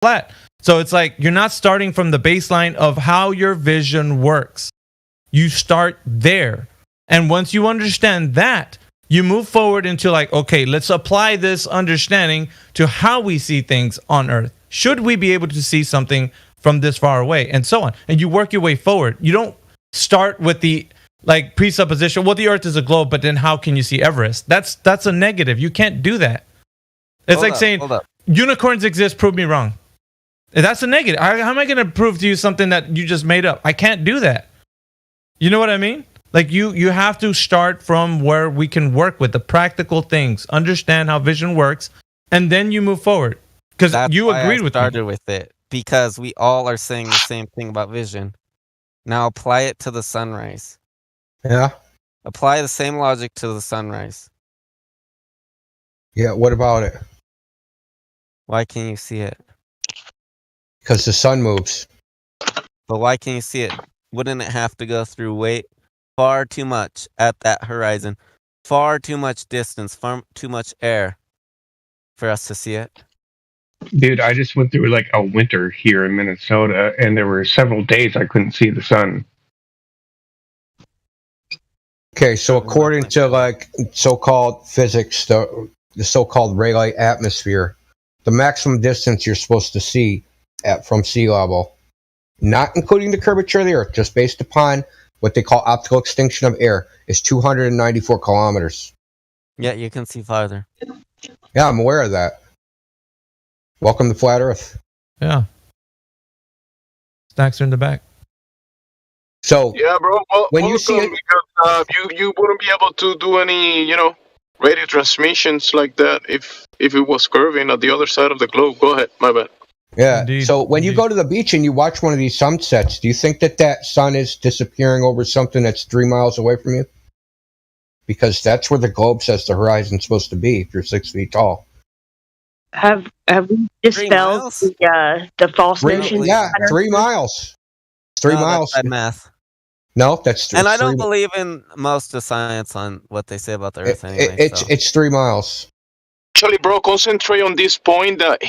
flat. So it's like you're not starting from the baseline of how your vision works. You start there. And once you understand that, you move forward into like, okay, let's apply this understanding to how we see things on Earth. Should we be able to see something from this far away, and so on? And you work your way forward. You don't start with the like presupposition, well, the Earth is a globe, but then how can you see Everest? That's a negative. You can't do that. It's like saying unicorns exist, prove me wrong. That's a negative. How am I going to prove to you something that you just made up? I can't do that. You know what I mean? Like you have to start from where we can work with the practical things, understand how vision works, and then you move forward. Because you agreed with me. Started with it because we all are saying the same thing about vision. Now apply it to the sunrise. Yeah. Apply the same logic to the sunrise. Yeah. What about it? Why can't you see it? Because the sun moves. But why can't you see it? Wouldn't it have to go through far too much at that horizon? Far too much distance, far too much air for us to see it? Dude, I just went through like a winter here in Minnesota, and there were several days I couldn't see the sun. Okay, so according to like so-called physics, the so-called Rayleigh atmosphere, the maximum distance you're supposed to see from sea level, not including the curvature of the Earth, just based upon what they call optical extinction of air, is 294 kilometers. Yeah, you can see farther. Yeah, I'm aware of that. Welcome to Flat Earth. Yeah. Stacks are in the back. So yeah, bro. Well, when you see it, because you wouldn't be able to do any, radio transmissions like that if it was curving at the other side of the globe. Go ahead, my bad. Yeah. Indeed, so when you go to the beach and you watch one of these sunsets, do you think that sun is disappearing over something that's 3 miles away from you? Because that's where the globe says the horizon's supposed to be if you're 6 feet tall. Have we dispelled the false notion? Yeah, 3 miles. 3 miles. That's bad math. No, that's true. And I don't believe in most of science on what they say about the Earth anyway. It's 3 miles. Actually, bro, concentrate on this point that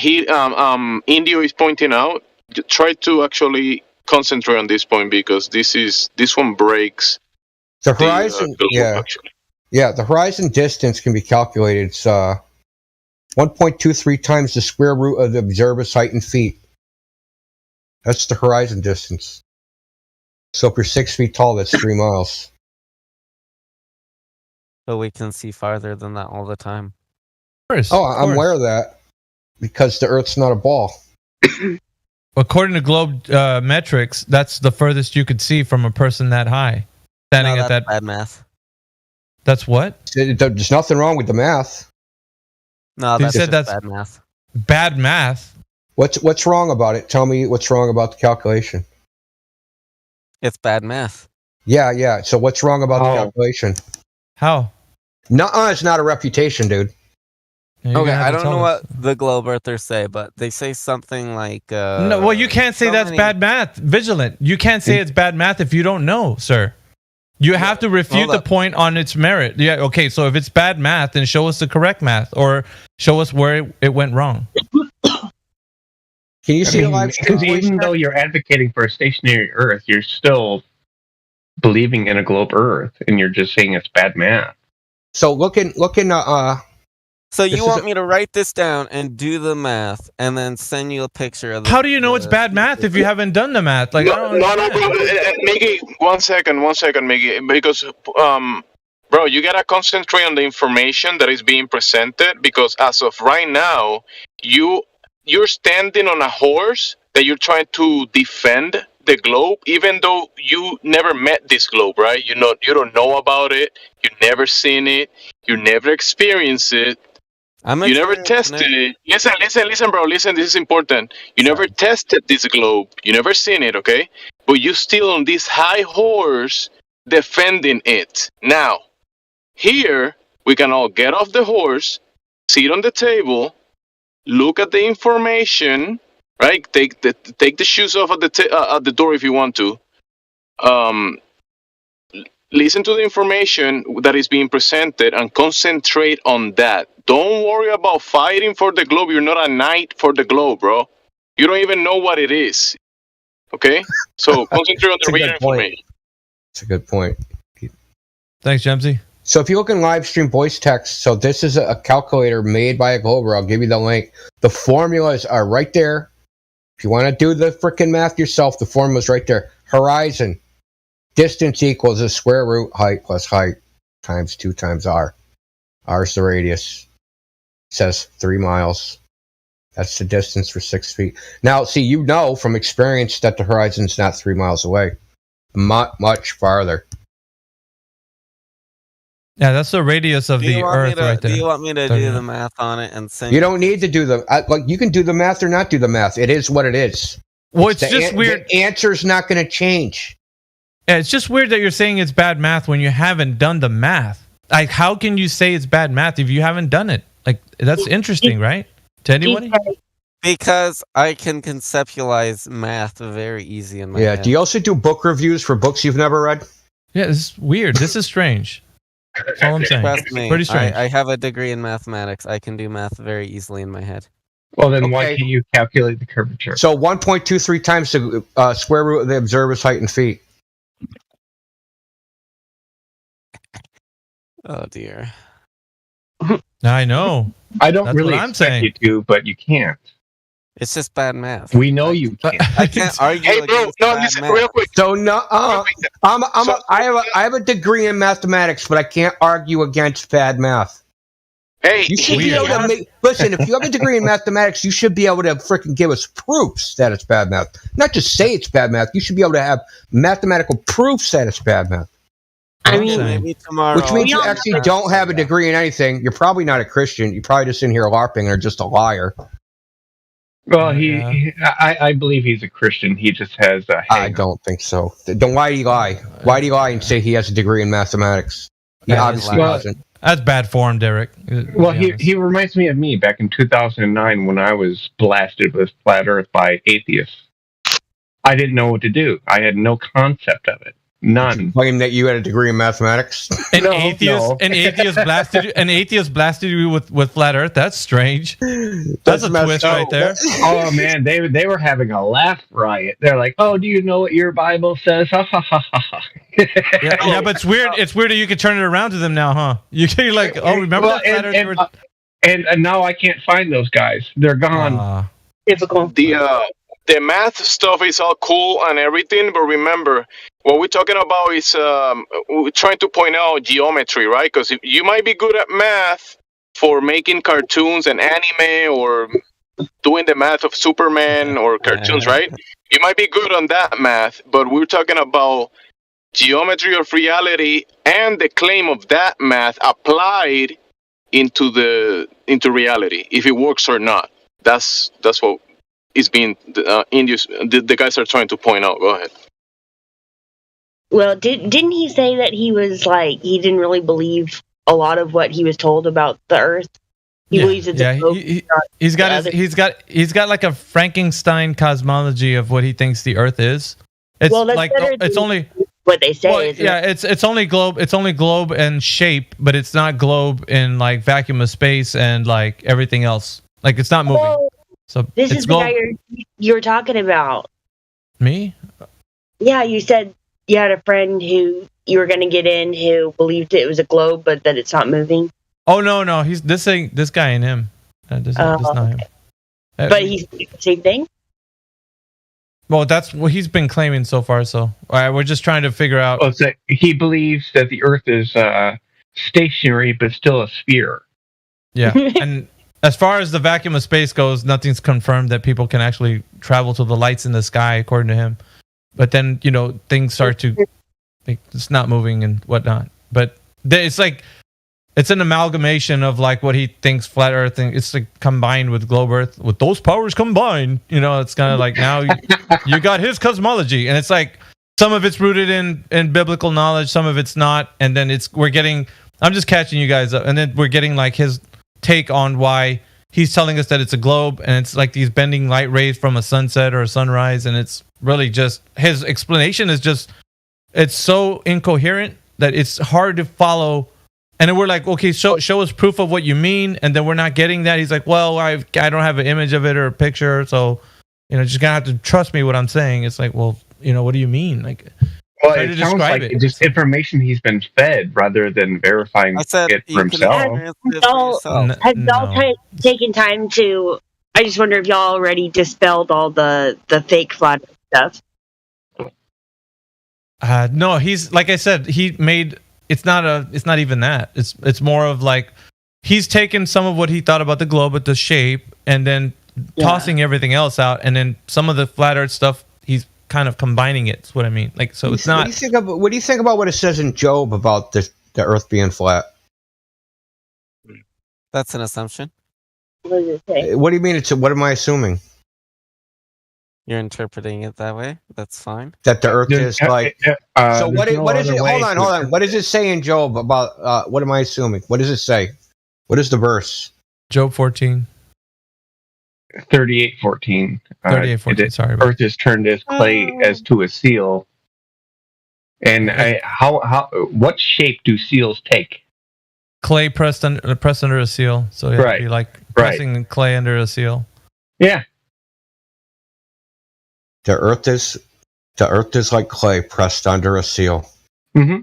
Indio is pointing out. Try to actually concentrate on this point because this one breaks the horizon. The horizon distance can be calculated. It's 1.23 times the square root of the observer's height in feet. That's the horizon distance. So if you're 6 feet tall, that's 3 miles. So we can see farther than that all the time. I'm aware of that because the Earth's not a ball. According to globe metrics, that's the furthest you could see from a person that high, standing at that. Bad math. That's what? There's nothing wrong with the math. No, that's bad math. Bad math. What's wrong about it? Tell me what's wrong about the calculation. It's bad math. Yeah. So what's wrong about the calculation? How? It's not a reputation, dude. Yeah, okay, I don't know what the globe earthers say, but they say something like... no, well, you can't say that's bad math. Vigilant. You can't say it's bad math if you don't know, sir. You have to refute the point on its merit. Yeah, okay, so if it's bad math, then show us the correct math or show us where it went wrong. Can you see a live stream? Because even though you're advocating for a stationary Earth, you're still believing in a globe Earth, and you're just saying it's bad math. So looking. So you want me to write this down and do the math, and then send you a picture of? How do you know it's bad math if you haven't done the math? Like, no, bro. Miggy, 1 second, Miggy, because bro, you gotta concentrate on the information that is being presented. Because as of right now, you're standing on a horse that you're trying to defend the globe, even though you never met this globe, right? You don't know about it. You've never seen it. You never experienced it. You never tested it. Listen, bro. Listen, this is important. You never tested this globe. You never seen it, okay? But you still on this high horse defending it. Now, here, we can all get off the horse, sit on the table, look at the information, right? Take the shoes off at the door if you want to. Listen to the information that is being presented and concentrate on that. Don't worry about fighting for the globe. You're not a knight for the globe, bro. You don't even know what it is. Okay? So concentrate on That's the a good real point. information. That's a good point. Thanks, Jamesy. So if you look in live stream voice text, so this is a calculator made by a Glober. I'll give you the link. The formulas are right there. If you want to do the freaking math yourself, the formula's right there. Horizon. Distance equals the square root height plus height times 2 times r. R is the radius. It says 3 miles. That's the distance for 6 feet. Now, see, you know from experience that the horizon's not 3 miles away. Much farther. Yeah, that's the radius of the Earth right there. Do you want me to do the math on it and send You don't need to do the you can do the math or not do the math. It is what it is. Well, it's just weird. The answer's not going to change. Yeah, it's just weird that you're saying it's bad math when you haven't done the math. Like, how can you say it's bad math if you haven't done it? Like, that's interesting, right? To anybody? Because I can conceptualize math very easy in my head. Do you also do book reviews for books you've never read? Yeah, this is weird. This is strange. That's all I'm saying. Trust me, Pretty strange. I have a degree in mathematics. I can do math very easily in my head. Well, then why can't you calculate the curvature? So 1.23 times the square root of the observer's height in feet. Oh dear. I know. I don't That's really what I'm expect saying. you to, but you can't. It's just bad math. We know you can't. I can't argue. Hey, bro, against no, bad listen, math. real quick. So no, I have a degree in mathematics, but I can't argue against bad math. Hey, You should be able to listen. If you have a degree in mathematics, you should be able to freaking give us proofs that it's bad math. Not just say it's bad math. You should be able to have mathematical proofs that it's bad math. I Okay. mean, Maybe tomorrow. Which means you don't actually don't have a degree in anything. You're probably not a Christian. You're probably just in here LARPing or just a liar. Well, Yeah. I believe he's a Christian. He just has a I hang. don't think so. Then why do you lie? Why do you lie and say he has a degree in mathematics? He Yeah, obviously well- doesn't. That's bad form, Derek. Well, he reminds me of me back in 2009 when I was blasted with flat Earth by atheists. I didn't know what to do. I had no concept of it. None. Claim that you had a degree in mathematics. An No, atheist, no. an atheist blasted you with flat Earth. That's strange. That's a messed twist up. right there. Oh man, they were having a laugh riot. They're like, "Oh, do you know what your Bible says?" Ha ha ha ha ha. Yeah, but it's weird. It's weird that you can turn it around to them now, huh? You're like, oh, remember Well, that flat Earth? you were- and now I can't find those guys. They're gone. Ah. typical. The math stuff is all cool and everything, but remember, what we're talking about is we're trying to point out geometry, right? Because you might be good at math for making cartoons and anime or doing the math of Superman or cartoons, right? You might be good on that math, but we're talking about geometry of reality and the claim of that math applied into reality, if it works or not. That's what is being the guys are trying to point out. Go ahead. Well, didn't he say that he was like he didn't really believe a lot of what he was told about the Earth? He believes it's a globe. He's got the he's got like a Frankenstein cosmology of what he thinks the Earth is. It's Well, that's like better it's than- only what they say. well, isn't yeah, it? it's only globe and shape, but it's not globe in like vacuum of space and like everything else. Like it's not moving. Oh, So this it's is the guy you're talking about. Me? Yeah, you said you had a friend who you were going to get in who believed it was a globe, but that it's not moving. Oh no, he's this guy and him. This not him. But he's the same thing. Well, that's what he's been claiming so far. So all right, we're just trying to figure out. Well, so he believes that the Earth is stationary, but still a sphere. Yeah, and as far as the vacuum of space goes, nothing's confirmed that people can actually travel to the lights in the sky, according to him. But then things start to it's not moving and whatnot. But it's like it's an amalgamation of like what he thinks flat Earth and it's like combined with globe Earth with those powers combined. It's kind of like now you got his cosmology, and it's like some of it's rooted in biblical knowledge, some of it's not, and then I'm just catching you guys up, and then we're getting like his take on why he's telling us that it's a globe and it's like these bending light rays from a sunset or a sunrise, and it's really just his explanation is just it's so incoherent that it's hard to follow. And then we're like, okay, show us proof of what you mean, and then we're not getting that. He's like, well, I don't have an image of it or a picture, so just gonna have to trust me what I'm saying. It's like, well, what do you mean? Like, Well, try it to sounds describe like it. just information he's been fed rather than verifying I said it you for can himself. experience it for yourself. Have y'all taken time to? I just wonder if y'all already dispelled all the fake flat stuff. No, he's like I said, he made it's not even that. It's more of like he's taken some of what he thought about the globe with the shape and then tossing everything else out, and then some of the flat earth stuff he's kind of combining it. That's what I mean. Like, so it's not. What do you think about what it says in Job about the Earth being flat? That's an assumption. What does it say? What do you mean? What am I assuming? You're interpreting it that way. That's fine. That the Earth is like. So what is it? Hold on. What does it say in Job about? What am I assuming? What does it say? What is the verse? Job 14. 38:14. 38:14. Sorry. Earth is turned as clay as to a seal. And what shape do seals take? Clay pressed under a seal. So it would be like pressing clay under a seal. Yeah. The Earth is like clay pressed under a seal. Mm-hmm.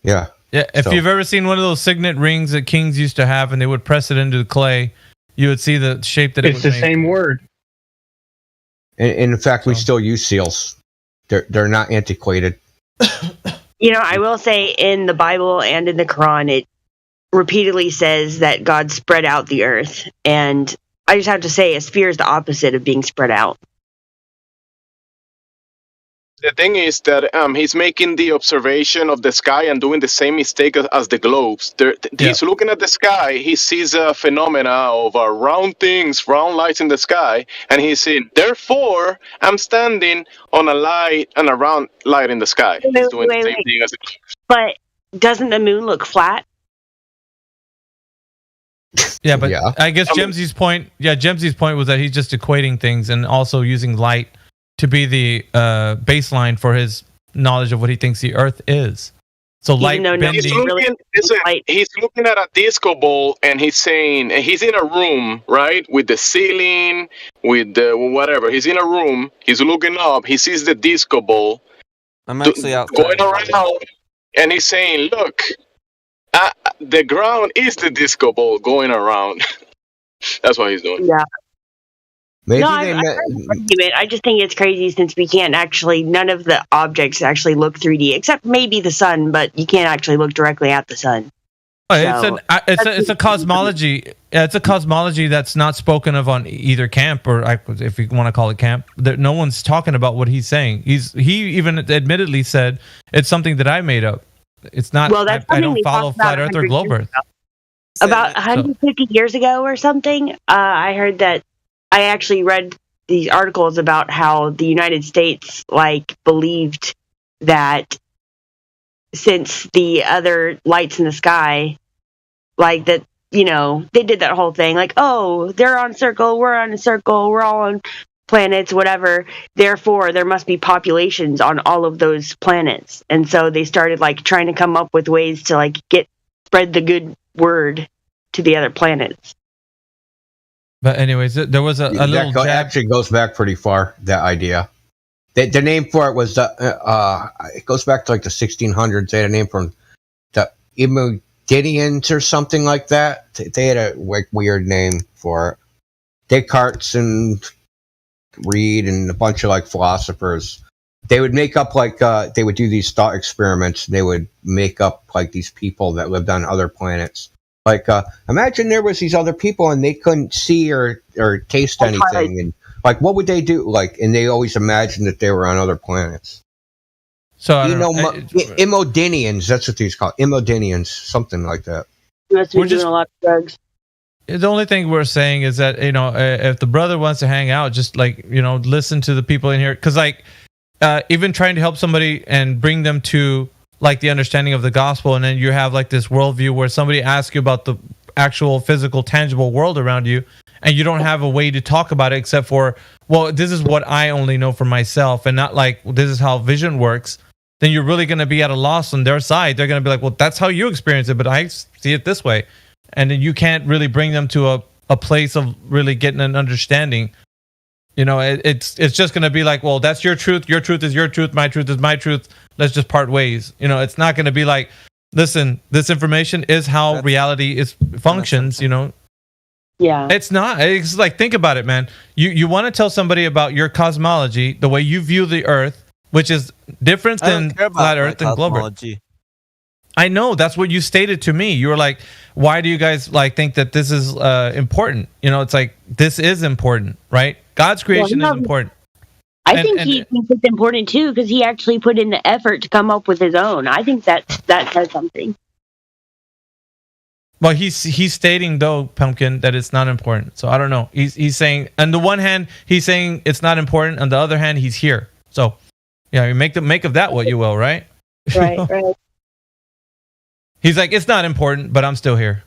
Yeah. Yeah. If you've ever seen one of those signet rings that kings used to have, and they would press it into the clay, you would see the shape that it's the same word. And in fact, we still use seals. They're not antiquated. I will say in the Bible and in the Quran, it repeatedly says that God spread out the earth. And I just have to say, a sphere is the opposite of being spread out. The thing is that he's making the observation of the sky and doing the same mistake as the globes. He's looking at the sky. He sees a phenomena of round things, round lights in the sky, and he's saying, therefore, I'm standing on a light and a round light in the sky. He's doing the same thing as the globes. But doesn't the moon look flat? Yeah, but I guess Gemsy's point was that he's just equating things and also using light to be the baseline for his knowledge of what he thinks the Earth is. So light bending. He's looking at a disco ball and he's saying, and he's in a room, right, with the ceiling, with the whatever. He's in a room. He's looking up. He sees the disco ball. I'm actually outside. Going around, and he's saying, "Look, the ground is the disco ball going around." That's what he's doing. Yeah. Maybe I just think it's crazy since we can't actually, none of the objects actually look 3D, except maybe the sun, but you can't actually look directly at the sun. It's a cosmology. It's a cosmology that's not spoken of on either camp, or if you want to call it camp. No one's talking about what he's saying. He even admittedly said it's something that I made up. It's not. Well, I don't follow flat Earth or globe Earth. About 150 years ago or something, I heard that. I actually read these articles about how the United States believed that since the other lights in the sky, they did that whole thing, they're on a circle, we're on a circle, we're all on planets, whatever. Therefore, there must be populations on all of those planets. And so they started trying to come up with ways to spread the good word to the other planets. But anyways, there was a little jab. Actually goes back pretty far, that idea. The name for it was it goes back to the 1600s. They had a name from the Imudidians or something like that. They had a weird name for it. Descartes and Reed and a bunch of philosophers. They would make up they would do these thought experiments. They would make up these people that lived on other planets. Imagine there was these other people and they couldn't see or taste anything, and what would they do? And they always imagined that they were on other planets. So Imodinians, that's what these called, Imodinians, something like that. You must be doing a lot of drugs. The only thing we're saying is that if the brother wants to hang out, just listen to the people in here, because even trying to help somebody and bring them to the understanding of the gospel, and then you have this worldview where somebody asks you about the actual physical tangible world around you, and you don't have a way to talk about it except for, well, this is what I only know for myself, and not this is how vision works. Then you're really going to be at a loss on their side. They're going to be like, well, that's how you experience it, but I see it this way. And then you can't really bring them to a place of really getting an understanding. You know, it's just going to be like, well, that's your truth. Your truth is your truth. My truth is my truth. Let's just part ways. You know, it's not going to be like, listen, this information is how reality functions. You know, Yeah. it's not. It's like, think about it, man. You want to tell somebody about your cosmology, the way you view the Earth, which is different I than don't care about flat my Earth and globe Earth. cosmology. I know that's what you stated to me. You were like, "Why do you guys like think that this is important?" You know, it's like this is important, right? God's creation is important. I think he thinks it's important too because he actually put in the effort to come up with his own. I think that says something. Well, he's stating though, Pumpkin, that it's not important. So I don't know. He's saying, on the one hand, he's saying it's not important. On the other hand, he's here. So yeah, you make of that what you will, right? Right, right. He's like, it's not important, but I'm still here.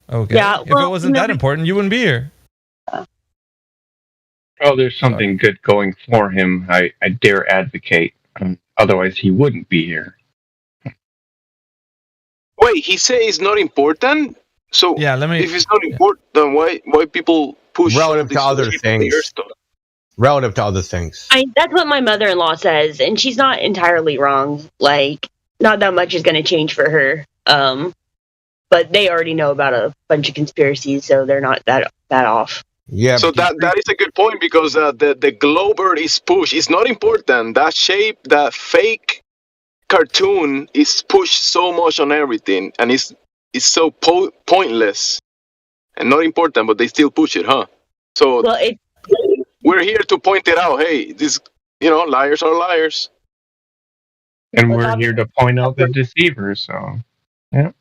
Okay. Yeah, if it wasn't that important, you wouldn't be here. Oh, there's something good going for him. I dare advocate. Otherwise, he wouldn't be here. Wait, he said it's not important. So yeah, if it's not important, then why people push relative to other things? Relative to other things. That's what my mother-in-law says, and she's not entirely wrong. Like, not that much is going to change for her. But they already know about a bunch of conspiracies, so they're not that off. Yeah. So that is a good point because the globe is pushed. It's not important. That shape, that fake cartoon is pushed so much on everything, and it's so pointless and not important, but they still push it, huh? So we're here to point it out. Hey, this, liars are liars, and we're here to point out the deceivers. So, yeah.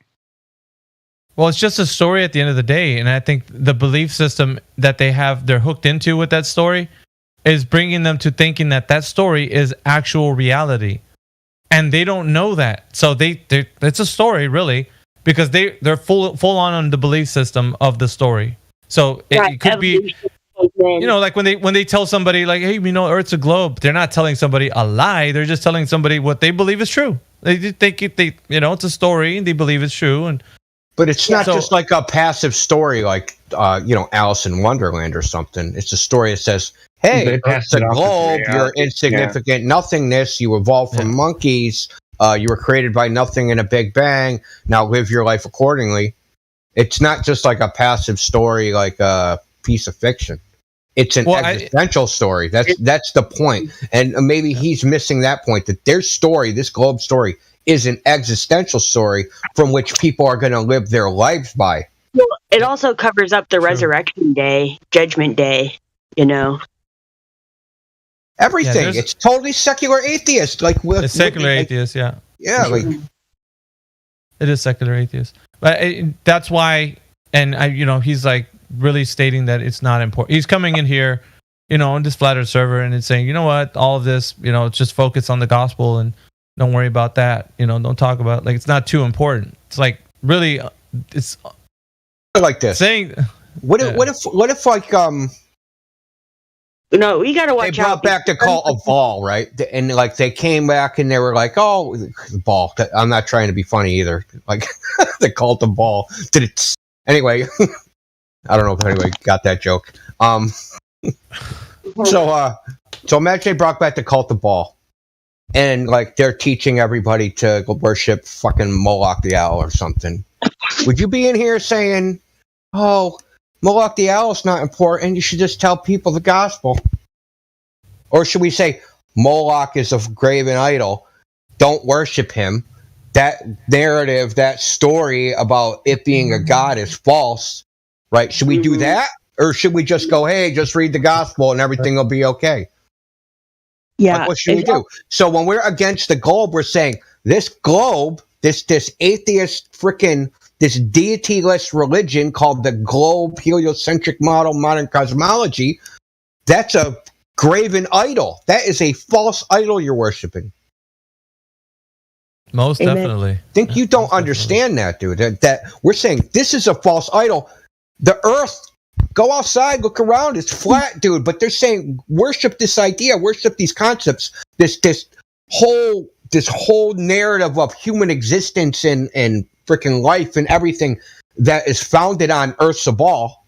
Well, it's just a story at the end of the day, and I think the belief system that they're hooked into with that story is bringing them to thinking that story is actual reality. And they don't know that. So it's a story, really, because they're full on the belief system of the story. So it could be, like when they tell somebody like, hey, Earth's a globe, they're not telling somebody a lie. They're just telling somebody what they believe is true. They think it's a story and they believe it's true. But it's not just like a passive story like, Alice in Wonderland or something. It's a story that says, hey, it's a globe, you're insignificant nothingness, you evolved from monkeys, you were created by nothing in a big bang, now live your life accordingly. It's not just like a passive story like a piece of fiction. It's an existential story. That's the point. And maybe he's missing that point, that their story, this globe story, is an existential story from which people are going to live their lives by. Well, it also covers up the resurrection day, judgment day, Everything. It's totally secular atheist. Like it's secular atheist, yeah. Yeah, it is secular atheist. But that's why, and he's like really stating that it's not important. He's coming in here, on this flat earth server, and it's saying, you know what, all of this, just focus on the gospel and don't worry about that. Don't talk about it's not too important. It's like really, it's like this. Saying, what if like No, we gotta watch out. They brought back the cult of Baal, right? And like they came back and they were like, "Oh, Baal." I'm not trying to be funny either. Like the cult of Baal. Anyway, I don't know if anybody got that joke. So imagine they brought back the cult of Baal, and like they're teaching everybody to worship fucking Moloch the owl or something. Would you be in here saying, "Oh, Moloch the owl is not important, you should just tell people the gospel"? Or should we say, Moloch is a graven idol, don't worship him, that narrative, that story about it being a god is false, right? Should we do that? Or should we just go, hey, just read the gospel and everything will be okay? Yeah. Like, what should we do? So when we're against the globe, we're saying, this globe, this atheist freaking, this deity-less religion called the globe heliocentric model modern cosmology, that's a graven idol. That is a false idol you're worshiping. Most definitely. I think you don't understand that, dude. That we're saying this is a false idol. The earth, go outside, look around, it's flat, dude. But they're saying worship this idea, worship these concepts, this whole narrative of human existence and freaking life and everything that is founded on Earth's Baal.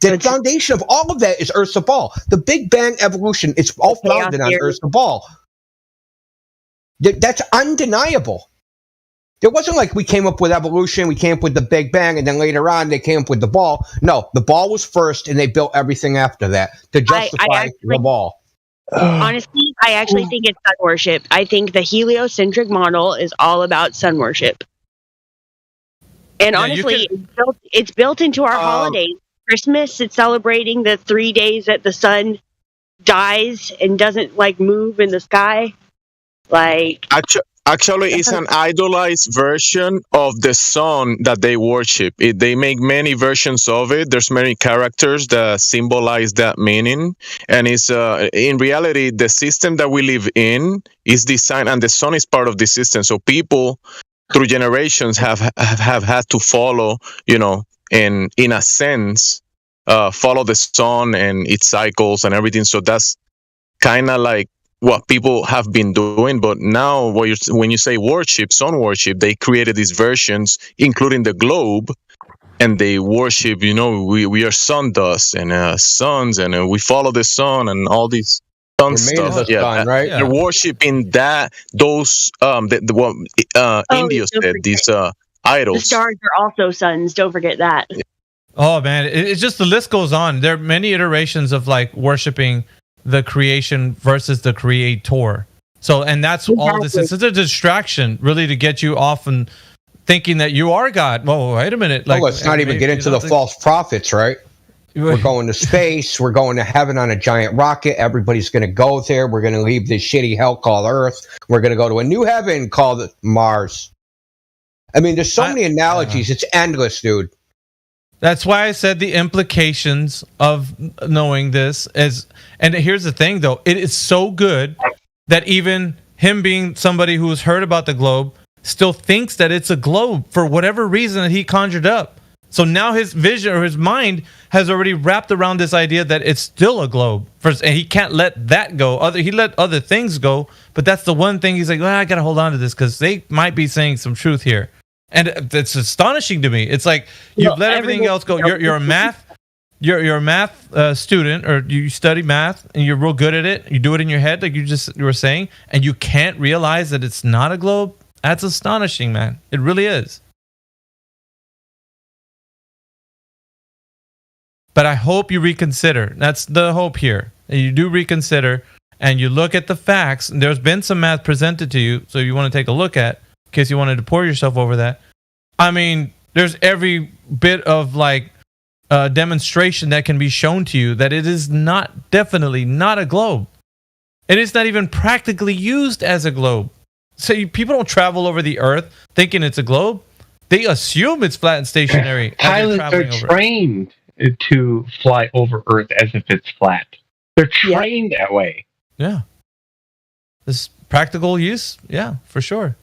The foundation of all of that is Ursa Ball. The Big Bang evolution, it's all founded on Ursa Ball. That's undeniable. There wasn't like we came up with evolution, we came up with the Big Bang, and then later on they came up with the ball. No, the ball was first, and they built everything after that to justify the ball. Honestly, I actually think it's sun worship. I think the heliocentric model is all about sun worship. And honestly, it's built into our holidays. Christmas, it's celebrating the 3 days that the sun dies and doesn't like move in the sky. Like actually, it's an idolized version of the sun that they worship. They make many versions of it. There's many characters that symbolize that meaning, and it's in reality the system that we live in is designed, and the sun is part of the system. So people through generations have had to follow, and in a sense, follow the sun and its cycles and everything. So that's kind of like what people have been doing. But now when you say worship, sun worship, they created these versions, including the globe, and they worship, we are sun dust and suns, and we follow the sun and all these sun stuff. Sun, right? They're worshiping those Indios said, these idols. The stars are also suns. Don't forget that. Oh man, it's just the list goes on. There are many iterations of like worshiping the creation versus the creator. So, and that's all this is. It's a distraction, really, to get you off and thinking that you are God. Whoa, wait a minute! Like, let's not even get into the false prophets, right? We're going to space. We're going to heaven on a giant rocket. Everybody's going to go there. We're going to leave this shitty hell called Earth. We're going to go to a new heaven called Mars. I mean, there's so many analogies. It's endless, dude. That's why I said the implications of knowing this is, and here's the thing though, it is so good that even him being somebody who's heard about the globe still thinks that it's a globe for whatever reason that he conjured up. So now his vision or his mind has already wrapped around this idea that it's still a globe. And he can't let that go. He let other things go, but that's the one thing he's like, well, I got to hold on to this because they might be saying some truth here. And it's astonishing to me. It's like you've let everything else go. You're a math student, or you study math and you're real good at it. You do it in your head, like you were saying, and you can't realize that it's not a globe. That's astonishing, man. It really is. But I hope you reconsider. That's the hope here. You do reconsider and you look at the facts. There's been some math presented to you, so you want to take a look at. In case you wanted to pour yourself over that. I mean, there's every bit of like demonstration that can be shown to you that it is definitely not a globe. It is not even practically used as a globe. So people don't travel over the earth thinking it's a globe. They assume it's flat and stationary. Pilots are trained to fly over Earth as if it's flat. They're trained that way. Yeah. This practical use? Yeah, for sure.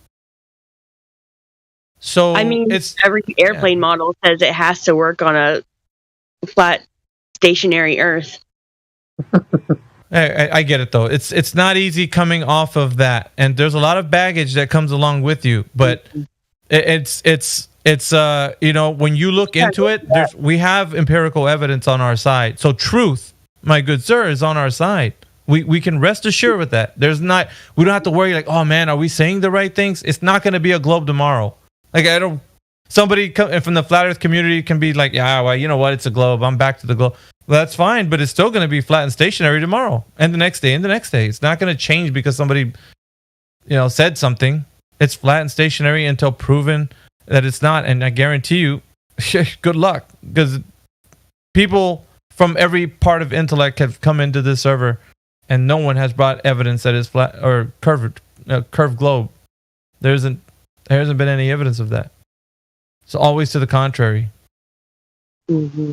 So I mean, every airplane model says it has to work on a flat, stationary Earth. I get it though. It's not easy coming off of that, and there's a lot of baggage that comes along with you. But it's when you look into it, we have empirical evidence on our side. So truth, my good sir, is on our side. We can rest assured with that. We don't have to worry like, oh man, are we saying the right things? It's not going to be a globe tomorrow. Like somebody from the flat earth community can be like, yeah, well, you know what? It's a globe. I'm back to the globe. Well, that's fine, but it's still going to be flat and stationary tomorrow and the next day and the next day. It's not going to change because somebody, said something. It's flat and stationary until proven that it's not. And I guarantee you, good luck, because people from every part of intellect have come into this server and no one has brought evidence that it's flat or curved globe. There hasn't been any evidence of that. It's always to the contrary. Mm-hmm.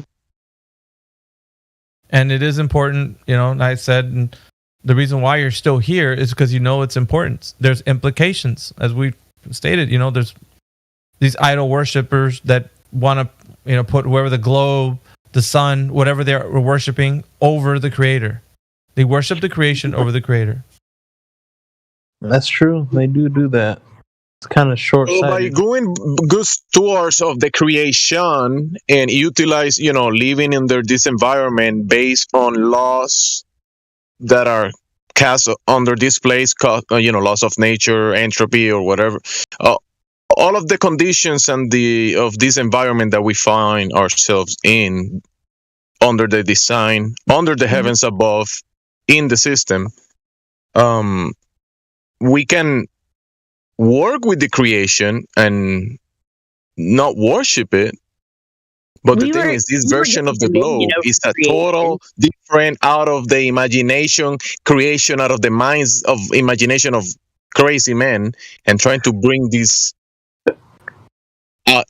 And it is important, I said, and the reason why you're still here is because it's important. There's implications. As we stated, there's these idol worshippers that want to, put whoever the globe, the sun, whatever they're worshiping over the creator. They worship the creation over the creator. That's true. They do that. It's kind of So by short-sighted. going good stewards of the creation and utilize, living under this environment based on laws that are cast under this place, laws of nature, entropy, or whatever. All of the conditions and of this environment that we find ourselves in, under the design, under the heavens above, in the system, we can work with the creation and not worship it. But the thing is, this version of the globe is a total different, out of the imagination creation, out of the minds of imagination of crazy men, and trying to bring this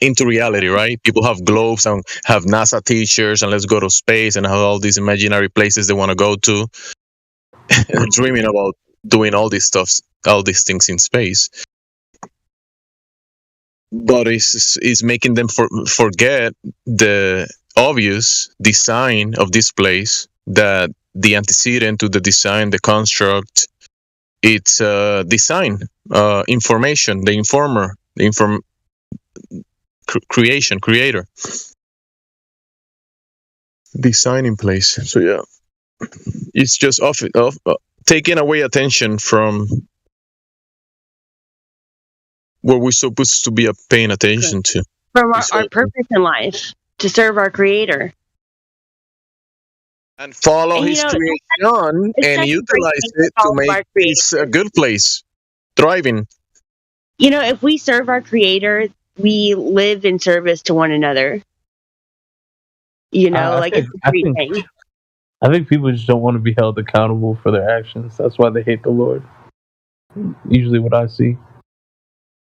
into reality, right? People have globes and have NASA teachers, and let's go to space, and have all these imaginary places they want to go to, and dreaming about doing all this stuff, all these things in space. But it's making them forget the obvious design of this place, that the antecedent to the design, the construct, it's design, information, the informer, the creator, design in place. So yeah, it's just taking away attention from what we're supposed to be paying attention to. From our purpose in life, to serve our Creator. And follow His creation and utilize it to make this a good place, thriving. If we serve our Creator, we live in service to one another. It's a great thing. I think people just don't want to be held accountable for their actions. That's why they hate the Lord. Usually what I see.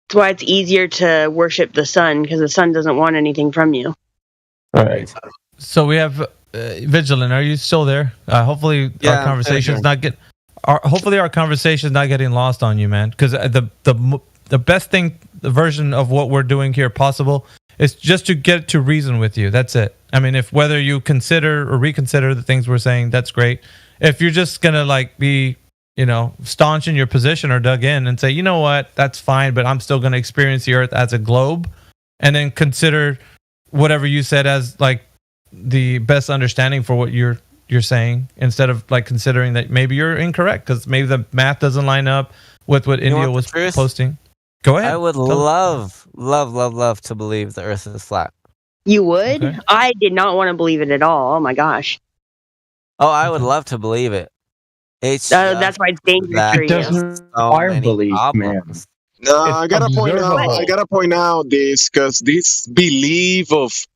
That's why it's easier to worship the sun, because the sun doesn't want anything from you. All right. So we have Vigilant. Are you still there? Hopefully our conversation's not hopefully our conversation's not getting lost on you, man. Because the best thing, the version of what we're doing here possible, is just to get to reason with you. That's it. I mean, if whether you consider or reconsider the things we're saying, that's great. If you're just gonna be staunch in your position or dug in and say, you know what, that's fine, but I'm still going to experience the earth as a globe, and then consider whatever you said as the best understanding for what you're saying, instead of considering that maybe you're incorrect because maybe the math doesn't line up with what India was posting. Go ahead. I would love to believe the earth is flat. You would? Okay. I did not want to believe it at all. Oh my gosh. Oh, I would love to believe it. It's that's why it's dangerous for It you. doesn't require belief, man. No, It's I gotta point out this, because this belief of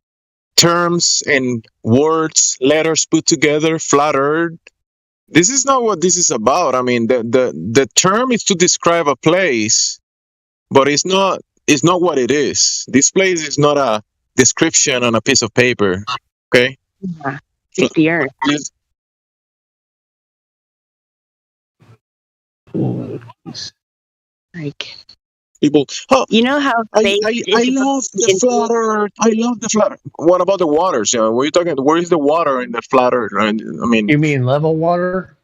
terms and words, letters put together, flat earth, this is not what this is about. I mean, the term is to describe a place, but it's not what it is. This place is not a description on a piece of paper. Okay? Yeah, it's the earth. People, you know how I love the flat earth. I love the flat earth. What about the waters? What are you talking? Where is the water in the flat earth? Right? I mean, You mean level water?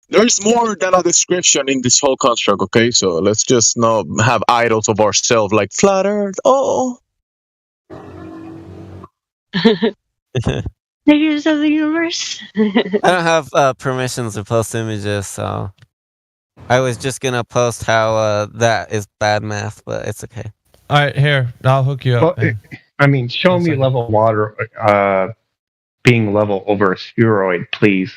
there's more than a description in this whole construct. Okay, so let's just not have idols of ourselves like flat earth. Oh. Figures of the universe. I don't have permissions to post images, so I was just gonna post how that is bad math, but it's okay. All right, here, I'll hook you up. Well, show me level water being level over a spheroid, please.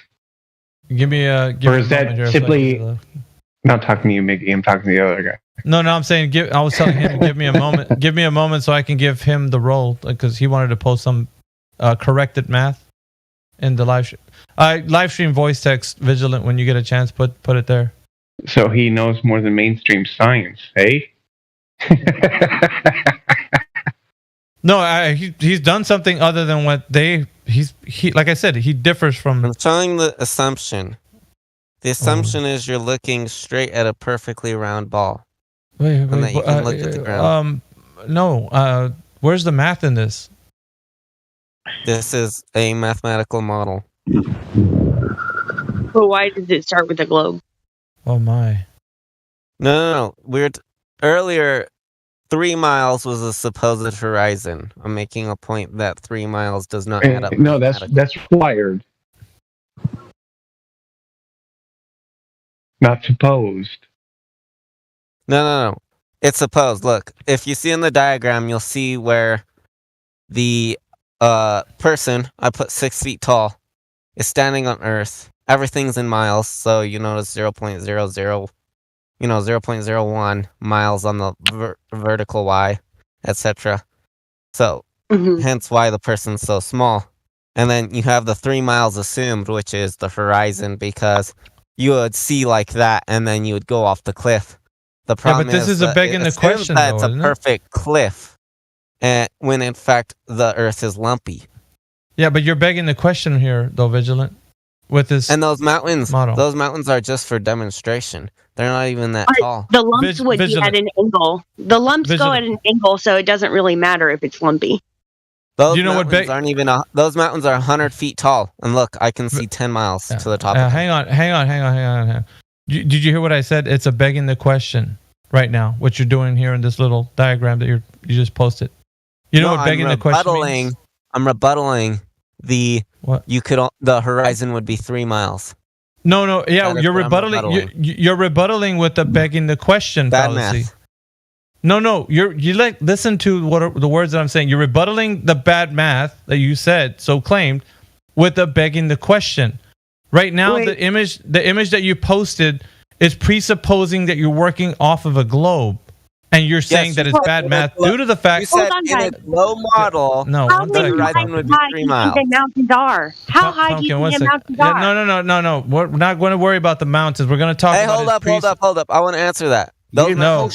Give me a. Or is that simply? Not talking to you, Mickey. I'm talking to the other guy. No, I'm saying I was telling him give me a moment. Give me a moment so I can give him the role, because he wanted to post some corrected math in the live stream voice text. Vigilant, when you get a chance, put it there. So he knows more than mainstream science, eh? No, he's done something other than what he like I said, he differs from. I'm showing the assumption. The assumption is you're looking straight at a perfectly round ball. Wait, and that you can look at the ground. No, where's the math in this? This is a mathematical model. But why does it start with a globe? Oh my. No. Earlier, 3 miles was a supposed horizon. I'm making a point that 3 miles does not add up. No, that's required. Not supposed. No. It's supposed. Look, if you see in the diagram, you'll see where the person, I put 6 feet tall, is standing on Earth. Everything's in miles, so you notice 0.00, 0.01 miles on the vertical Y, etc. So, hence why the person's so small. And then you have the 3 miles assumed, which is the horizon, because you would see like that, and then you would go off the cliff. The problem but this is a that begging it the assumes question, that though, it's a isn't it? perfect cliff, and when in fact the Earth is lumpy. Yeah, but you're begging the question here, though, Vigilant, with this. And those mountains model. are just for demonstration. They're not even that tall. The lumps would be at an angle. The lumps go at an angle, so it doesn't really matter if it's lumpy. Those mountains aren't even. Those mountains are 100 feet tall, and look, I can see 10 miles to the top. Hang on. Did you hear what I said? It's a begging the question right now. What you're doing here in this little diagram that you just posted. You know what begging the question means? I'm rebuttaling the. What? The horizon would be 3 miles. No. Yeah, you're rebuttaling. You're rebuttaling with the begging the question fallacy. Math. No. You listen to the words that I'm saying. You're rebuttaling the bad math that you said, so claimed, with the begging the question. Right now, the image that you posted is presupposing that you're working off of a globe, and you're saying that it's bad math due to the fact. You said in a low model. No, how high would be 3 miles. the mountains are? How high do you think the mountains are? No. We're not going to worry about the mountains. We're going to talk about. Hold up. I want to answer that. No. 1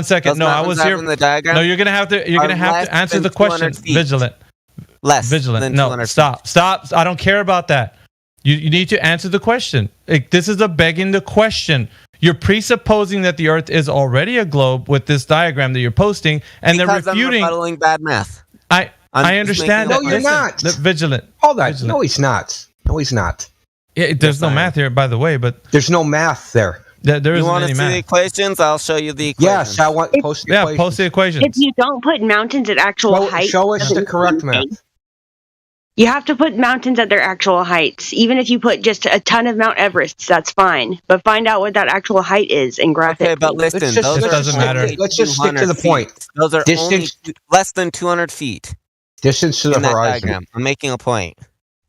second. No, I was here. No, you're gonna have to answer the question. Vigilant. Vigilant. No, stop. I don't care about that. You need to answer the question. This is a begging the question. You're presupposing that the Earth is already a globe with this diagram that you're posting, and because they're refuting. I'm rebuttaling bad math. I understand that. No, you're not. Vigilant. Hold on. Vigilant. No, he's not. Yeah, there's no math here, by the way, but there's no math there. There isn't any math. You want to see the equations? I'll show you the equations. Yes, I want post the equations. Post the equations. If you don't put mountains at actual height, show us the correct math. You have to put mountains at their actual heights. Even if you put just a ton of Mount Everest, that's fine. But find out what that actual height is and graph it. Okay, but listen, it doesn't matter. Let's just stick to the point. Those are only less than 200 feet. Distance to the horizon. Diagram. I'm making a point.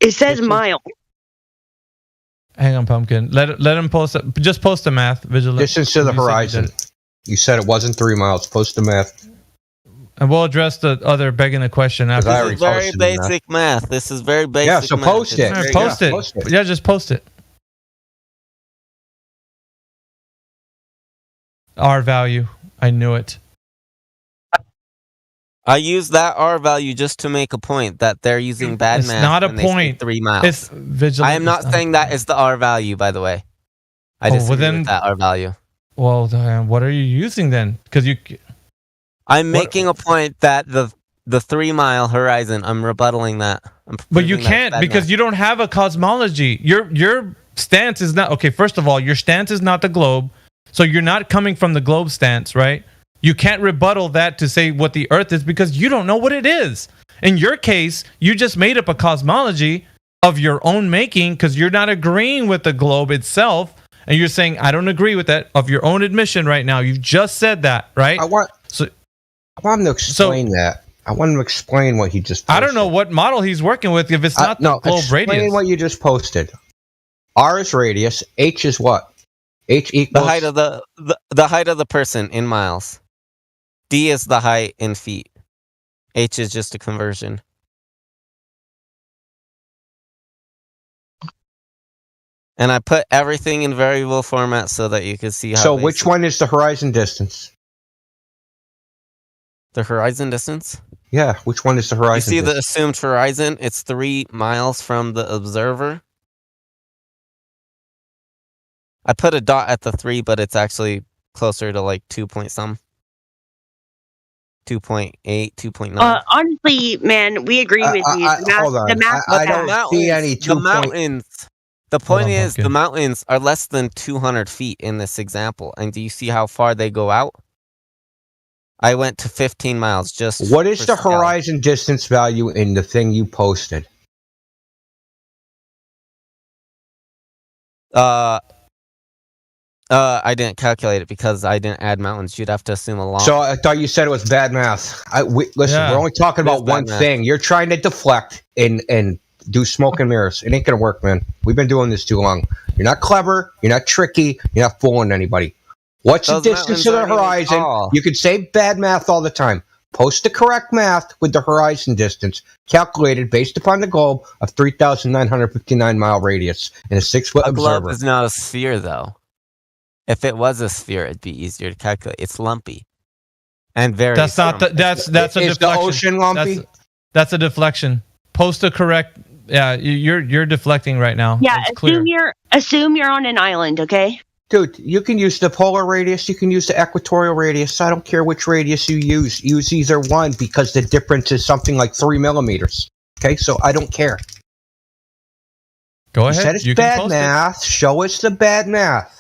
It says mile. Hang on, Pumpkin. Let him post it. Just post the math, Vigilant. Distance to the horizon. You said it wasn't 3 miles. Post the math. And we'll address the other begging the question after. This is very basic math. This is very basic. Yeah, so post it. Post it. Yeah, just post it. R value. I knew it. I use that R value just to make a point that they're using bad math. It's not a point. 3 miles. It's Vigilant. I am not saying that is the R value, by the way. I disagree with that R value. Well, what are you using then? Because I'm making a point that the 3 mile horizon. I'm rebuttaling that. But you can't because you don't have a cosmology. Your stance is not okay. First of all, your stance is not the globe, so you're not coming from the globe stance, right? You can't rebuttal that to say what the Earth is because you don't know what it is. In your case, you just made up a cosmology of your own making because you're not agreeing with the globe itself, and you're saying I don't agree with that of your own admission right now. You've just said that, right? I want him to explain that. I want him to explain what he just posted. I don't know what model he's working with if it's not the globe radius. Explain what you just posted. R is radius. H is what? H equals the height of the person in miles. D is the height in feet. H is just a conversion. And I put everything in variable format so that you can see how. So which one is the horizon distance? The horizon distance? Yeah, which one is the horizon distance? You see distance? the assumed horizon? It's 3 miles from the observer. I put a dot at the 3, but it's actually closer to like 2 point some. 2.8, 2.9. Honestly, man, we agree with you. Hold on. I don't see any 2 the mountains. The point on, is, the Pumpkin. mountains are less than 200 feet in this example. And do you see how far they go out? I went to 15 miles just. What is for the scale. horizon distance value in the thing you posted? I didn't calculate it because I didn't add mountains. You'd have to assume a long. So I thought you said it was bad math. Listen, Yeah. we're only talking It is about one bad math. thing. You're trying to deflect and do smoke and mirrors. It ain't gonna work, man. We've been doing this too long. You're not clever. You're not tricky. You're not fooling anybody. What's Those the distance mountains to the aren't even horizon? tall. You can say bad math all the time. Post the correct math with the horizon distance calculated based upon the globe of 3,959 mile radius and a 6-foot A globe observer. is not a sphere, though. If it was a sphere, it'd be easier to calculate. It's lumpy, and very. That's not the, that's a Is the deflection. ocean lumpy? That's a deflection. Post the correct. Yeah, you're deflecting right now. Yeah, It's clear. assume you're on an island, okay? Dude, you can use the polar radius, you can use the equatorial radius. I don't care which radius you use. Use either one because the difference is something like 3 millimeters. Okay, so I don't care. Go You ahead. said it's You can bad post it. math. Show us the bad math.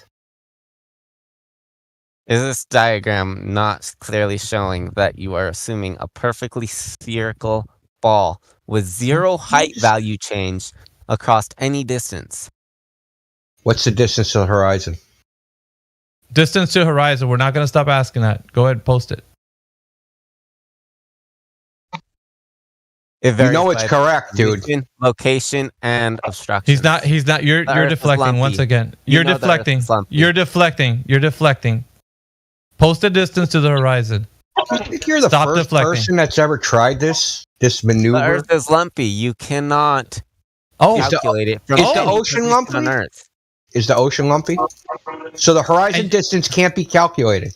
Is this diagram not clearly showing that you are assuming a perfectly spherical ball with zero height value change across any distance? What's the distance to the horizon? Distance to horizon. We're not going to stop asking that. Go ahead and post it. It You varies know it's by correct, dude. region, location, and obstruction. He's not. You're The Earth is deflecting lumpy. once again. You You're know the Earth deflecting. is lumpy. You're deflecting. Post the distance to the horizon. I think you're the Stop first deflecting. person that's ever tried this The maneuver. Earth is lumpy. You cannot Oh, Is the- calculate it from is the any ocean position lumpy? on Earth. Is the ocean lumpy? So the horizon And- distance can't be calculated.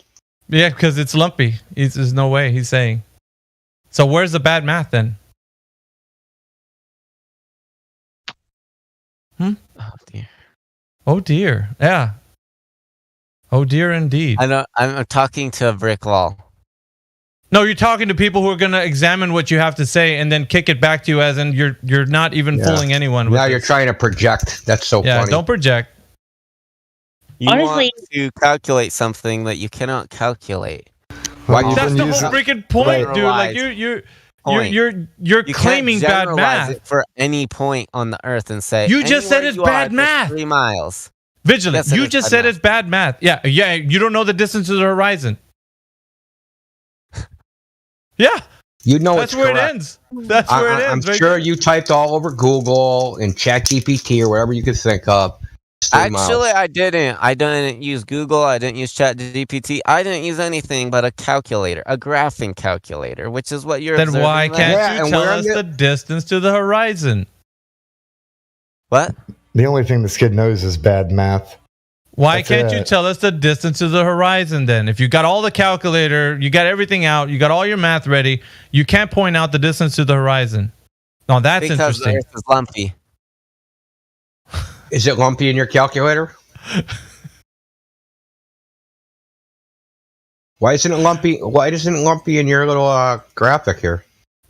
yeah, because it's lumpy. There's no way. He's saying. So where's the bad math then? Oh dear. Oh dear. Yeah. Oh dear, indeed. I'm talking to a brick wall. No, you're talking to people who are going to examine what you have to say and then kick it back to you as in you're not even Yeah. fooling anyone. With Now you're this. trying to project. That's so Yeah, funny. don't project. You Honestly- want to calculate something that you cannot calculate. Why Well, you That's then the use whole it- freaking point, dude. Like Generalized you're You claiming can't bad generalize math. it for any point on the Earth and say You just said anywhere it's you bad are for math. 3 miles. Vigilant. Yes, it You is just bad said math. it's bad math. Yeah. You don't know the distance to the horizon. Yeah, you know that's it's where correct. it ends. That's where it I'm ends. right sure there. you typed all over Google and ChatGPT or whatever you could think of. It's 3 miles. Actually, I didn't. I didn't use Google. I didn't use ChatGPT. I didn't use anything but a calculator, a graphing calculator, which is what you're Then observing why there. can't Yeah, you and tell where us I'm the distance to the horizon? What? The only thing this kid knows is bad math. Why That's can't you it. tell us the distance to the horizon then? If you got all the calculator, you got everything out, you got all your math ready, you can't point out the distance to the horizon. No, that's Because the interesting. Earth is lumpy. Is it lumpy in your calculator? Why isn't it lumpy? Why isn't it lumpy in your little graphic here?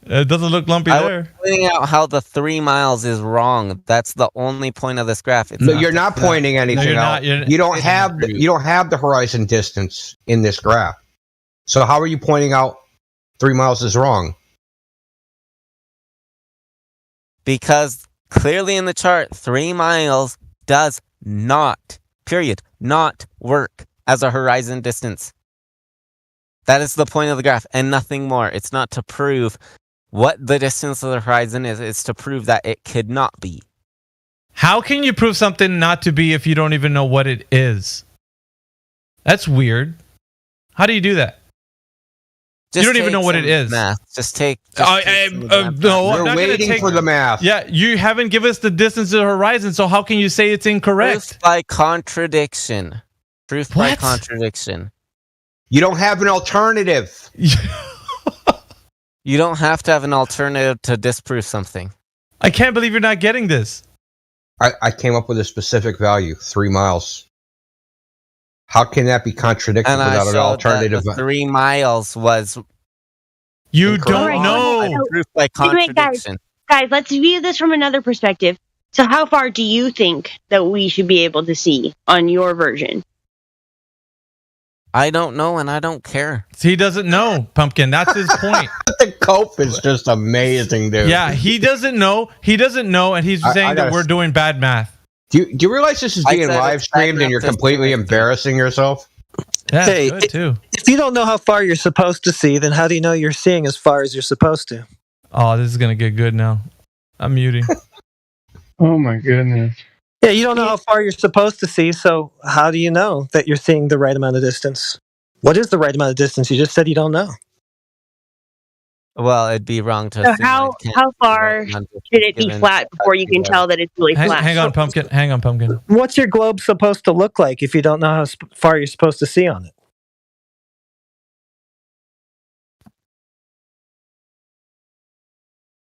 It doesn't look lumpy I was there. pointing out how the 3 miles is wrong. That's the only point of this graph. It's No, not you're the- not pointing anything you're out. not. You're- You don't It's have not the, true. you don't have the horizon distance in this graph. So how are you pointing out 3 miles is wrong? Because clearly in the chart, 3 miles does not, period, not work as a horizon distance. That is the point of the graph and nothing more. It's not to prove what the distance of the horizon is. It's to prove that it could not be. How can you prove something not to be if you don't even know what it is? That's weird. How do you do that? Just don't even take know what some it is. Math. Just take. No, I'm I'm We're not gonna waiting take- for the math. Yeah, you haven't given us the distance to the horizon, so how can you say it's incorrect? Proof by contradiction. Proof by What? contradiction. You don't have an alternative. You don't have to have an alternative to disprove something. I can't believe you're not getting this. I came up with a specific value, 3 miles. How can that be contradicted And I without an showed alternative? that the 3 miles was You Incorrect. don't Alright, know. so- proof by Wait, guys. contradiction. Guys, let's view this from another perspective. So how far do you think that we should be able to see on your version? I don't know, and I don't care. He doesn't know, Pumpkin. That's his point. The cope is just amazing, dude. Yeah, he doesn't know. He doesn't know, and he's saying that we're doing bad math. Do you realize this is being live streamed and you're completely embarrassing yourself? Yeah, Hey, good too. If you don't know how far you're supposed to see, then how do you know you're seeing as far as you're supposed to? Oh, this is gonna get good now. I'm muting. Oh my goodness. Yeah, you don't know how far you're supposed to see, so how do you know that you're seeing the right amount of distance? What is the right amount of distance? You just said you don't know. Well, it'd be wrong to So assume how far should it be flat before you can tell that it's really flat? Hang on, Pumpkin. Hang on, Pumpkin. What's your globe supposed to look like if you don't know how far you're supposed to see on it?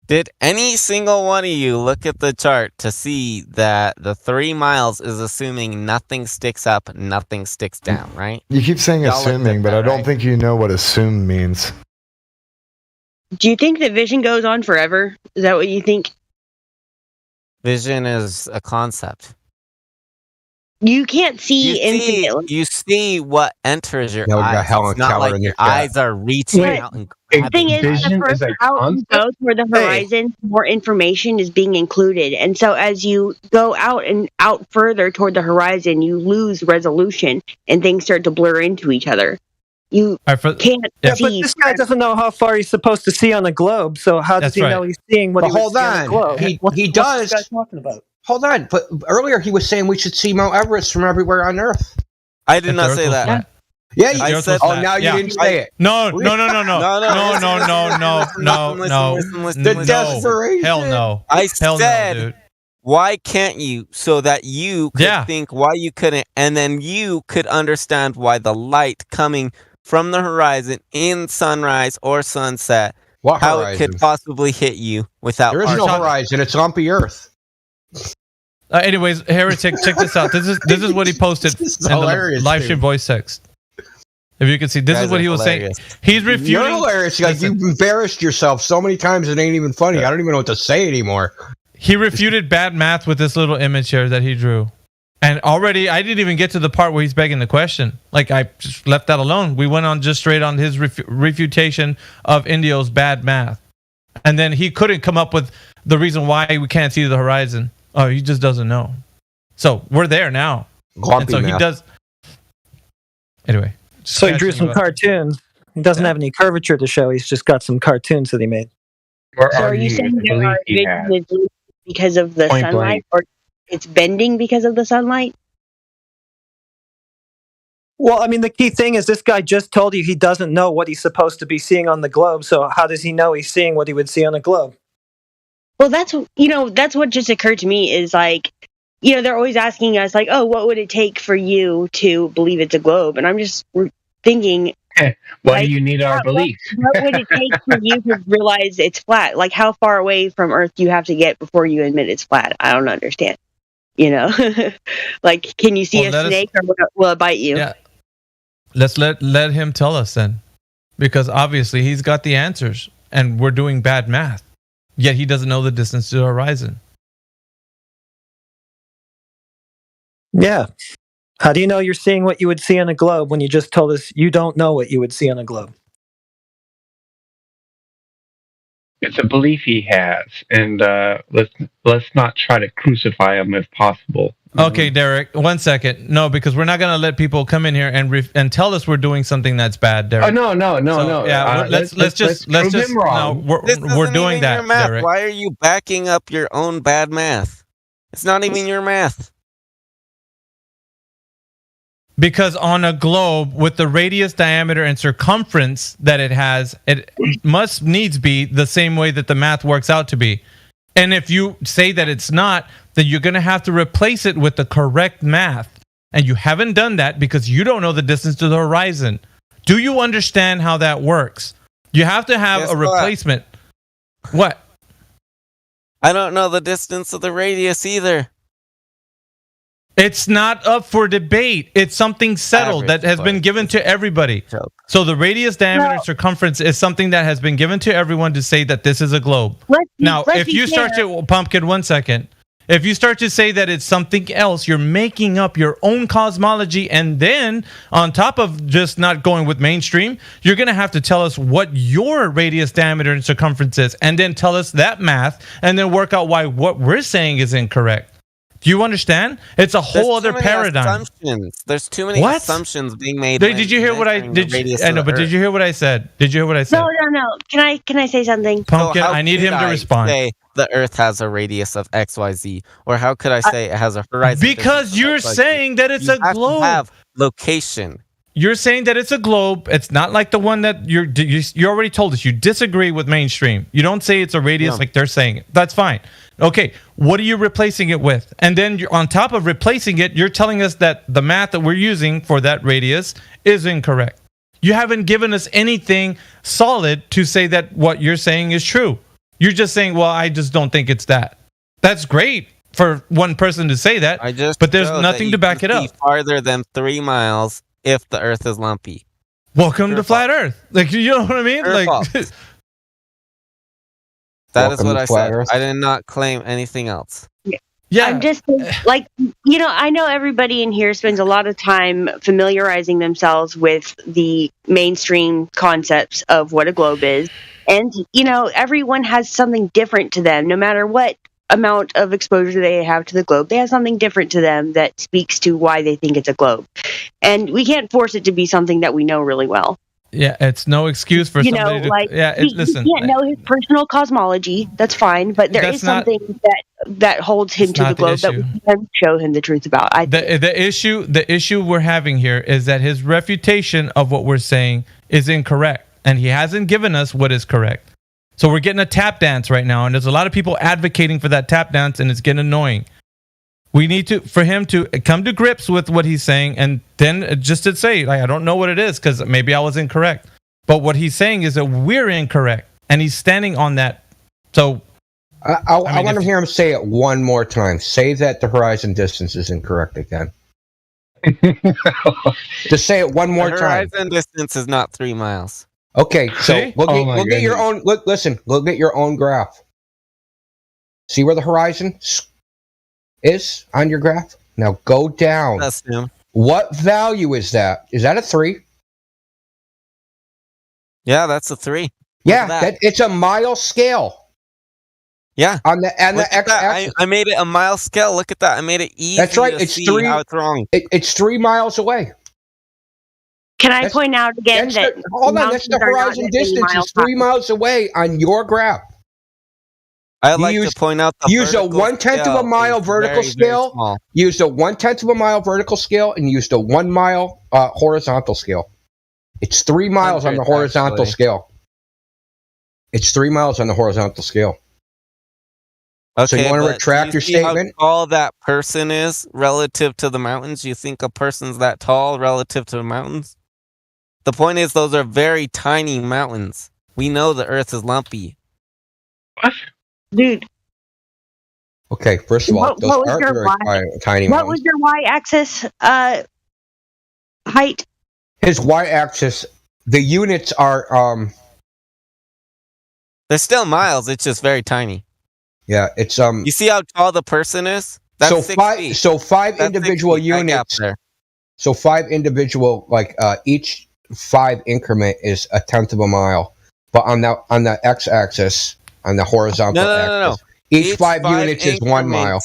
Did any single one of you look at the chart to see that the 3 miles is assuming nothing sticks up, nothing sticks down, right? You keep saying Y'all looked assuming, at but that, I don't right? think you know what assume means. Do you think that vision goes on forever? Is that what you think? Vision is a concept. You can't see infinitely. You see what enters your No, we got eyes. Helen It's not Keller like in your the chat. eyes are reaching Right. out and The grabbing. thing is, the Vision is further a out you concept? go toward the horizon, more information is being included. And so as you go out and out further toward the horizon, you lose resolution and things start to blur into each other. You can't Yeah, but see. this guy doesn't know how far he's supposed to see on a globe, so how does That's he right. know he's seeing what But he would hold see on a on. globe? He What's does. this guy talking about? Hold on. But earlier he was saying we should see Mount Everest from everywhere on Earth. I did If the not Earth say was that. flat. Yeah, you I Earth said was Oh, flat. now you Yeah. didn't say it. No. No, listen, The listen. desperation. Hell no. I Hell said, no, dude. why can't you? So that you could Yeah. think why you couldn't, and then you could understand why the light coming from the horizon in sunrise or sunset, What how horizon? it could possibly hit you without. There is no horizon. It's lumpy Earth. Anyways, Heretic, check this out. This is what he posted This is in the hilarious, live dude. stream voice text. If you can see, this Guys is what are he was hilarious. saying. He's You're refuting. hilarious. Like, Listen. you've embarrassed yourself so many times it ain't even funny. I don't even know what to say anymore. He refuted bad math with this little image here that he drew. And already, I didn't even get to the part where he's begging the question. Like, I just left that alone. We went on just straight on his refutation of Indio's bad math. And then he couldn't come up with the reason why we can't see the horizon. Oh, he just doesn't know. So we're there now. Lumpy And so he math. does. Anyway. So he drew catching some up. cartoons. He doesn't have any curvature to show. He's just got some cartoons that he made. We're So are you arguing saying with the there belief are he has. visions because of the Point sunlight, blank. or it's bending because of the sunlight? Well, I mean, the key thing is this guy just told you he doesn't know what he's supposed to be seeing on the globe. So how does he know he's seeing what he would see on a globe? Well, that's what just occurred to me is like, they're always asking us like, oh, what would it take for you to believe it's a globe? And I'm just thinking, Why like, do you need our what- belief? what would it take for you to realize it's flat? Like, how far away from Earth do you have to get before you admit it's flat? I don't understand. Like, can you see Well, let a us- snake or will it bite you? Yeah. Let's let him tell us then. Because obviously he's got the answers and we're doing bad math. Yet he doesn't know the distance to the horizon. Yeah. How do you know you're seeing what you would see on a globe when you just told us you don't know what you would see on a globe? It's a belief he has, and let's not try to crucify him if possible. Okay, Derek, 1 second. No, because we're not going to let people come in here and tell us we're doing something that's bad, Derek. Oh no! So, yeah, let's just prove him wrong. no, This we're isn't doing even that, your math. Derek. Why are you backing up your own bad math? It's not even your math. Because on a globe with the radius, diameter, and circumference that it has, it must needs be the same way that the math works out to be. And if you say that it's not, then you're going to have to replace it with the correct math. And you haven't done that because you don't know the distance to the horizon. Do you understand how that works? You have to have Guess a what? replacement. What? I don't know the distance of the radius either. It's not up for debate. It's something settled Average, that has been but given to everybody. Joke. So the radius, diameter, and circumference is something that has been given to everyone to say that this is a globe. Now, if be you start fair. to, Pumpkin, 1 second. If you start to say that it's something else, you're making up your own cosmology. And then on top of just not going with mainstream, you're going to have to tell us what your radius, diameter, and circumference is, and then tell us that math, and then work out why what we're saying is incorrect. Do you understand? It's a whole other paradigm. There's too many assumptions being made. Did you hear what I did? I know, but did you hear what I said? Did you hear what I said? No. Can I say something? Pumpkin, I need him to respond. Say the Earth has a radius of XYZ, or how could I say it has a horizon? Because you're saying that it's a globe. Have location. You're saying that it's a globe. It's not like the one that you already told us. You disagree with mainstream. You don't say it's a radius like they're saying it. That's fine. Okay, what are you replacing it with? And then on top of replacing it, you're telling us that the math that we're using for that radius is incorrect. You haven't given us anything solid to say that what you're saying is true. You're just saying, well, I just don't think it's that. That's great for one person to say that, but there's nothing to back it up. Farther than 3 miles if the Earth is lumpy. Welcome to Flat Earth. Like, you know what I mean? That is what I said. I did not claim anything else. Yeah. I'm just like, I know everybody in here spends a lot of time familiarizing themselves with the mainstream concepts of what a globe is. And, everyone has something different to them. No matter what amount of exposure they have to the globe, they have something different to them that speaks to why they think it's a globe. And we can't force it to be something that we know really well. Yeah, it's no excuse for somebody to... listen. He can't know his personal cosmology. That's fine, but there is something that holds him to the globe that we can show him the truth about. The issue we're having here is that his refutation of what we're saying is incorrect, and he hasn't given us what is correct. So we're getting a tap dance right now, and there's a lot of people advocating for that tap dance, and it's getting annoying. We need for him to come to grips with what he's saying, and then just to say, I don't know what it is, because maybe I was incorrect. But what he's saying is that we're incorrect, and he's standing on that. So I want to hear him say it one more time. Say that the horizon distance is incorrect again. Just say it one more time. The horizon distance is not 3 miles. Okay, so we'll get your own. Listen, we'll get your own graph. See where the horizon is on your graph? Now go down. That's him. What value is that? Is that a 3? Yeah, that's a 3. Yeah, it's a mile scale. Yeah. On the x-axis. I made it a mile scale. Look at that. I made it easy. That's right. To see how it's wrong. It's 3 miles away. Can I point out again that that's the horizon distance. It's 3 miles away on your graph. I like to point out the use a 1/10 of a mile vertical scale. Use a 1/10 of a mile vertical scale and used a 1 mile horizontal scale. It's 3 miles on the horizontal scale. It's 3 miles on the horizontal scale. Okay, so you want to retract your statement? How tall that person is relative to the mountains? You think a person's that tall relative to the mountains? The point is, those are very tiny mountains. We know the Earth is lumpy. What? Dude. Okay, first of all, those aren't very tiny mountains. What was your y-axis height? His y-axis, the units are... They're still miles, it's just very tiny. Yeah, it's... You see how tall the person is? That's 6 feet. So 5 individual units... So 5 individual, each 5 increment is 1/10 of a mile. But on the x-axis... On the horizontal axis. Each 5 units is 1 mile.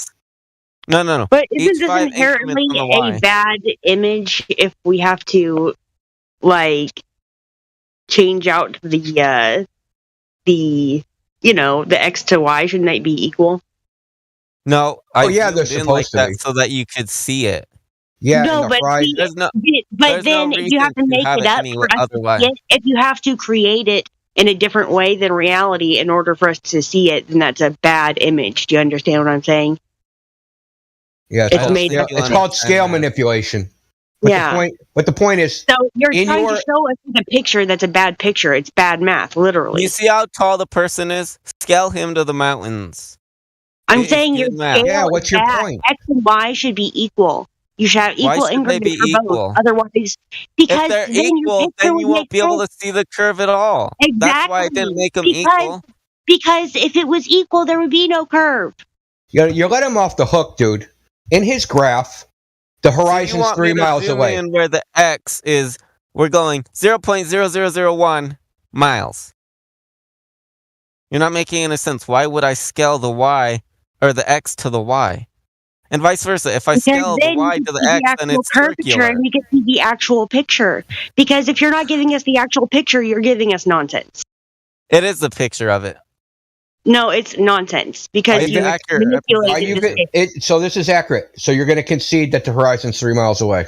No. But isn't this inherently a bad image if we have to, change out the X to Y? Shouldn't that be equal? No. They're supposed to be. So that you could see it. Yeah, no, but then you have to make it up for us to see it. If you have to create it in a different way than reality in order for us to see it, then that's a bad image. Do you understand what I'm saying? Yeah, it's called scale manipulation. But the point is... So you're trying to show us the picture that's a bad picture. It's bad math, literally. You see how tall the person is? Scale him to the mountains. I'm saying your scale Yeah, what's your point? X and Y should be equal. You should have equal increments for both. Otherwise, because if they're equal, then you won't be able to see the curve at all. Exactly. That's why I didn't make them equal. Because if it was equal, there would be no curve. You let him off the hook, dude. In his graph, the horizon's 3 miles away. And where the X is, we're going 0.0001 miles. You're not making any sense. Why would I scale the Y or the X to the Y? And vice versa. If I scale the Y to the X, then it's circular. And you can see the actual picture. Because if you're not giving us the actual picture, you're giving us nonsense. It is a picture of it. No, it's nonsense. Because you're manipulating it. So this is accurate. So you're going to concede that the horizon's 3 miles away.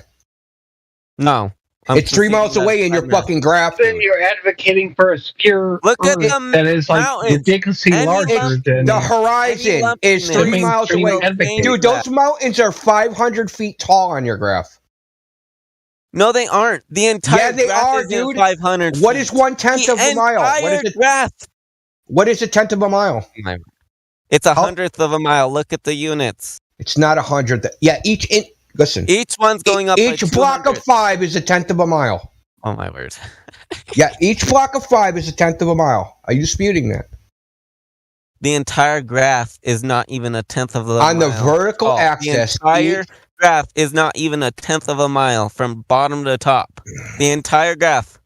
No. It's 3 miles away in your fucking graph. Then you're advocating for a secure Look at Earth the that is like mountains. ridiculously larger than the horizon is 3 miles away. Dude, those mountains are 500 feet tall on your graph. No, they aren't. The entire they graph are, is dude. 500 What feet. is 1/10 of a mile? What is it? Graph. What is a tenth of a mile? It's 100th of a mile. Look at the units. It's not 100th. Yeah, listen. Each one's going up. Each block of 5 is a tenth of a mile. Oh my word. Yeah, each block of 5 is a tenth of a mile. Are you disputing that? The entire graph is not even a tenth of a mile. On the vertical axis. The entire graph is not even a tenth of a mile from bottom to top. The entire graph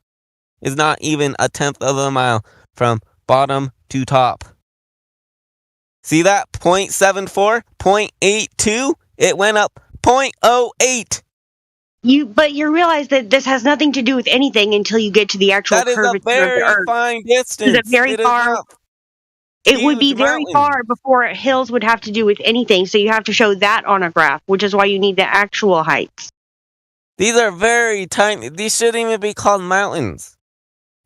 is not even a tenth of a mile from bottom to top. See that? 0.74, 0.82, it went up 0.08. But you realize that this has nothing to do with anything until you get to the actual curvature of the Earth. That is a very fine distance. It would be very far before hills would have to do with anything, so you have to show that on a graph, which is why you need the actual heights. These are very tiny. These shouldn't even be called mountains.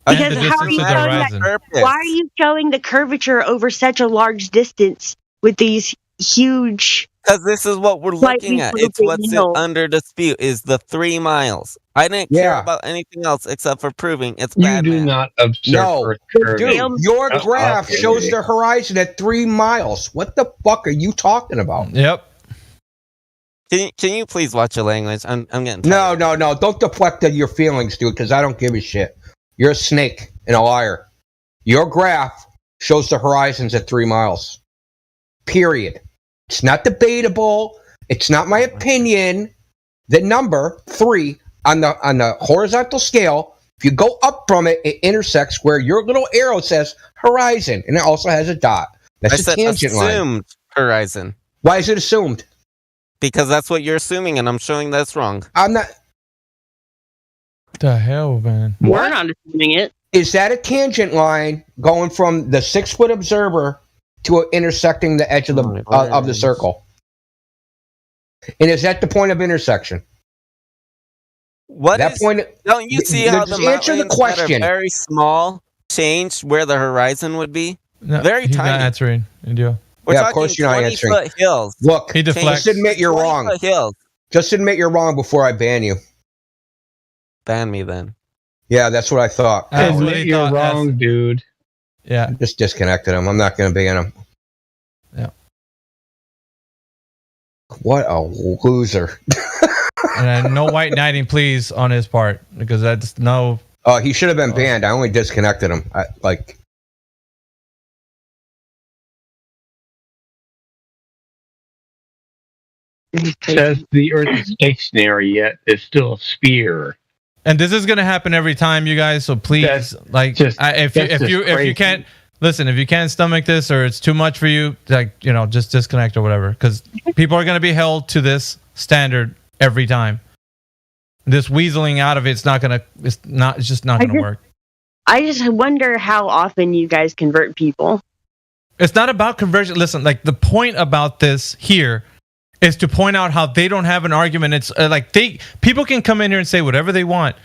Because how are you showing that? Why are you showing the curvature over such a large distance with these huge? Because this is what we're looking at. It's what's under dispute is the 3 miles. I didn't care about anything else except for proving it's bad. You do not observe. Dude, your graph shows the horizon at 3 miles. What the fuck are you talking about? Yep. Can you please watch your language? I'm getting tired. No. Don't deflect your feelings, dude, because I don't give a shit. You're a snake and a liar. Your graph shows the horizons at 3 miles. Period. It's not debatable. It's not my opinion. The number 3 on the horizontal scale, if you go up from it, it intersects where your little arrow says horizon, and it also has a dot. That's a tangent line. Assumed horizon. Why is it assumed? Because that's what you're assuming, and I'm showing that's wrong. I'm not. The hell, man? We're not assuming it. Is that a tangent line going from the 6-foot observer to intersecting the edge of the circle? And is that the point of intersection? Don't you see how the mountains that are very small changed where the horizon would be? No, very he's tiny. Not answering. We're talking of course you're not answering. 20-foot hills. Look, he deflects. Just admit you're wrong. Hills. Just admit you're wrong before I ban you. Ban me then. Yeah, that's what I thought. Admit you're wrong, dude. Yeah. Just disconnected him. I'm not going to ban him. Yeah. What a loser. And no white knighting, please, on his part, because that's no. Oh, he should have been banned. I only disconnected him. Says the Earth is stationary, yet it's still a sphere. And this is gonna happen every time, you guys. So please, if you can't listen, if you can't stomach this or it's too much for you, just disconnect or whatever, because people are gonna be held to this standard every time. This weaseling out of it's just not gonna work. I just wonder how often you guys convert people. It's not about conversion. Listen, the point about this here is to point out how they don't have an argument. It's people can come in here and say whatever they want.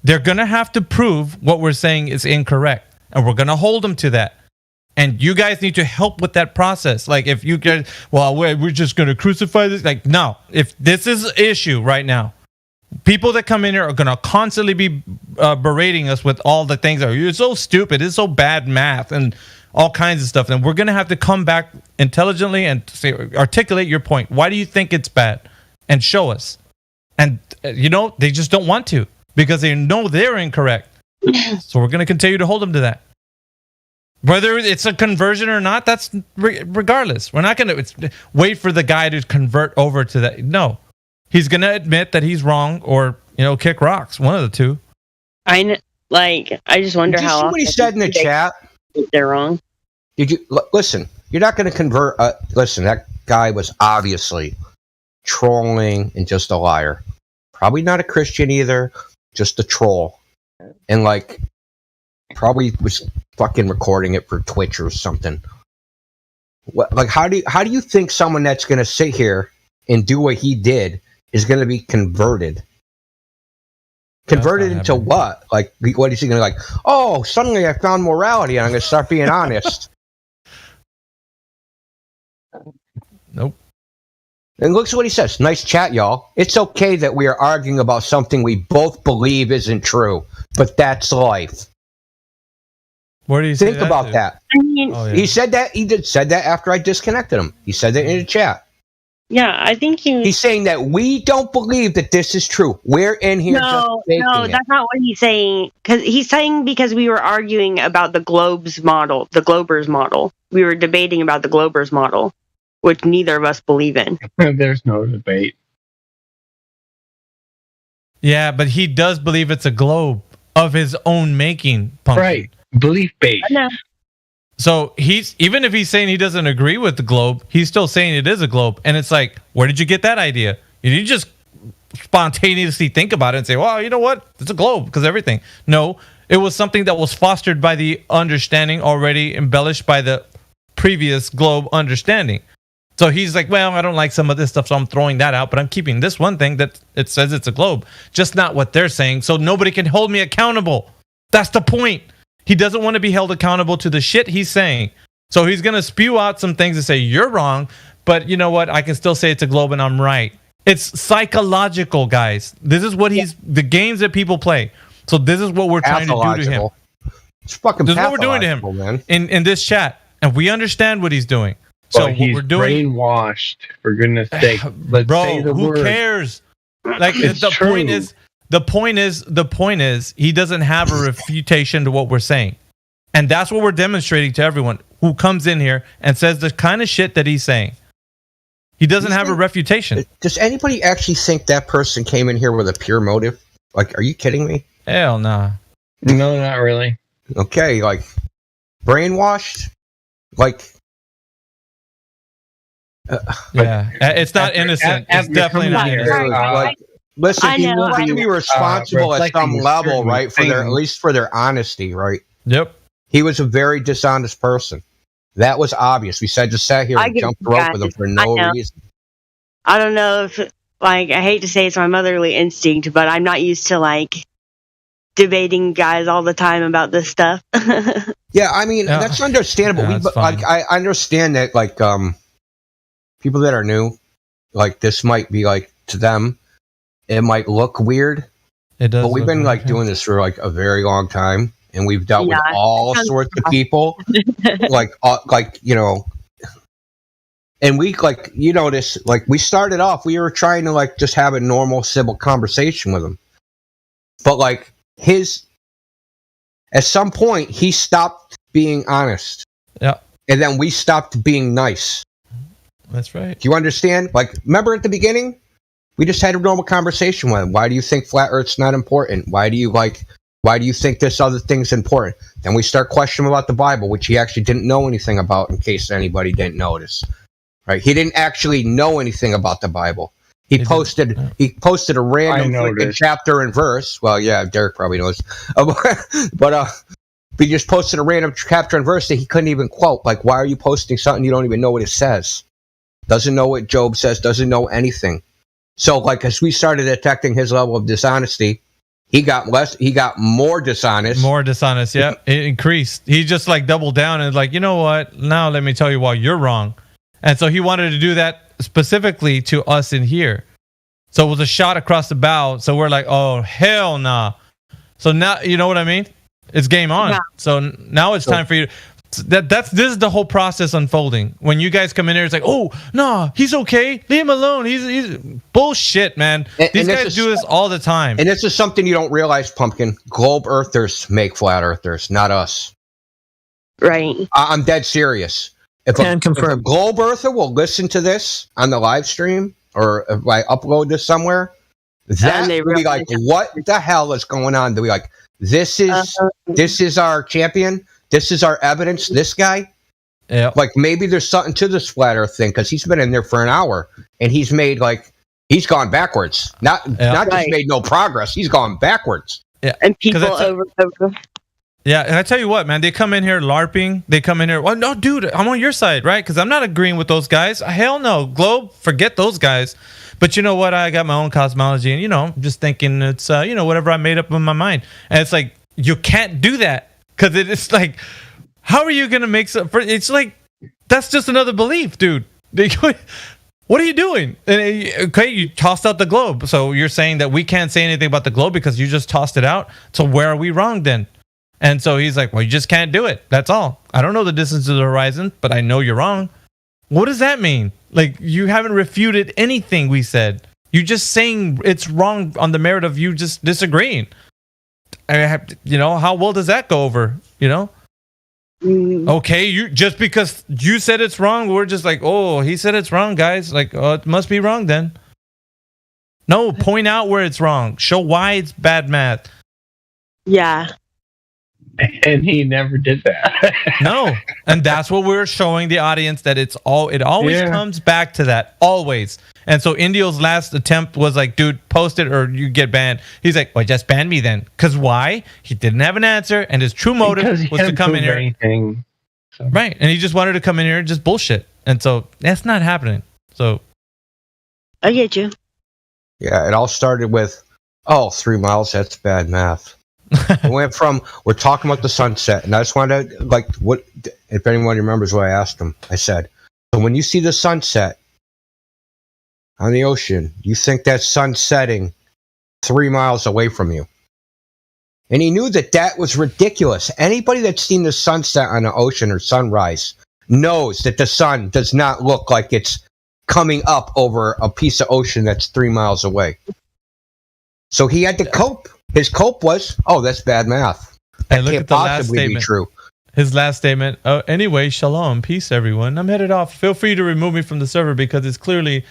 They're gonna have to prove what we're saying is incorrect, and we're gonna hold them to that. And you guys need to help with that process. If you guys, we're just gonna crucify this. No, if this is an issue right now, people that come in here are gonna constantly be berating us with all the things that you're so stupid, it's so bad math, and all kinds of stuff. And we're going to have to come back intelligently and articulate your point. Why do you think it's bad? And show us. And, they just don't want to because they know they're incorrect. So we're going to continue to hold them to that. Whether it's a conversion or not, that's regardless. We're not going to wait for the guy to convert over to that. No, he's going to admit that he's wrong, or kick rocks. One of the two. I just wonder Did you how. see what he said in the chat? They're wrong. Did you listen? You're not going to convert. Listen, that guy was obviously trolling and just a liar. Probably not a Christian either, just a troll, and probably was fucking recording it for Twitch or something. How do you think someone that's going to sit here and do what he did is going to be converted? Converted into what? What is he going to oh, suddenly I found morality and I'm going to start being honest. Nope. And look at what he says. Nice chat, y'all. It's okay that we are arguing about something we both believe isn't true, but that's life. What do you think about that? I mean, He said that. Said that after I disconnected him. He said that in the chat. Yeah, I think he's saying that we don't believe that this is true. We're in here. No, that's not what he's saying. Because we were arguing about the Globers model. We were debating about the Globers model, which neither of us believe in. There's no debate. Yeah, but he does believe it's a globe of his own making. Pumpkin. Right, belief based. So even if he's saying he doesn't agree with the globe, he's still saying it is a globe. And it's like, where did you get that idea? You didn't just spontaneously think about it and say, well, you know what? It's a globe because everything. No, it was something that was fostered by the understanding already embellished by the previous globe understanding. So he's like, well, I don't like some of this stuff, so I'm throwing that out, but I'm keeping this one thing that it says it's a globe. Just not what they're saying, so nobody can hold me accountable. That's the point. He doesn't want to be held accountable to the shit he's saying. So he's going to spew out some things and say, you're wrong, but you know what? I can still say it's a globe and I'm right. It's psychological, guys. This is what the games that people play. So this is what we're trying to do to him. It's fucking this is what we're doing to him, man. In this chat. And we understand what he's doing. So he's what we're doing, brainwashed, for goodness sake. Let's say the who word. cares? The point is he doesn't have a refutation to what we're saying. And that's what we're demonstrating to everyone who comes in here and says the kind of shit that he's saying. He doesn't have a refutation. Does anybody actually think that person came in here with a pure motive? Are you kidding me? Hell nah. No, not really. Okay, brainwashed? Yeah, it's not innocent. It's definitely not innocent. Listen, he will be responsible at some level, right? At least for their honesty, right? Yep. He was a very dishonest person. That was obvious. We just sat here and jumped rope with him for no reason. I don't know if, I hate to say it's my motherly instinct, but I'm not used to, debating guys all the time about this stuff. Yeah, I mean, that's understandable. I understand that, people that are new, this might be, to them, it might look weird. It does. But we've been, doing this for, a very long time. And we've dealt with all sorts of people, and we, you notice, we started off, we were trying to, just have a normal civil conversation with him. But, at some point, he stopped being honest. Yeah. And then we stopped being nice. That's right. Do you understand? Remember at the beginning? We just had a normal conversation with him. Why do you think flat Earth's not important? Why do you think this other thing's important? Then we start questioning about the Bible, which he actually didn't know anything about, in case anybody didn't notice. Right? He didn't actually know anything about the Bible. He posted a random chapter and verse. Well, yeah, Derek probably knows. But he just posted a random chapter and verse that he couldn't even quote. Why are you posting something you don't even know what it says? Doesn't know what Job says, doesn't know anything. So, as we started detecting his level of dishonesty, he got more dishonest. More dishonest, yeah. It increased. He just doubled down and you know what? Now let me tell you why you're wrong. And so he wanted to do that specifically to us in here. So it was a shot across the bow. So we're like, oh, hell nah. So now, you know what I mean? It's game on. Yeah. So now it's time for you. This is the whole process unfolding. When you guys come in here, it's oh, no, he's okay. Leave him alone. He's bullshit, man. These guys do this all the time. And this is something you don't realize, Pumpkin. Globe Earthers make flat Earthers, not us. Right. I'm dead serious. If Can a confirm. globe earther will listen to this on the live stream, or if I upload this somewhere, that they will be like, what the hell is going on? They'll be like, this is our champion. This is our evidence. This guy. Yeah. Like maybe there's something to this flat Earth thing because he's been in there for an hour and he's gone backwards. Not just made no progress. He's gone backwards. Yeah. And people over. Yeah, and I tell you what, man, they come in here LARPing. They come in here, well, no, dude, I'm on your side, right? Because I'm not agreeing with those guys. Hell no. Globe, forget those guys. But you know what? I got my own cosmology, and, I'm just thinking it's, whatever I made up in my mind. And it's like, you can't do that. Because it's like, how are you going to make some... It's like, that's just another belief, dude. What are you doing? Okay, you tossed out the globe. So you're saying that we can't say anything about the globe because you just tossed it out? So where are we wrong then? And so he's like, well, you just can't do it. That's all. I don't know the distance to the horizon, but I know you're wrong. What does that mean? Like, you haven't refuted anything we said. You're just saying it's wrong on the merit of you just disagreeing. How well does that go over? Okay, you just because you said it's wrong, we're just like, oh, he said it's wrong, guys. Like, oh, it must be wrong then. No, point out where it's wrong. Show why it's bad math. Yeah. And he never did that. No, and that's what we're showing the audience, that it always comes back to that, always. And so Indio's last attempt was like, dude, post it or you get banned. He's like, well, just ban me then. Because why? He didn't have an answer, and his true motive was to come in here. Anything, so. Right, and he just wanted to come in here and just bullshit. And so that's not happening. So I get you. Yeah, it all started with, 3 miles, that's bad math. We went from, we're talking about the sunset, and I just wanted to, if anyone remembers what I asked him, I said, so when you see the sunset on the ocean, you think that sun's setting 3 miles away from you. And he knew that was ridiculous. Anybody that's seen the sunset on the ocean or sunrise knows that the sun does not look like it's coming up over a piece of ocean that's 3 miles away. So he had to cope. His cope was, that's bad math. That and look can't at the last possibly statement. be true. His last statement. Anyway, shalom, peace, everyone. I'm headed off. Feel free to remove me from the server because it's clearly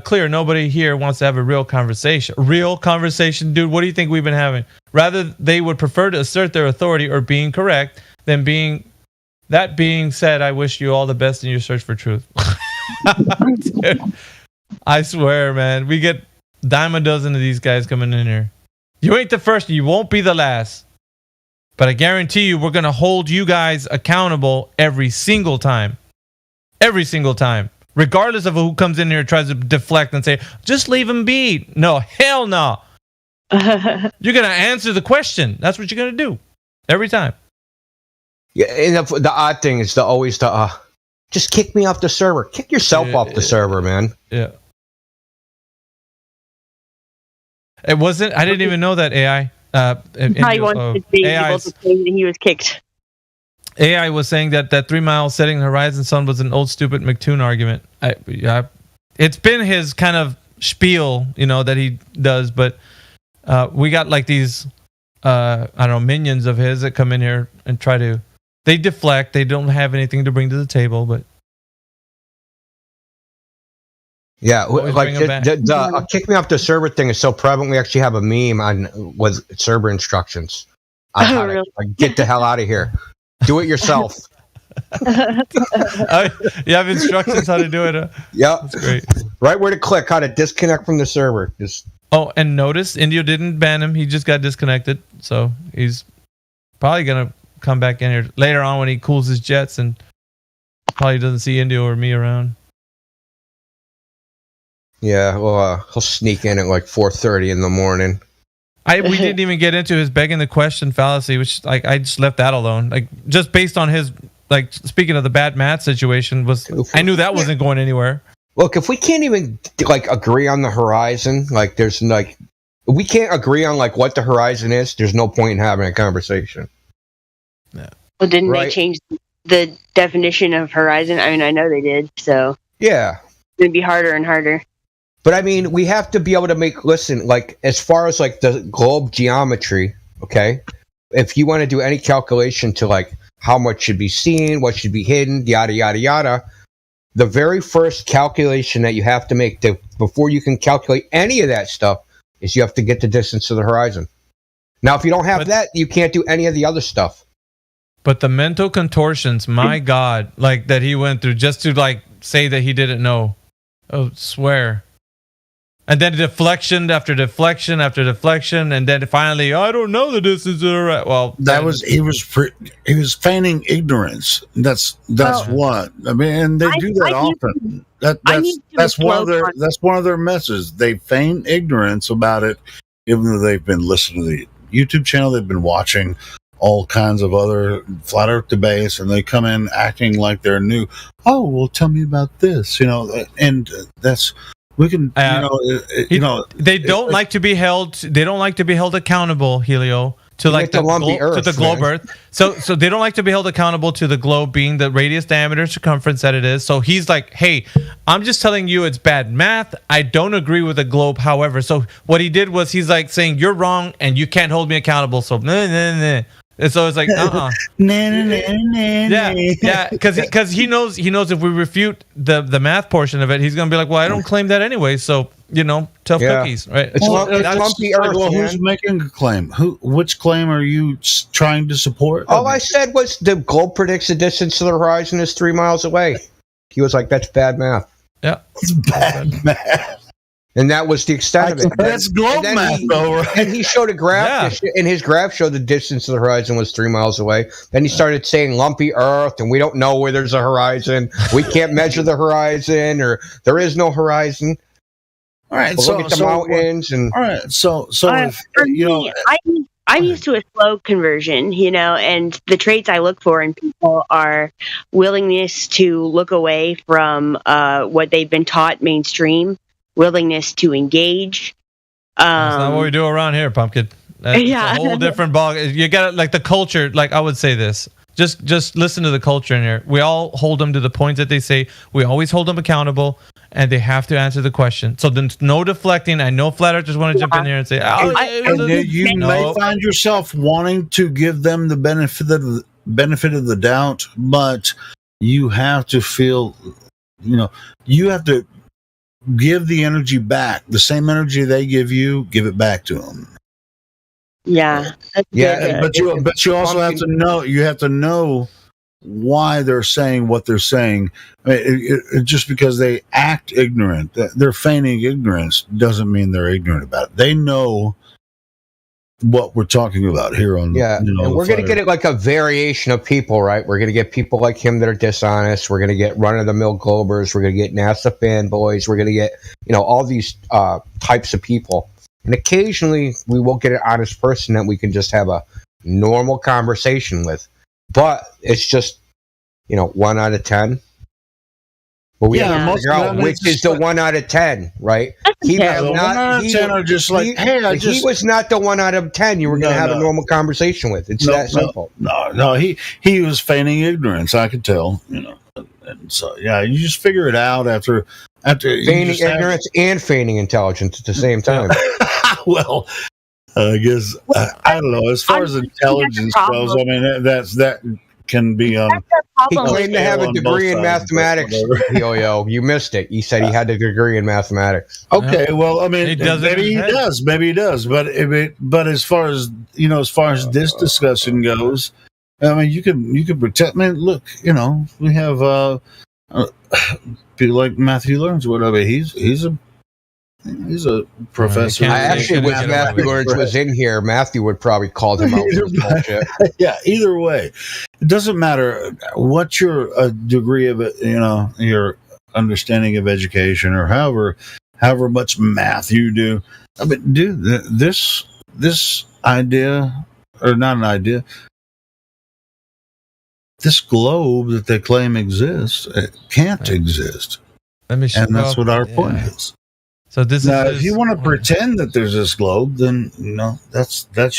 clear nobody here wants to have a real conversation. Real conversation, dude. What do you think we've been having? Rather, they would prefer to assert their authority or being correct than being. That being said, I wish you all the best in your search for truth. Dude, I swear, man, we get dime a dozen of these guys coming in here. You ain't the first, you won't be the last. But I guarantee you, we're going to hold you guys accountable every single time. Every single time. Regardless of who comes in here and tries to deflect and say, just leave him be. No, hell no. You're going to answer the question. That's what you're going to do. Every time. Yeah, and the odd thing is just kick me off the server. Kick yourself off the server, man. Yeah. It wasn't. I didn't even know that AI. He wanted to be able to say that he was kicked. AI was saying that 3 miles setting the horizon sun was an old stupid McToon argument. It's been his kind of spiel, that he does. But we got like these, minions of his that come in here and try to. They deflect. They don't have anything to bring to the table, but. Yeah, like the kick me off the server thing is so prevalent. We actually have a meme with server instructions on how to get the hell out of here. Do it yourself. You have instructions how to do it. Yeah, that's great. Right where to click, how to disconnect from the server. And notice Indio didn't ban him. He just got disconnected. So he's probably gonna come back in here later on when he cools his jets and probably doesn't see Indio or me around. Yeah, well, he'll sneak in at like 4:30 in the morning. We didn't even get into his begging the question fallacy, which I just left that alone. Like just based on his speaking of the bad math situation I knew that wasn't going anywhere. Look, if we can't even agree on the horizon, we can't agree on what the horizon is, there's no point in having a conversation. Yeah. Well, didn't they change the definition of horizon? I mean, I know they did. So yeah, it's gonna be harder and harder. But I mean, we have to be able to as far as the globe geometry, okay? If you want to do any calculation to how much should be seen, what should be hidden, yada, yada, yada. The very first calculation that you have to make before you can calculate any of that stuff is you have to get the distance to the horizon. Now, if you don't have that, you can't do any of the other stuff. But the mental contortions, my God, like that he went through just to like say that he didn't know. Oh, swear. And then deflection after deflection after deflection, and then finally, I don't know the distance to the right. Well, he was feigning ignorance. That's what I mean, and they do that often. That's one of their messes. They feign ignorance about it, even though they've been listening to the YouTube channel, they've been watching all kinds of other flat Earth debates, and they come in acting like they're new. Oh, well, tell me about this, and that's. We can, they don't like to be held. They don't like to be held accountable, Helio, to like the globe Earth. So they don't like to be held accountable to the globe being the radius, diameter, circumference that it is. So he's like, hey, I'm just telling you it's bad math. I don't agree with the globe. However, so what he did was he's like saying you're wrong and you can't hold me accountable. So And so it's like, yeah, because he knows if we refute the math portion of it, he's gonna be like, well, I don't claim that anyway. So tough cookies, right? It's lumpy Earth. Well, who's making a claim? Which claim are you trying to support? All I said was the globe predicts the distance to the horizon is 3 miles away. He was like, that's bad math. Yeah, it's bad math. And that was the extent of it. That's globe math, though, right? And he showed a graph, and his graph showed the distance to the horizon was 3 miles away. Then he started saying lumpy Earth, and we don't know where there's a horizon. We can't measure the horizon, or there is no horizon. All right, so look at the mountains. And all right, so if, I'm used to a slow conversion, and the traits I look for in people are willingness to look away from what they've been taught mainstream. Willingness to engage. That's not what we do around here, Pumpkin. That's a whole different ball. You got like the culture. Like I would say this. Just listen to the culture in here. We all hold them to the points that they say. We always hold them accountable, and they have to answer the question. So then, no deflecting. I know flat earthers want to jump in here and say, you may find yourself wanting to give them the benefit of the doubt, but you have to feel, you have to give the energy back. The same energy they give you, give it back to them. Yeah. But you also have to know. You have to know why they're saying what they're saying. I mean, just because they act ignorant, they're feigning ignorance, doesn't mean they're ignorant about it. They know what we're talking about here on and we're going to get it like a variation of people, right? We're going to get people like him that are dishonest. We're going to get run-of-the-mill globers. We're going to get NASA fanboys. We're going to get all these types of people, and occasionally we will get an honest person that we can just have a normal conversation with, but it's just 1 out of 10. But we have to figure out which is the 1 out of 10, right? He was not. 10 are just like, he was not the 1 out of 10. You were going to have a normal conversation with. It's that simple. No. He was feigning ignorance. I could tell. And so you just figure it out after feigning ignorance and feigning intelligence at the same time. Well, I guess I don't know. As far as intelligence goes, I mean that can be on. He claimed to have a degree in mathematics. Yo, you missed it. He said he had a degree in mathematics. Okay, well, I mean, maybe he does. But as far as this discussion goes, I mean, you can pretend. I mean, look, we have people like Matthew Lawrence, whatever. He's a professor. I actually wish Matthew Lawrence was in here. Matthew would probably call him out for bullshit. Yeah, either way, it doesn't matter what your degree of it, your understanding of education, or however much math you do. I mean, dude, this idea, or not an idea, this globe that they claim exists, it can't exist. And that's what our point is. So this now, is if you want to pretend that there's this globe, then that's I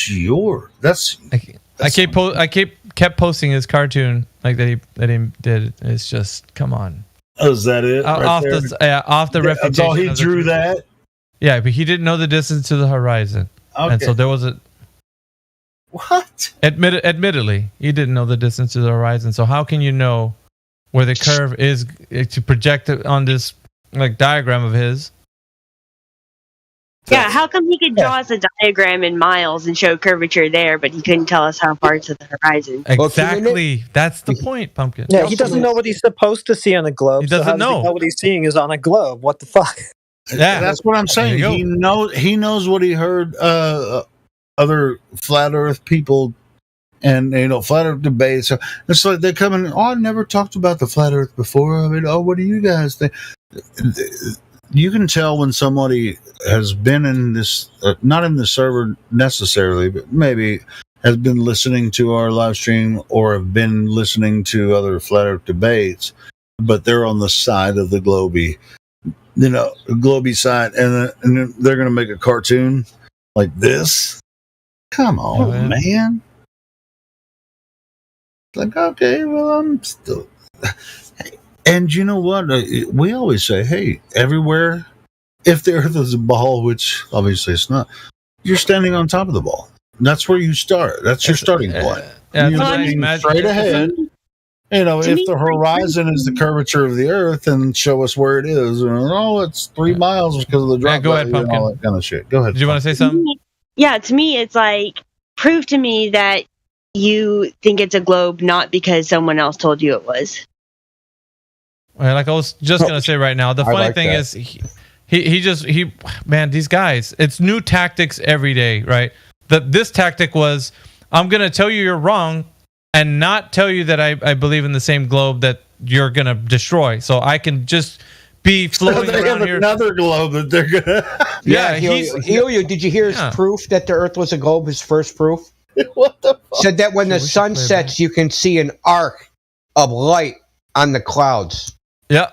kept posting his cartoon like that he did. It's just come on. Oh, is that it? Off the refutation. That's all he drew that. Yeah, but he didn't know the distance to the horizon. Okay. And so there was a. What? Admittedly, he didn't know the distance to the horizon. So how can you know where the curve is to project it on this like diagram of his? Yeah, how come he could draw us a diagram in miles and show curvature there, but he couldn't tell us how far to the horizon? Exactly. That's the point, Pumpkin. Yeah, he doesn't know what he's supposed to see on a globe. He doesn't know. What he's seeing is on a globe. What the fuck? Yeah, that's what I'm saying. He knows what he heard other flat Earth people and flat Earth debates. So it's like they come in. Oh, I never talked about the flat Earth before. I mean, what do you guys think? You can tell when somebody has been in this, not in the server necessarily, but maybe has been listening to our live stream or have been listening to other flat Earth debates, but they're on the side of the Globey, Globey side, and they're going to make a cartoon like this. Come on, man. Like, okay, well, I'm still... And you know what? We always say, hey, everywhere, if the Earth is a ball, which obviously it's not, you're standing on top of the ball. That's where you start. That's your starting point. You're looking straight ahead. If the horizon is the curvature of the Earth, and show us where it is. It's 3 miles because of the drop. Go ahead, Pumpkin. All that kind of shit. Go ahead. Did you want to say something? Yeah, to me, it's like, prove to me that you think it's a globe, not because someone else told you it was. Like I was just gonna say right now, the funny thing is, man, these guys, it's new tactics every day, right? This tactic was, I'm gonna tell you you're wrong, and not tell you that I believe in the same globe that you're gonna destroy, so I can just be floating around here. Another globe that they're gonna. Yeah, Helio, did you hear his proof that the Earth was a globe? His first proof. What the fuck? Said that when the sun sets, you can see an arc of light on the clouds. Yeah,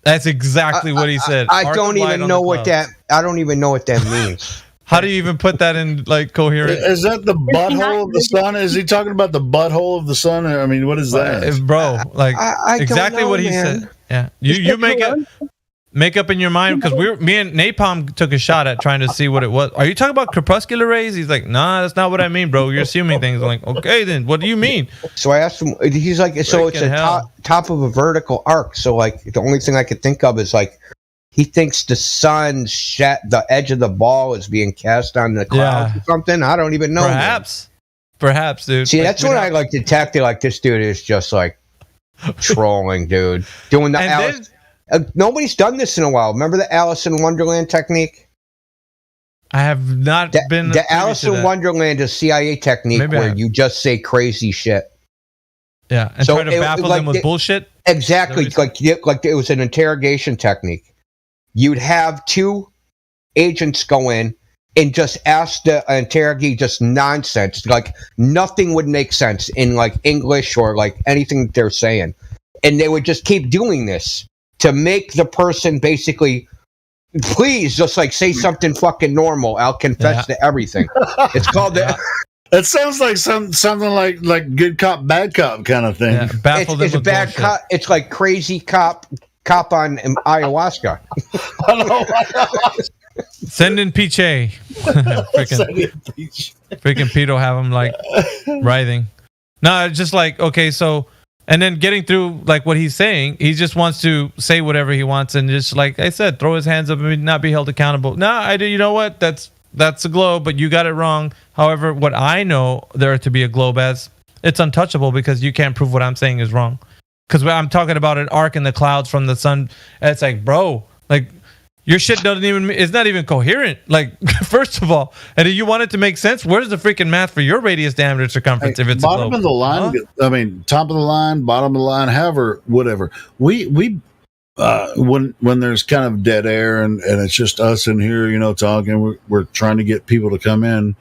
that's exactly what he said. I don't even know what that. I don't even know what that means. How do you even put that in like coherent? Is that the butthole of the sun? Is he talking about the butthole of the sun? I mean, what is that, bro? Like I exactly know, what he man. said. Yeah, you make up in your mind because me and Napalm took a shot at trying to see what it was. Are you talking about crepuscular rays? He's like, nah, that's not what I mean, bro. You're assuming things. I'm like, okay, then what do you mean? So I asked him. He's like, so it's a top of a vertical arc. So like, the only thing I could think of is like, he thinks the sun the edge of the ball is being cast on the clouds or something. I don't even know. Perhaps, dude. See, that's what I like the tactic. Like this dude is just like trolling, dude. Doing the Alice. Nobody's done this in a while. Remember the Alice in Wonderland technique? I have not been. The Alice in Wonderland is CIA technique where you just say crazy shit. Yeah, and try to baffle them with bullshit. Exactly, like it was an interrogation technique. You'd have two agents go in and just ask the interrogee just nonsense. Like nothing would make sense in like English or like anything that they're saying. And they would just keep doing this to make the person basically, please just like say something fucking normal. I'll confess to everything. It's called the... That sounds like something like good cop, bad cop kind of thing. Yeah, baffle them it's with a bad bullshit. cop. It's like crazy cop on ayahuasca. Send in Piche. freaking Pete will have him like writhing. No, it's just like, okay, so, and then getting through like what he's saying, he just wants to say whatever he wants and just like I said, throw his hands up and not be held accountable. No, I do. You know what? That's a globe, but you got it wrong. However, what I know there to be a globe as, it's untouchable because you can't prove what I'm saying is wrong. Because I'm talking about an arc in the clouds from the sun. It's like, bro, like your shit doesn't even, it's not even coherent. Like, first of all, and if you want it to make sense, where's the freaking math for your radius, diameter, circumference if it's bottom a globe? of the line? I mean, top of the line, bottom of the line, however, whatever. We when there's kind of dead air and it's just us in here, you know, talking, we're trying to get people to come in.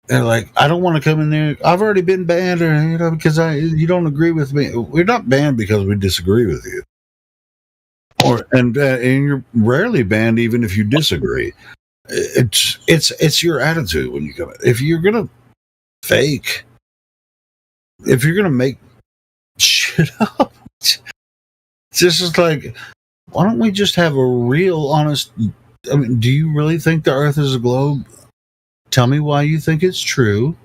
They're like, I don't want to come in there. I've already been banned, or you know, because you don't agree with me. We're not banned because we disagree with you, and you're rarely banned even if you disagree. It's your attitude when you come in. If you're gonna fake, if you're gonna make shit up, it's just like, why don't we just have a real, honest I mean, do you really think the Earth is a globe? Tell me why you think it's true.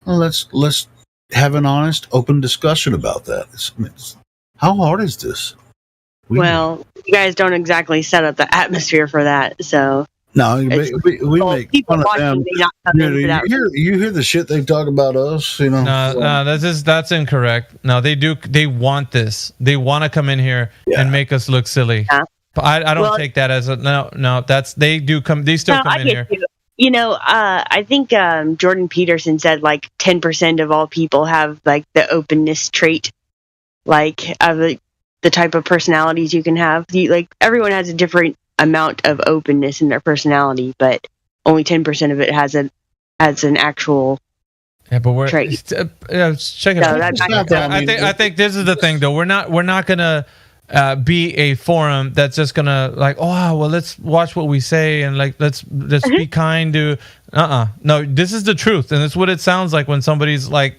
Well, let's have an honest, open discussion about that. How hard is this? You guys don't exactly set up the atmosphere for that, so. No, we make people fun of them. You hear the shit they talk about us, you know? No, that's incorrect. No, they want this. They want to come in here and make us look silly. Yeah. I don't take that as a no. They still come in here. You know, I think Jordan Peterson said like 10% of all people have like the openness trait, like of the type of personalities you can have. Like everyone has a different amount of openness in their personality, but only 10% of it has an actual trait. Check it out. I think this is the thing, though. We're not gonna be a forum that's just gonna like, let's watch what we say and like let's be kind to. No, this is the truth, and it's what it sounds like when somebody's like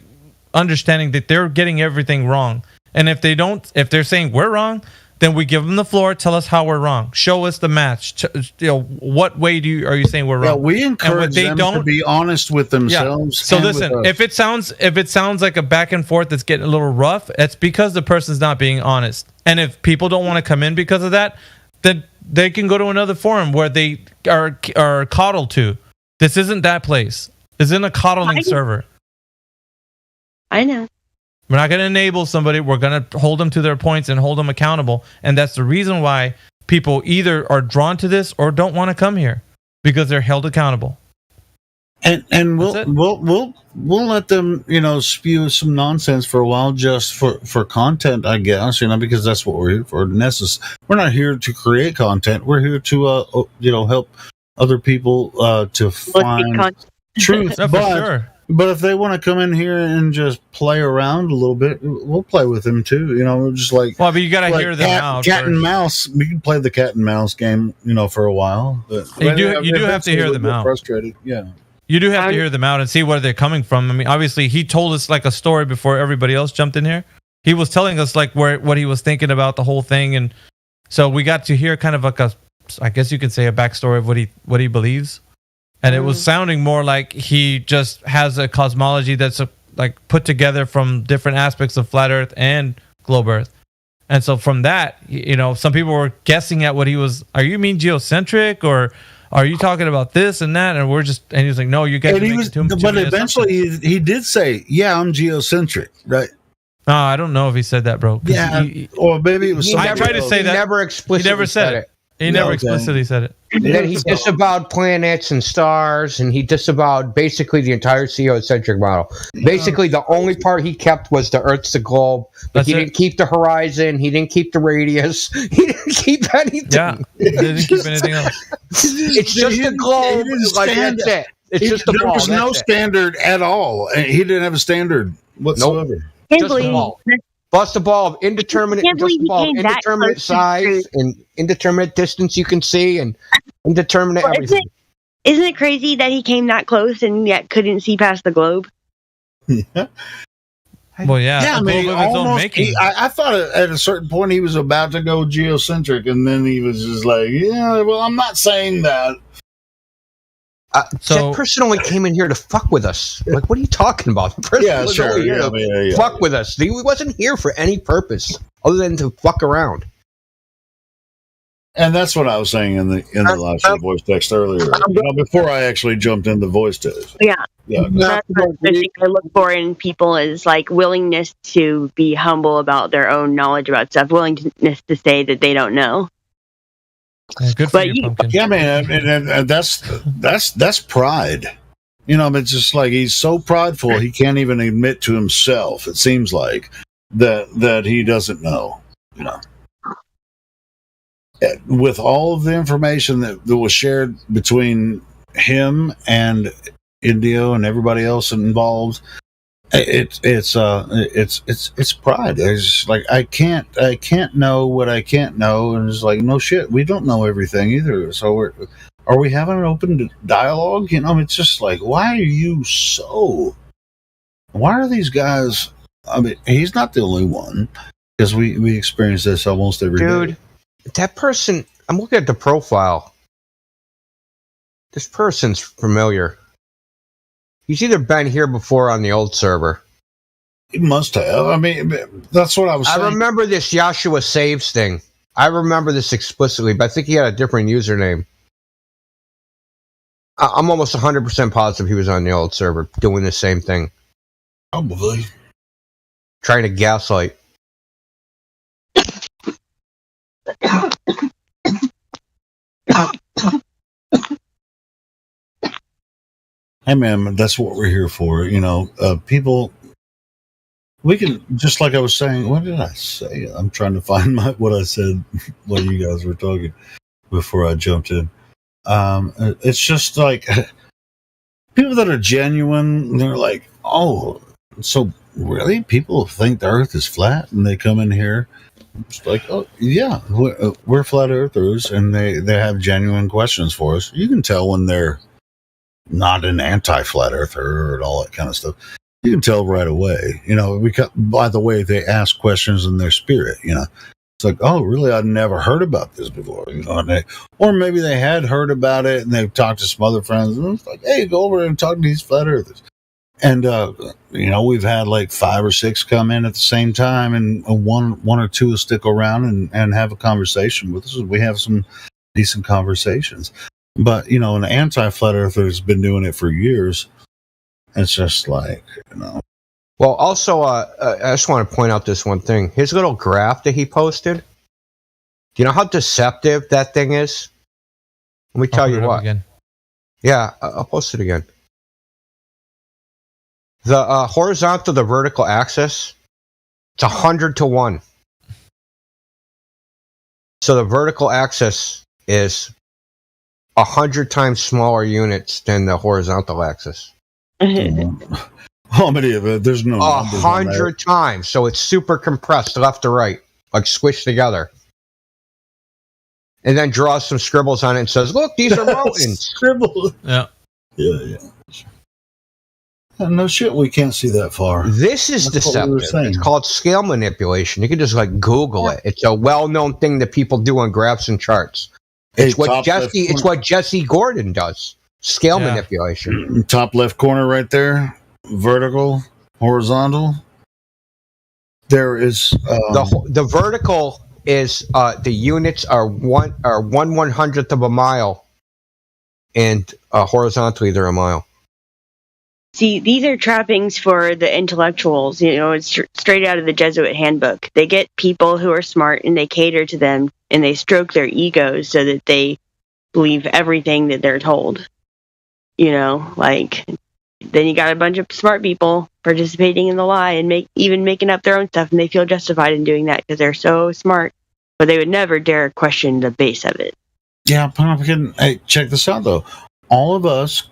understanding that they're getting everything wrong. And if they're saying we're wrong, then we give them the floor. Tell us how we're wrong. Show us the match. What way are you saying we're wrong? Yeah, we encourage them to be honest with themselves. Yeah. So listen, if it sounds like a back and forth that's getting a little rough, it's because the person's not being honest. And if people don't want to come in because of that, then they can go to another forum where they are coddled to. This isn't that place. This isn't a coddling server. I know. We're not going to enable somebody. We're going to hold them to their points and hold them accountable. And that's the reason why people either are drawn to this or don't want to come here, because they're held accountable. And we'll let them, spew some nonsense for a while just for content, I guess, because that's what we're here for. We're not here to create content. We're here to help other people to find truth. But if they want to come in here and just play around a little bit, we'll play with them too. Just like. Well, but you got to hear them out. Cat and mouse. We can play the cat and mouse game, for a while. But you do have to hear them out. Frustrated, yeah. You do have to hear them out and see where they're coming from. I mean, obviously, he told us like a story before everybody else jumped in here. He was telling us like what he was thinking about the whole thing, and so we got to hear kind of like I guess you could say a backstory of what he believes. And it was sounding more like he just has a cosmology that's like put together from different aspects of flat Earth and globe Earth. And so from that, some people were guessing at what he was. Are you mean geocentric, or are you talking about this and that? And he was like, no, you guys. But eventually he did say, yeah, I'm geocentric, right? No, I don't know if he said that, bro. Yeah, or maybe it was. I tried to say that. He never explicitly said it. He never explicitly said it. And then he disavowed planets and stars, and he disavowed basically the entire geocentric model. Basically, the only part he kept was the Earth's the globe. But he didn't keep the horizon. He didn't keep the radius. He didn't keep anything. Yeah, he didn't keep anything else. It's just a globe. That's it. It's just a ball. There was no standard at all. He didn't have a standard whatsoever. Nope. Just a ball. Bust a ball of indeterminate size and indeterminate distance you can see and indeterminate everything. Isn't it crazy that he came that close and yet couldn't see past the globe? Well, yeah. I mean, I thought at a certain point he was about to go geocentric, and then he was just like, "Yeah, well, I'm not saying that." That person only came in here to fuck with us. Like, what are you talking about? The person was only here to fuck with us. He wasn't here for any purpose other than to fuck around. And that's what I was saying in the live voice text earlier. Before I actually jumped into voice text. Yeah. That's the thing I look for in people is like willingness to be humble about their own knowledge about stuff, willingness to say that they don't know. Good for you, Pumpkin. Yeah, man, and that's pride. It's just like he's so prideful he can't even admit to himself. It seems like that he doesn't know. With all of the information that was shared between him and Indio and everybody else involved, it's pride. It's like I can't know what I can't know, and it's like no shit, we don't know everything either. So are we having an open dialogue? It's just like why are these guys? I mean, he's not the only one, because we experience this almost every day. Dude, that person. I'm looking at the profile. This person's familiar. He's either been here before on the old server. He must have. I mean, that's what I was saying. I remember this Joshua Saves thing. I remember this explicitly, but I think he had a different username. I'm almost 100% positive he was on the old server doing the same thing. Probably. Trying to gaslight. Hey, man, that's what we're here for. You know, people, we can, just like I was saying, what did I say? I'm trying to find what I said while you guys were talking before I jumped in. It's just like people that are genuine, they're like, oh, so really? People think the earth is flat and they come in here. It's like, oh, yeah, we're flat earthers, and they have genuine questions for us. You can tell when they're not an anti-flat earther and all that kind of stuff. You can tell right away. You know, by the way they ask questions in their spirit, you know. It's like, oh, really? I'd never heard about this before. You know, or maybe they had heard about it and they've talked to some other friends, and it's like, hey, go over and talk to these flat earthers. And you know, we've had like 5 or 6 come in at the same time, and one or two will stick around and have a conversation with us. We have some decent conversations. But, you know, an anti-flat earther has been doing it for years. It's just like, you know. Well, also, I just want to point out this one thing. His little graph that he posted, do you know how deceptive that thing is? Let me tell you what. Again. Yeah, I'll post it again. The horizontal, the vertical axis, it's 100-to-1. So the vertical axis is 100 times smaller units than the horizontal axis. How many of it? There's no 100 times. So it's super compressed left to right, like squished together. And then draws some scribbles on it and says, look, these are mountains. Scribbles. Yeah. Yeah. No shit, we can't see that far. This is deceptive. It's called scale manipulation. You can just like Google it. It's a well-known thing that people do on graphs and charts. It's what Jesse Gordon does. Scale manipulation. Top left corner right there. Vertical, horizontal. There is the vertical is the units are 1/100th of a mile, and horizontally they're a mile. See, these are trappings for the intellectuals. You know, it's straight out of the Jesuit handbook. They get people who are smart and they cater to them and they stroke their egos so that they believe everything that they're told. You know, like, then you got a bunch of smart people participating in the lie and even making up their own stuff, and they feel justified in doing that because they're so smart, but they would never dare question the base of it. Yeah, Pumpkin, hey, check this out, though. All of us,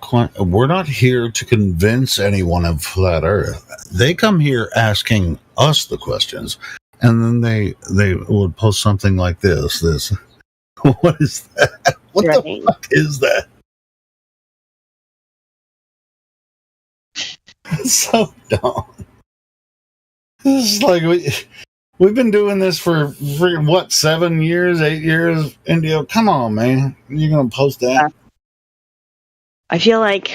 we're not here to convince anyone of flat Earth. They come here asking us the questions, and then they would post something like this. What is that? What the fuck is that? It's so dumb. This is like we've been doing this for what, 7 years, 8 years? Indio, come on, man. You're gonna post that? I feel like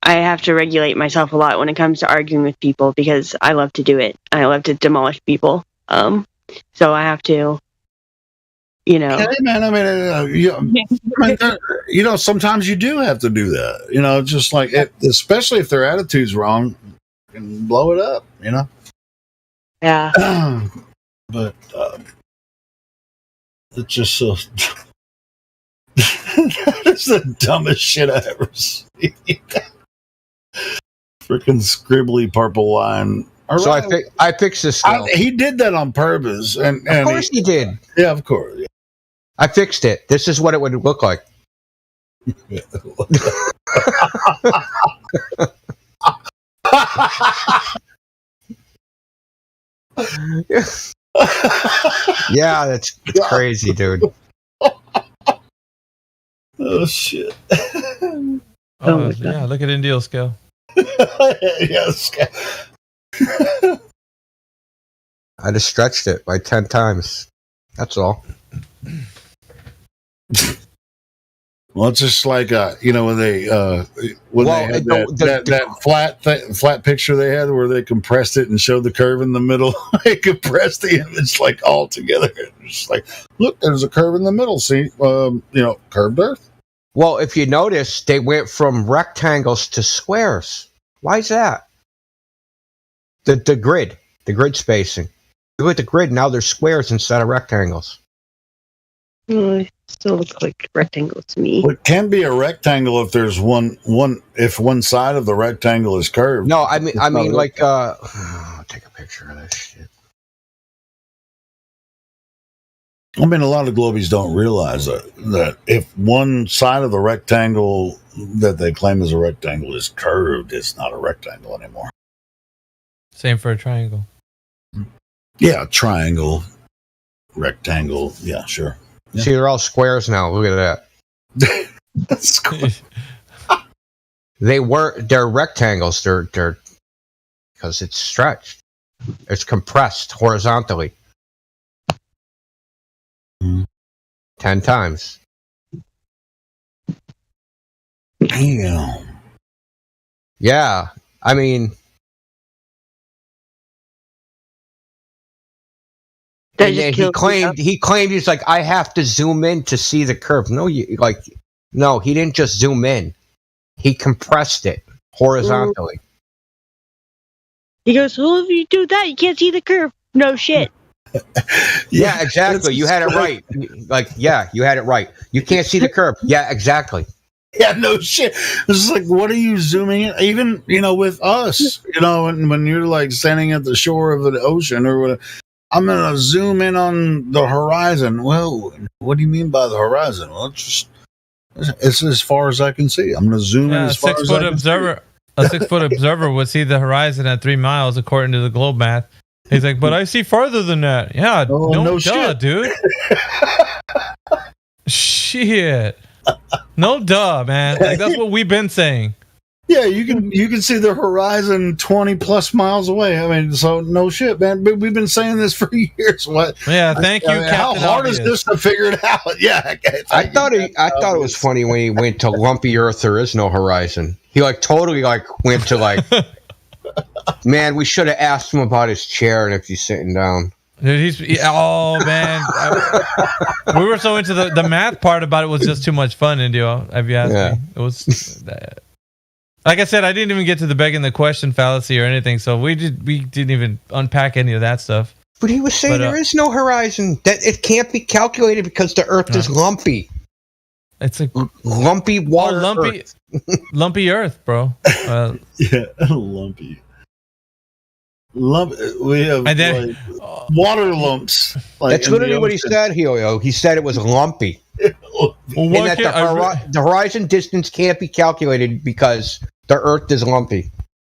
I have to regulate myself a lot when it comes to arguing with people because I love to do it. I love to demolish people. So I have to, you know. Hey, man, I mean, sometimes you do have to do that. You know, just like, especially if their attitude's wrong, you can blow it up, you know? Yeah. But it's just so... That is the dumbest shit I ever seen. Freaking scribbly purple line. So I fixed this. He did that on purpose, and of course he did. Yeah, of course. Yeah. I fixed it. This is what it would look like. Yeah, that's crazy, dude. Oh shit! Yeah, look at Indio scale. Yes. I just stretched it by 10 times. That's all. Well, it's just like when they had that flat picture they had where they compressed it and showed the curve in the middle. They compressed the image like all together. It's just like, look, there's a curve in the middle. See, curved Earth. Well, if you notice, they went from rectangles to squares. Why is that? The grid spacing. Look at the grid. Now there's squares instead of rectangles. Still looks like rectangles to me. Well, it can be a rectangle if there's if one side of the rectangle is curved. No, I mean like I'll take a picture of this shit. I mean, a lot of globies don't realize that if one side of the rectangle that they claim is a rectangle is curved, it's not a rectangle anymore. Same for a triangle. Yeah, triangle, rectangle. Yeah, sure. Yeah. See, they're all squares now. Look at that. That's cool. They're rectangles. They're because it's stretched. It's compressed horizontally. 10 times. Damn. Yeah, I mean. And then he claimed he's like, I have to zoom in to see the curve. No, he didn't just zoom in. He compressed it horizontally. He goes, well, if you do that, you can't see the curve. No shit. Yeah, exactly. You had it right. You had it right. You can't see the curve. Yeah, exactly. Yeah, no shit. It's like, what are you zooming in? Even, with us, when you're like standing at the shore of the ocean or whatever. I'm going to zoom in on the horizon. Well, what do you mean by the horizon? Well, it's as far as I can see. I'm going to zoom in as far as I can see. A 6-foot observer would see the horizon at 3 miles, according to the globe math. He's like, but I see farther than that. Yeah, no duh, dude. Shit. No duh, man. Like, that's what we've been saying. Yeah, you can see the horizon 20 plus miles away. I mean, so no shit, man. But we've been saying this for years. What? Yeah, thank you, Captain How hard is this to figure it out? Yeah, I thought it was funny when he went to lumpy Earth. There is no horizon. He totally went to man. We should have asked him about his chair and if he's sitting down. Dude, man. We were so into the math part about it was just too much fun, Indio. If you ask me, it was. Like I said, I didn't even get to the begging the question fallacy or anything, so we didn't even unpack any of that stuff. But he was saying there is no horizon, that it can't be calculated because the Earth is lumpy. It's a lumpy water. Earth. Lumpy Earth, bro. Yeah, lumpy. We have water lumps. That's literally what he said, Helio. He said it was lumpy. And that the horizon distance can't be calculated because the Earth is lumpy.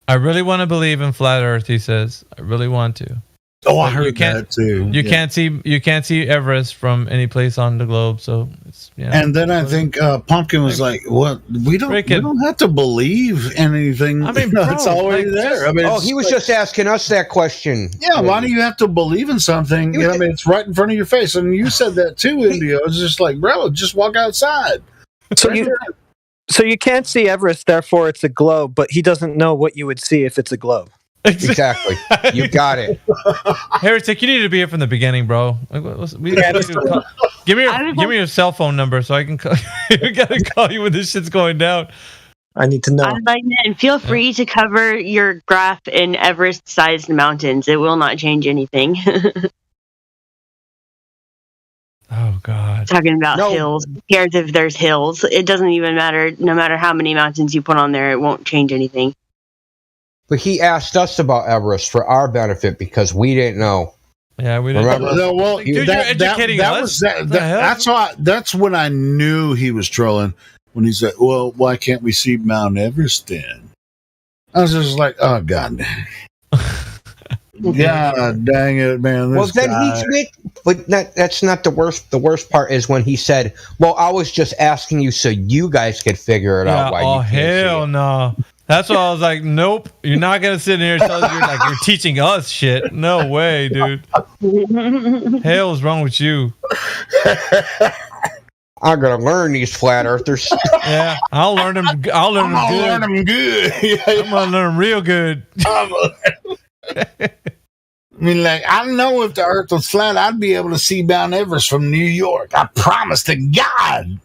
I really want to believe in flat Earth, he says. I really want to. Oh, I heard that too. You can't see Everest from any place on the globe, so it's And then I think Pumpkin was like, "What? We don't have to believe anything. I mean, it's already there." I mean, he was just asking us that question. Yeah, why do you have to believe in something? I mean, it's right in front of your face, and you said that too, Indio. It's just like, bro, just walk outside. So you can't see Everest, therefore it's a globe. But he doesn't know what you would see if it's a globe. Exactly. You got it. Heretic, you need to be here from the beginning, bro. Give me your cell phone number so I can call you. I gotta call you when this shit's going down. I need to know. And feel free to cover your graph in Everest-sized mountains. It will not change anything. Oh God! Talking about hills. Who cares if there's hills? It doesn't even matter. No matter how many mountains you put on there, it won't change anything. But he asked us about Everest for our benefit because we didn't know. Yeah, we didn't. Remember? No, well, dude, you're educating us. That's when I knew he was trolling. When he said, "Well, why can't we see Mount Everest then?" I was just like, "Oh God, God dang it, man!" Well, then but that's not the worst. The worst part is when he said, "Well, I was just asking you so you guys could figure it out." Why you can't hell no! That's why I was like, "Nope, you're not gonna sit in here and tell us you're teaching us shit." No way, dude. Hell's wrong with you? I'm gonna learn these flat earthers. Yeah, I'll learn them. I'll learn them good. Learn them good. I'm gonna learn them real good. I mean, like, I know if the earth was flat, I'd be able to see Mount Everest from New York. I promise to God.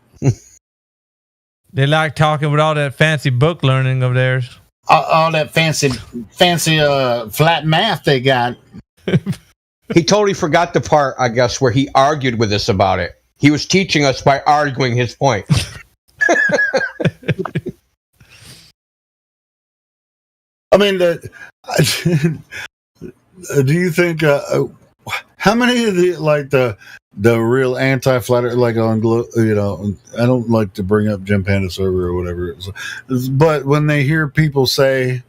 They like talking with all that fancy book learning of theirs. All that fancy flat math they got. He totally forgot the part, I guess, where he argued with us about it. He was teaching us by arguing his point. I mean, do you think how many of the real anti-flat, like on, I don't like to bring up Jim Panda server or whatever, but when they hear people say,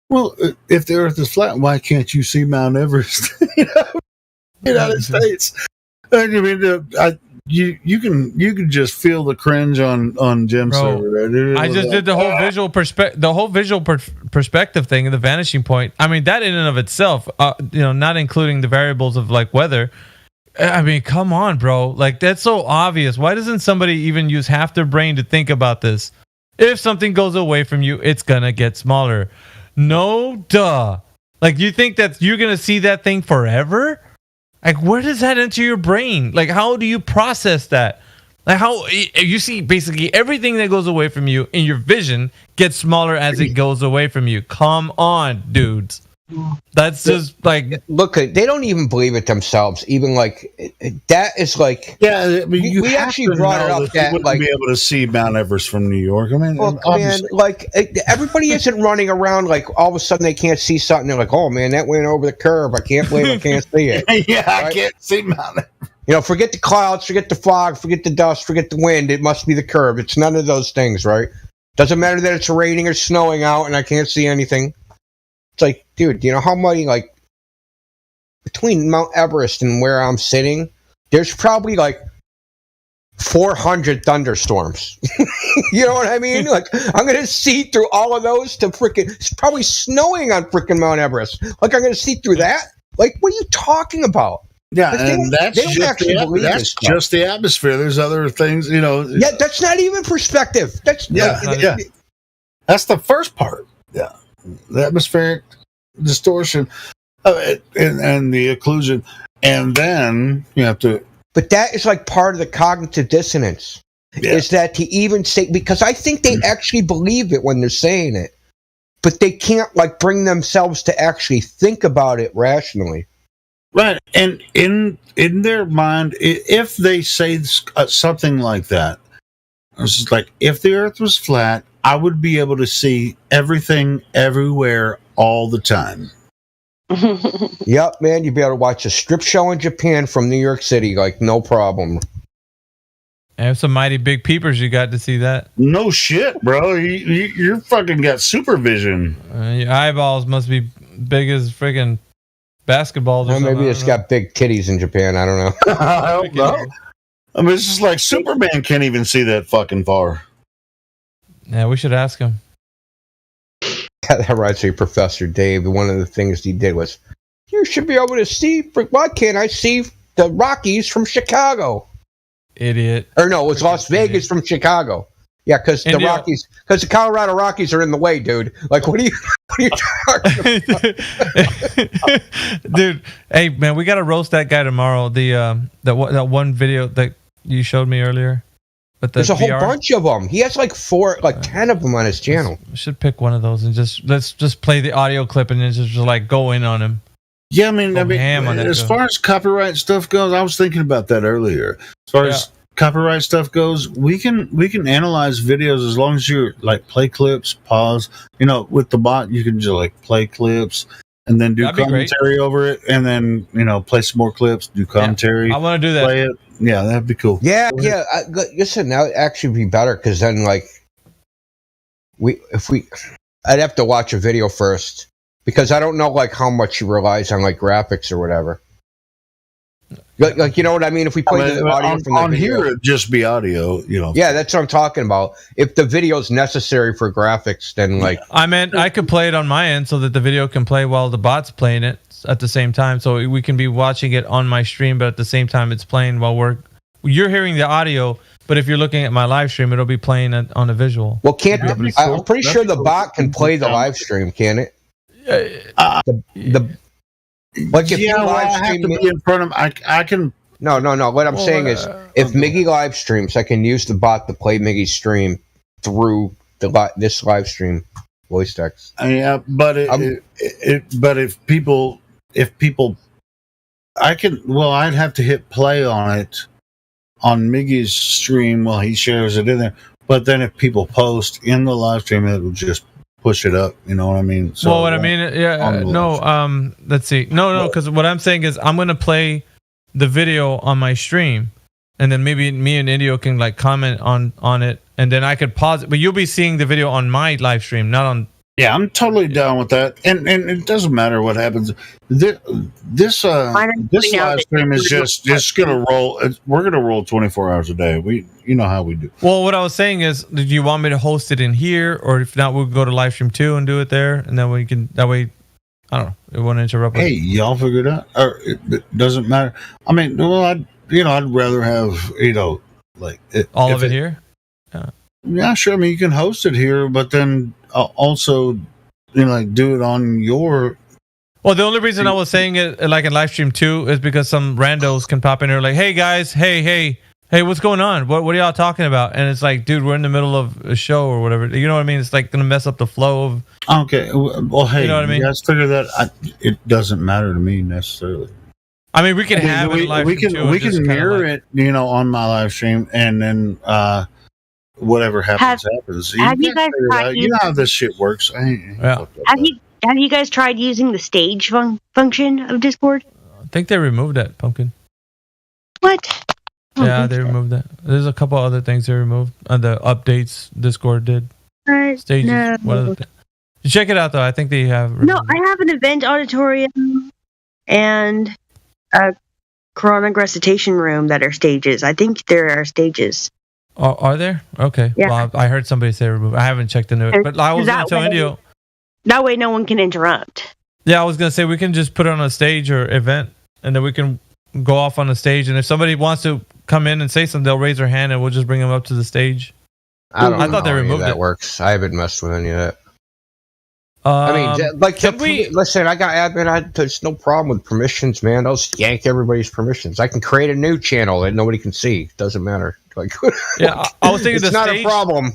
well, if the Earth is flat, why can't you see Mount Everest? United States. I mean, you can just feel the cringe on Jim's server. Right? I just did the whole visual perspective thing, the vanishing point. I mean, that in and of itself, not including the variables of like weather. I mean, come on, bro. Like, that's so obvious. Why doesn't somebody even use half their brain to think about this? If something goes away from you, it's gonna get smaller. No, duh. Like, you think that you're gonna see that thing forever? Like, where does that enter your brain? Like, how do you process that? Like, how you see basically everything that goes away from you in your vision gets smaller as it goes away from you. Come on, dudes. That's just like, look, they don't even believe it themselves. Even like that is like, yeah. I mean, we actually brought it up that like be able to see Mount Everest from New York. I mean, look, man, like everybody isn't running around like all of a sudden they can't see something. They're like, oh man, that went over the curve. I can't believe I can't see it. Yeah, right? I can't see Mount Everest. Forget the clouds, forget the fog, forget the dust, forget the wind. It must be the curve. It's none of those things, right? Doesn't matter that it's raining or snowing out and I can't see anything. It's like, dude, you know how many, like, between Mount Everest and where I'm sitting, there's probably like 400 thunderstorms. You know what I mean? Like, I'm going to see through all of those to freaking, it's probably snowing on freaking Mount Everest. Like, I'm going to see through that? Like, what are you talking about? Yeah, like, and that's just the atmosphere. There's other things, Yeah, that's not even perspective. That's That's the first part. Yeah. The atmospheric distortion and the occlusion, and then you have to. But that is like part of the cognitive dissonance. Yeah. Is that to even say, because I think they actually believe it when they're saying it, but they can't like bring themselves to actually think about it rationally. Right, and in their mind, if they say something like that, it's just like, if the Earth was flat, I would be able to see everything, everywhere, all the time. Yep, man. You'd be able to watch a strip show in Japan from New York City, like, no problem. And some mighty big peepers, you got to see that. No shit, bro. You're fucking got supervision. Your eyeballs must be big as friggin' basketballs or something. Maybe it's got big titties in Japan. I don't know. I don't know. I mean, it's just like Superman can't even see that fucking far. Yeah, we should ask him. That reminds me, Professor Dave. One of the things he did was, you should be able to see. Why can't I see the Rockies from Chicago? Idiot. Or no, it was Las Vegas from Chicago. Yeah, because the Rockies, because the Colorado Rockies are in the way, dude. Like, what are you talking about? Dude, hey man, we gotta roast that guy tomorrow. That one video that you showed me earlier. But there's a whole bunch of them. He has like 10 of them on his channel. We should pick one of those and let's just play the audio clip and then just like go in on him. Yeah, I mean, as far as copyright stuff goes, I was thinking about that earlier. As far as copyright stuff goes, we can analyze videos as long as you like play clips, pause. With the bot, you can just like play clips and then do commentary over it, and then play some more clips, do commentary. I want to do that. Play it. Yeah, that'd be cool. Yeah. Listen, that would actually be better because then like I'd have to watch a video first because I don't know like how much he relies on like graphics or whatever. Like, you know what I mean? If we play the audio from the video, here, it'd just be audio, Yeah, that's what I'm talking about. If the video is necessary for graphics, then like... I meant I could play it on my end so that the video can play while the bot's playing it at the same time. So we can be watching it on my stream, but at the same time it's playing while we're you're hearing the audio, but if you're looking at my live stream, it'll be playing on a visual. Well, I'm pretty sure the bot can play the live stream, can it? Like if you live I have to be in front of. I can. No. What I'm saying is, if Miggy live streams, I can use the bot to play Miggy's stream through this live stream voice text. Yeah, but but if people, I can. Well, I'd have to hit play on it on Miggy's stream while he shares it in there. But then if people post in the live stream, it will just push it up. You know what I mean? So well, what I mean, let's see. No, because what I'm saying is I'm going to play the video on my stream, and then maybe me and Indio can like comment on it, and then I could pause it. But you'll be seeing the video on my live stream, not on. Yeah, I'm totally down with that, and it doesn't matter what happens. This live stream is just gonna roll. We're gonna roll 24 hours a day. You know how we do. Well, what I was saying is, did you want me to host it in here, or if not, we'll go to live stream 2 and do it there, and then we can. That way, I don't know. It won't interrupt. Hey, y'all figure it out, or it doesn't matter. I mean, well, I'd rather have like all of it here. Yeah, sure. I mean, you can host it here, but then also, like do it on your. Well, the only reason I was saying it like in live stream 2 is because some randos can pop in here like, "Hey guys, hey, what's going on? What are y'all talking about?" And it's like, dude, we're in the middle of a show or whatever. You know what I mean? It's like gonna mess up the flow of. Okay, well, hey, you know what I mean? You guys figure that. It doesn't matter to me necessarily. I mean, we can have it live we can mirror it, on my live stream, and then. Whatever happens. Have you guys tried? You know how this shit works. Have you guys tried using the stage function of Discord? I think they removed that, Pumpkin. What? Yeah, they removed that. There's a couple other things they removed. The updates Discord did. Stages. No. What other you check it out though. I think they have. No, I have an event auditorium and a Quranic recitation room that are stages. I think there are stages. Are there? Okay. Yeah. Well, I heard somebody say remove. I haven't checked into it, but I was going to tell Indio. That way, no one can interrupt. Yeah, I was going to say we can just put it on a stage or event, and then we can go off on the stage. And if somebody wants to come in and say something, they'll raise their hand, and we'll just bring them up to the stage. I thought they removed that it. Works. I haven't messed with any of that. I mean, like, listen, I got admin. There's no problem with permissions, man. I'll just yank everybody's permissions. I can create a new channel that nobody can see. Doesn't matter. Like, yeah, I was thinking it's not a problem.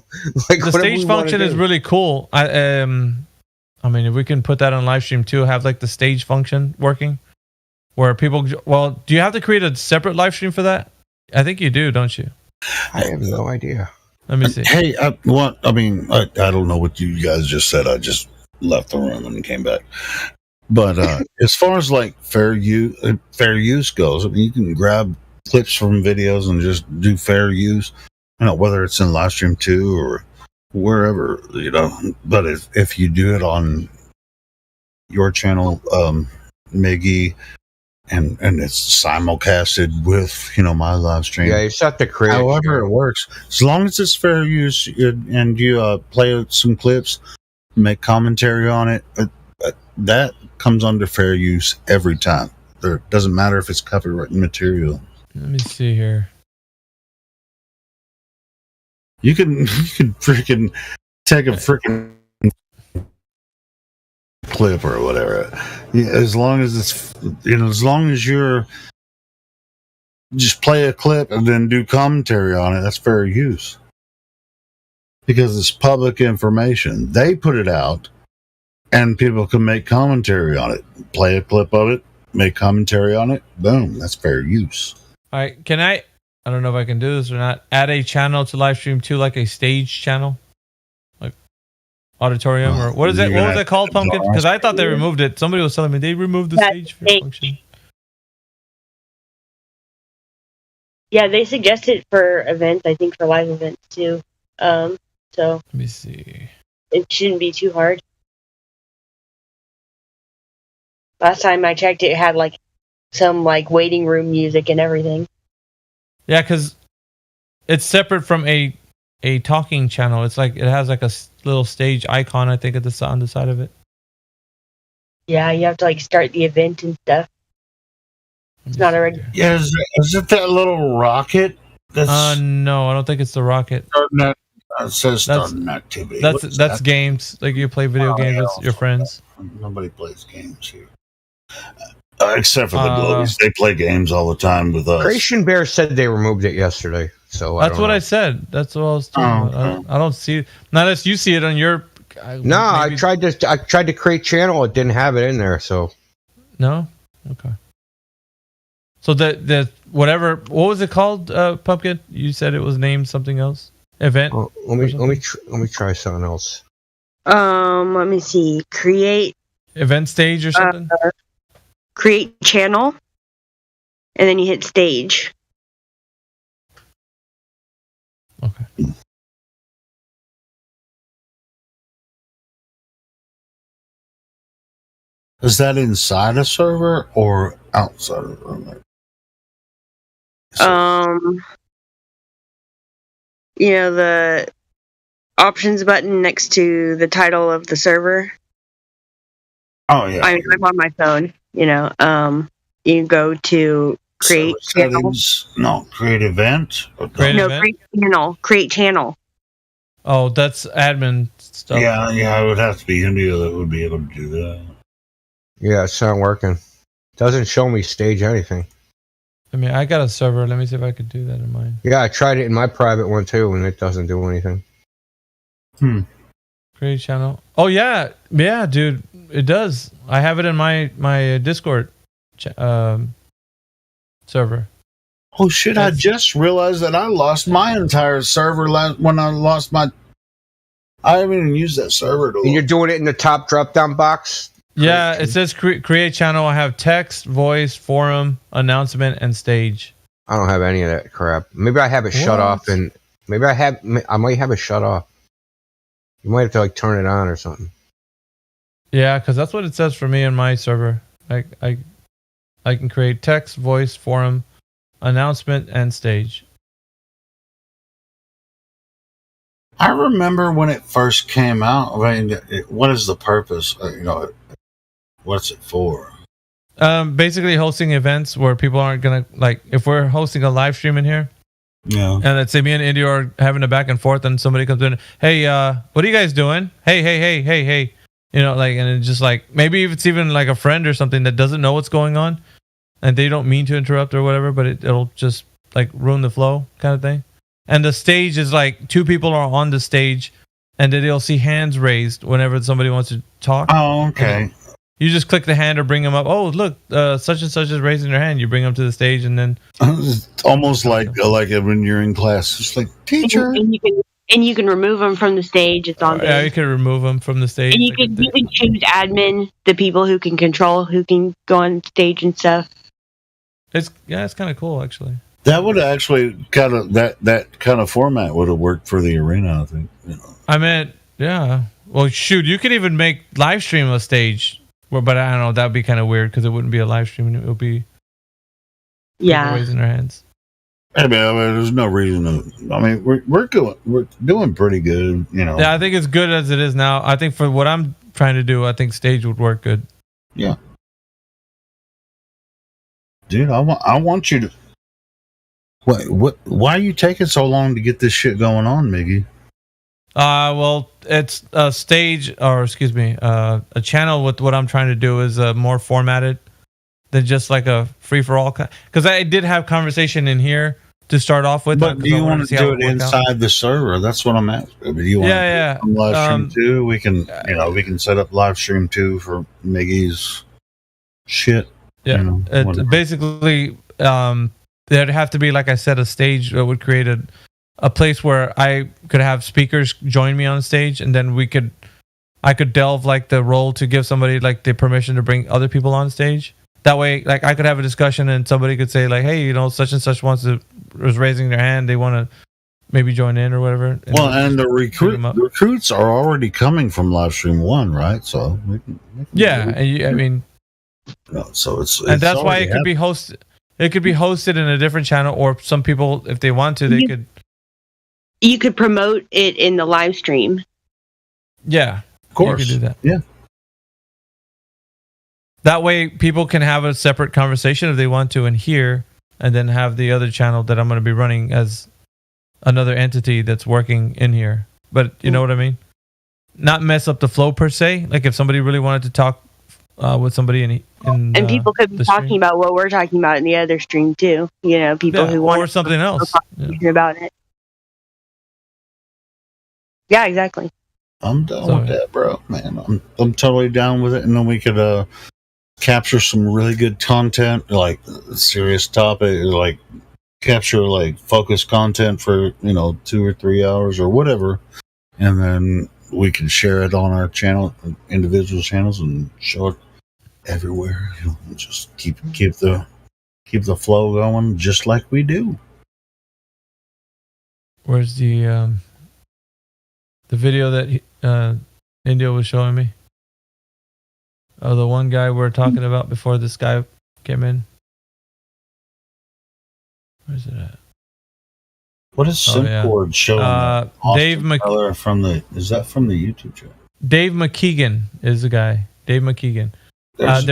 Like, the stage function is really cool. I mean, if we can put that on live stream too, have like the stage function working, where people. Well, do you have to create a separate live stream for that? I think you do, don't you? I have no idea. Let me see. Hey, I don't know what you guys just said. I just left the room and came back. But as far as like fair use goes, I mean, you can grab clips from videos and just do fair use, whether it's in live stream 2 or wherever, but if you do it on your channel, Miggy, and it's simulcasted with, my live stream. Yeah, you have to create. However it works, as long as it's fair use and you play some clips, make commentary on it, that comes under fair use every time. It doesn't matter if it's copyrighted material. Let me see here. You can freaking take a freaking clip or whatever. Yeah, as long as it's as long as you're just play a clip and then do commentary on it, that's fair use. Because it's public information. They put it out and people can make commentary on it. Play a clip of it, make commentary on it, boom, that's fair use. All right, can I don't know if I can do this or not, add a channel to live stream 2, like a stage channel? Like auditorium or what is it? What was it called, Pumpkin? Because I thought they removed it. Somebody was telling me they removed the stage function. Yeah, they suggested for events, I think for live events too. So let me see. It shouldn't be too hard. Last time I checked, it had like some like waiting room music and everything. Yeah, because it's separate from a talking channel. It's like it has like a little stage icon, I think, on the side of it. Yeah, you have to like start the event and stuff. It's not already. Yeah, is it that little rocket No, I don't think it's the rocket. It says starting activity. That's games. Like you play video games with your friends. Nobody plays games here. Except for the Globies. They play games all the time with us. Creation Bear said they removed it yesterday. So that's what I said. That's what I was talking about. I don't see it. Not unless you see it on your. I tried to create channel. It didn't have it in there. So. No. Okay. So the whatever. What was it called, Pumpkin? You said it was named something else. Event. Oh, let me try something else. Let me see. Create event stage or something. Create channel, and then you hit stage. Okay. Is that inside a server or outside of a server? The options button next to the title of the server. Oh yeah. I'm on my phone. You go to create settings. No, create event. Create channel. Create channel. Oh, that's admin stuff. Yeah, it would have to be India that would be able to do that. Yeah, it's not working. Doesn't show me stage anything. I mean, I got a server. Let me see if I could do that in mine. Yeah, I tried it in my private one too, and it doesn't do anything. Create channel. Oh yeah, dude, it does. I have it in my Discord server. Oh shit! I just realized that I lost my entire server when I lost my. I haven't even used that server. And you're doing it in the top drop-down box. Yeah, it says create channel. I have text, voice, forum, announcement, and stage. I don't have any of that crap. Maybe I have it shut off, and maybe I might have it shut off. You might have to turn it on or something. Yeah, because that's what it says for me in my server. I can create text, voice, forum, announcement, and stage. I remember when it first came out. I mean, what is the purpose? What's it for? Basically hosting events where people aren't gonna if we're hosting a live stream in here. Yeah. And let's say me and Indy are having a back and forth, and somebody comes in. Hey, what are you guys doing? Hey. And it's just maybe if it's even a friend or something that doesn't know what's going on, and they don't mean to interrupt or whatever, but it'll just ruin the flow kind of thing. And the stage is two people are on the stage, and then you'll see hands raised whenever somebody wants to talk. Oh, okay. You just click the hand or bring them up. Oh, look, such and such is raising their hand. You bring them to the stage, and then it's almost like when you're in class, it's like teacher. And you can remove them from the stage. It's on. Yeah, you can remove them from the stage. And you can choose admin, the people who can control who can go on stage and stuff. It's kind of cool actually. That would actually that kind of format would have worked for the arena, I think. I meant, yeah. Well, shoot, you could even make live stream a stage. But I don't know, that'd be kind of weird because it wouldn't be a live stream. It would be people raising their hands. I mean, there's no reason to. I mean, we're doing pretty good, Yeah, I think it's good as it is now. I think for what I'm trying to do, I think stage would work good. Yeah, dude, I want you to. Why are you taking so long to get this shit going on, Miggy? Well, it's a stage, or excuse me, a channel with what I'm trying to do is more formatted than just a free-for-all. Because I did have conversation in here to start off with. But do you want to do it inside the server? That's what I'm asking. Do you want to live stream too? We can, we can set up live stream too for Miggy's shit. Yeah, basically, there'd have to be, like I said, a stage that would create a place where I could have speakers join me on stage, and then I could delve the role to give somebody the permission to bring other people on stage. That way, I could have a discussion and somebody could say hey, such and such was raising their hand. They want to maybe join in or whatever. And the recruits are already coming from Livestream 1, right? So so it's and that's why it could be hosted. It could be hosted in a different channel, or some people, if they want to, they could. You could promote it in the live stream. Yeah, of course. You could do that. Yeah. That way, people can have a separate conversation if they want to in here, and then have the other channel that I'm going to be running as another entity that's working in here. But you know what I mean? Not mess up the flow per se. Like if somebody really wanted to talk with somebody and people could be talking about what we're talking about in the other stream too. You know, people who want or something else about it. Yeah, exactly. I'm done with that, bro. Man, I'm totally down with it, and then we could capture some really good content, like serious topic, like capture like focused content for 2 or 3 hours or whatever, and then we can share it on our channel, individual channels, and show it everywhere. Just keep the flow going, just like we do. Where's the video that India was showing me? Oh, the one guy we're talking about before this guy came in. Where's it at? What is Simcord showing? Dave McKeegan. Is that from the YouTube channel? Dave McKeegan is the guy. Dave McKeegan. There's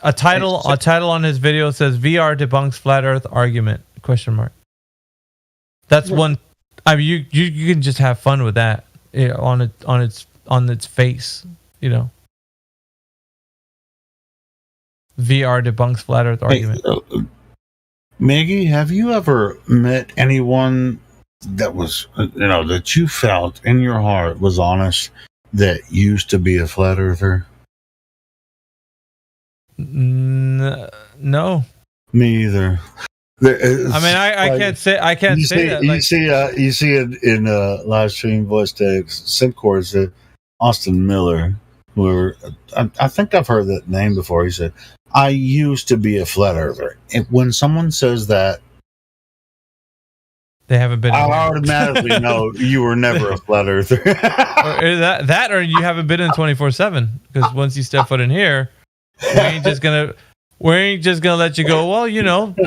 a title on his video says VR debunks flat Earth argument ? That's one. I mean, you can just have fun with that on its face, VR debunks flat Earth argument. Maggie, have you ever met anyone that was, that you felt in your heart was honest that used to be a flat earther? No. Me either. I mean, I can't say that. You see it in live stream voice text. Simcord said Austin Miller, who I think I've heard that name before. He said, "I used to be a flat earther." And when someone says that, they haven't been. I automatically know you were never a flat earther. or you haven't been in 24/7, because once you step foot in here, we ain't just gonna let you go. Well,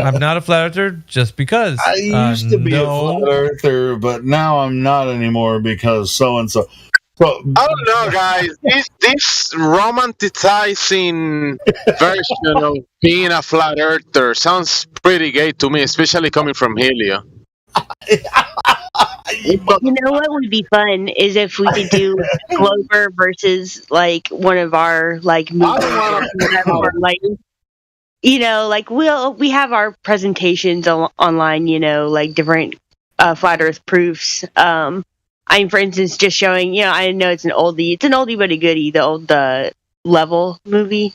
I'm not a flat earther just because. I used to be a flat earther, but now I'm not anymore because so and so. I don't know, guys. This romanticizing version of being a flat earther sounds pretty gay to me, especially coming from Helio. You know what would be fun is if we could do Clover versus like one of our like movies or whatever, like we have our presentations online, like different flat Earth proofs. I'm, for instance, just showing, I know it's an oldie but a goodie, the old Level movie.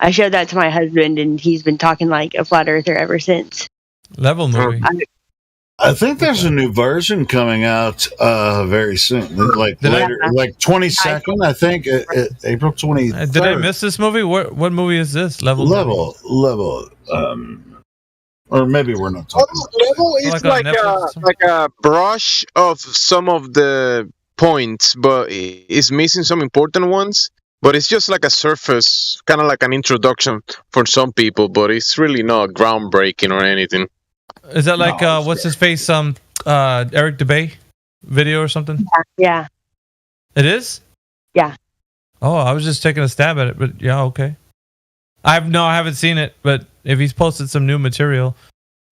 I showed that to my husband, and he's been talking like a flat earther ever since. Level movie. I think there's a new version coming out very soon, like 22nd. I think April 23rd. Did I miss this movie? What movie is this? Level. Or maybe we're not talking. Level is like a brush of some of the points, but it's missing some important ones. But it's just like a surface, kind of like an introduction for some people, but it's really not groundbreaking or anything. Is that like what's his face? Eric DeBay video or something? Yeah. It is? Yeah. Oh, I was just taking a stab at it, but yeah, okay. I haven't seen it, but if he's posted some new material,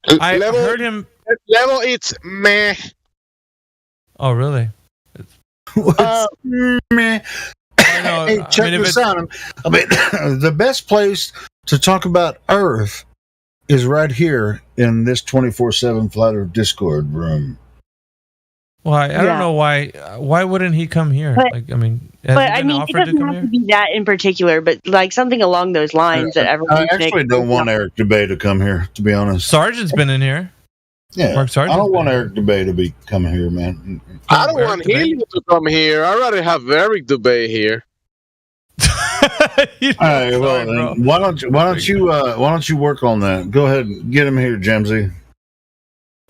I heard him. Level, it's meh. Oh, really? Meh. Hey, check this out. I mean, the best place to talk about Earth is right here in this 24/7 Flat Earth Discord room. Well, I don't know why. Why wouldn't he come here? It doesn't have to be that in particular, but like something along those lines that everyone. I actually don't want Eric DeBay to come here, to be honest. Sargent's been in here. Yeah, Mark Sargent. I don't want Eric DeBay to be coming here, man. I don't want him to come here. I'd rather have Eric DeBay here. All right, well, why don't you work on that? Go ahead and get him here, Jamesy.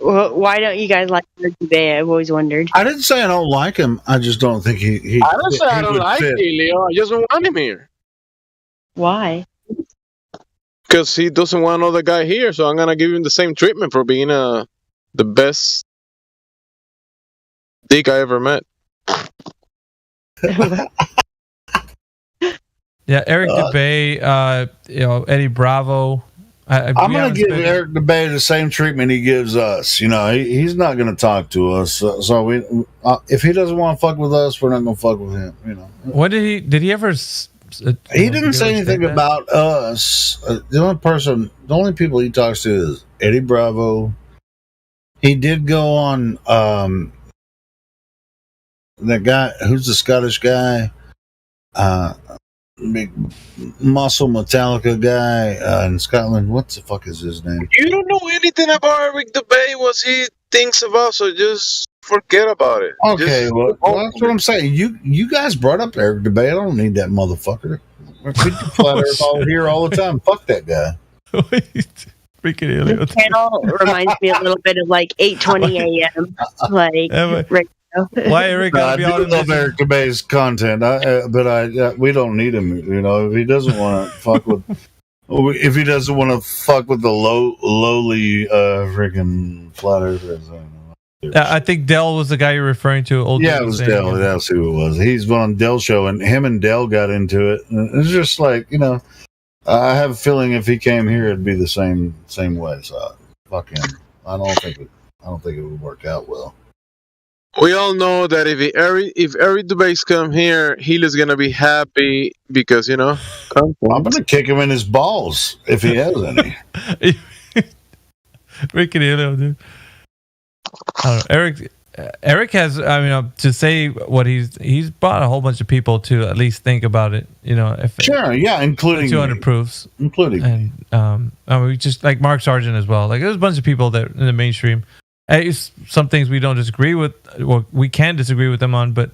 Well, why don't you guys like Eric DeBay? I've always wondered. I didn't say I don't like him. I just don't think he. I don't say I don't like Helio. I just don't want him here. Why? Because he doesn't want another guy here, so I'm gonna give him the same treatment for being the best dick I ever met. Yeah, Eric DeBay, Eddie Bravo. I'm going to give Eric Dubay the same treatment he gives us. You know, he's not going to talk to us. So we, if he doesn't want to fuck with us, we're not going to fuck with him. You know. What did he ever? He didn't say anything about us. The only people he talks to is Eddie Bravo. He did go on that guy who's the Scottish guy, big muscle Metallica guy in Scotland. What the fuck is his name? You don't know anything about Eric Dubay, what he thinks about, so just forget about it. Okay, well, that's what I'm saying. You guys brought up Eric Dubay. I don't need that motherfucker. We do flat earth all here all the time. Fuck that guy. Freaking alien. This channel reminds me a little bit of like 8:20 a.m. Like right now. Why Eric? I do love Eric Dubay's content, but we don't need him. You know, if he doesn't want to fuck with, if he doesn't want to fuck with the lowly freaking flat earthers. I think Dell was the guy you're referring to. It was Dell. That's who it was. He's on Dell's show, and him and Dell got into it. And it's just like, you know, I have a feeling if he came here, it'd be the same way. So fuck him. I don't think it would work out well. We all know that if Eric Dubay come here, Healy's gonna be happy because, you know, I'm gonna kick him in his balls if he has any. Freaking hell, dude. I don't know. Eric has, I mean, to say what he's brought a whole bunch of people to at least think about it, you know. Including 200 proofs, including, and we just like Mark Sargent as well. Like there's a bunch of people that in the mainstream. Some things we don't disagree with, well, we can disagree with them on, but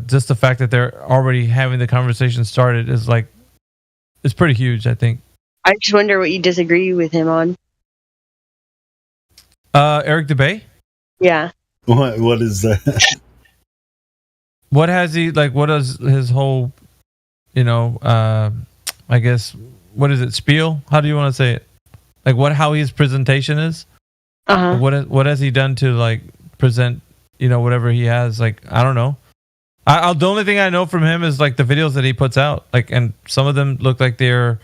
just the fact that they're already having the conversation started is like, it's pretty huge. I think. I just wonder what you disagree with him on. Eric Dubay? Yeah. What is that? What has he, like, what is his whole, you know, I guess, what is it, spiel? How do you want to say it? Like, how his presentation is? Uh-huh. What has he done to, like, present, you know, whatever he has? Like, I don't know. The only thing I know from him is, like, the videos that he puts out. Like, and some of them look like they're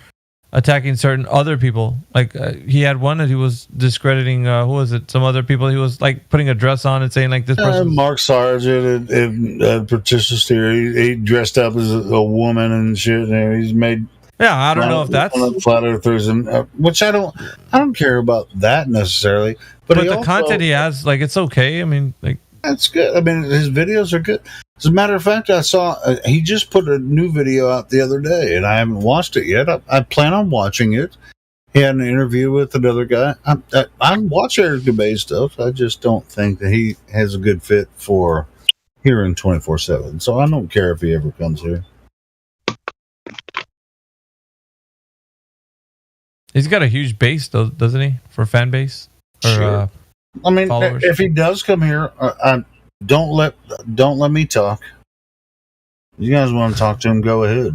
attacking certain other people. Like he had one that he was discrediting. Who was it? Some other people. He was like putting a dress on and saying like this person. Mark Sargent and Patricia Steer. He dressed up as a woman and shit. And he's made. Yeah, I don't know if that's flat earthers, and which I don't care about that necessarily. But the content he has, like, it's okay. I mean, like, that's good. I mean, his videos are good. As a matter of fact, I saw he just put a new video out the other day, and I haven't watched it yet. I plan on watching it. He had an interview with another guy. I watch Eric Dubay stuff. I just don't think that he has a good fit for here in 24/7. So I don't care if he ever comes here. He's got a huge base, though, doesn't he? For fan base. Sure. I mean, followers. If he does come here, don't let me talk. You guys want to talk to him? Go ahead.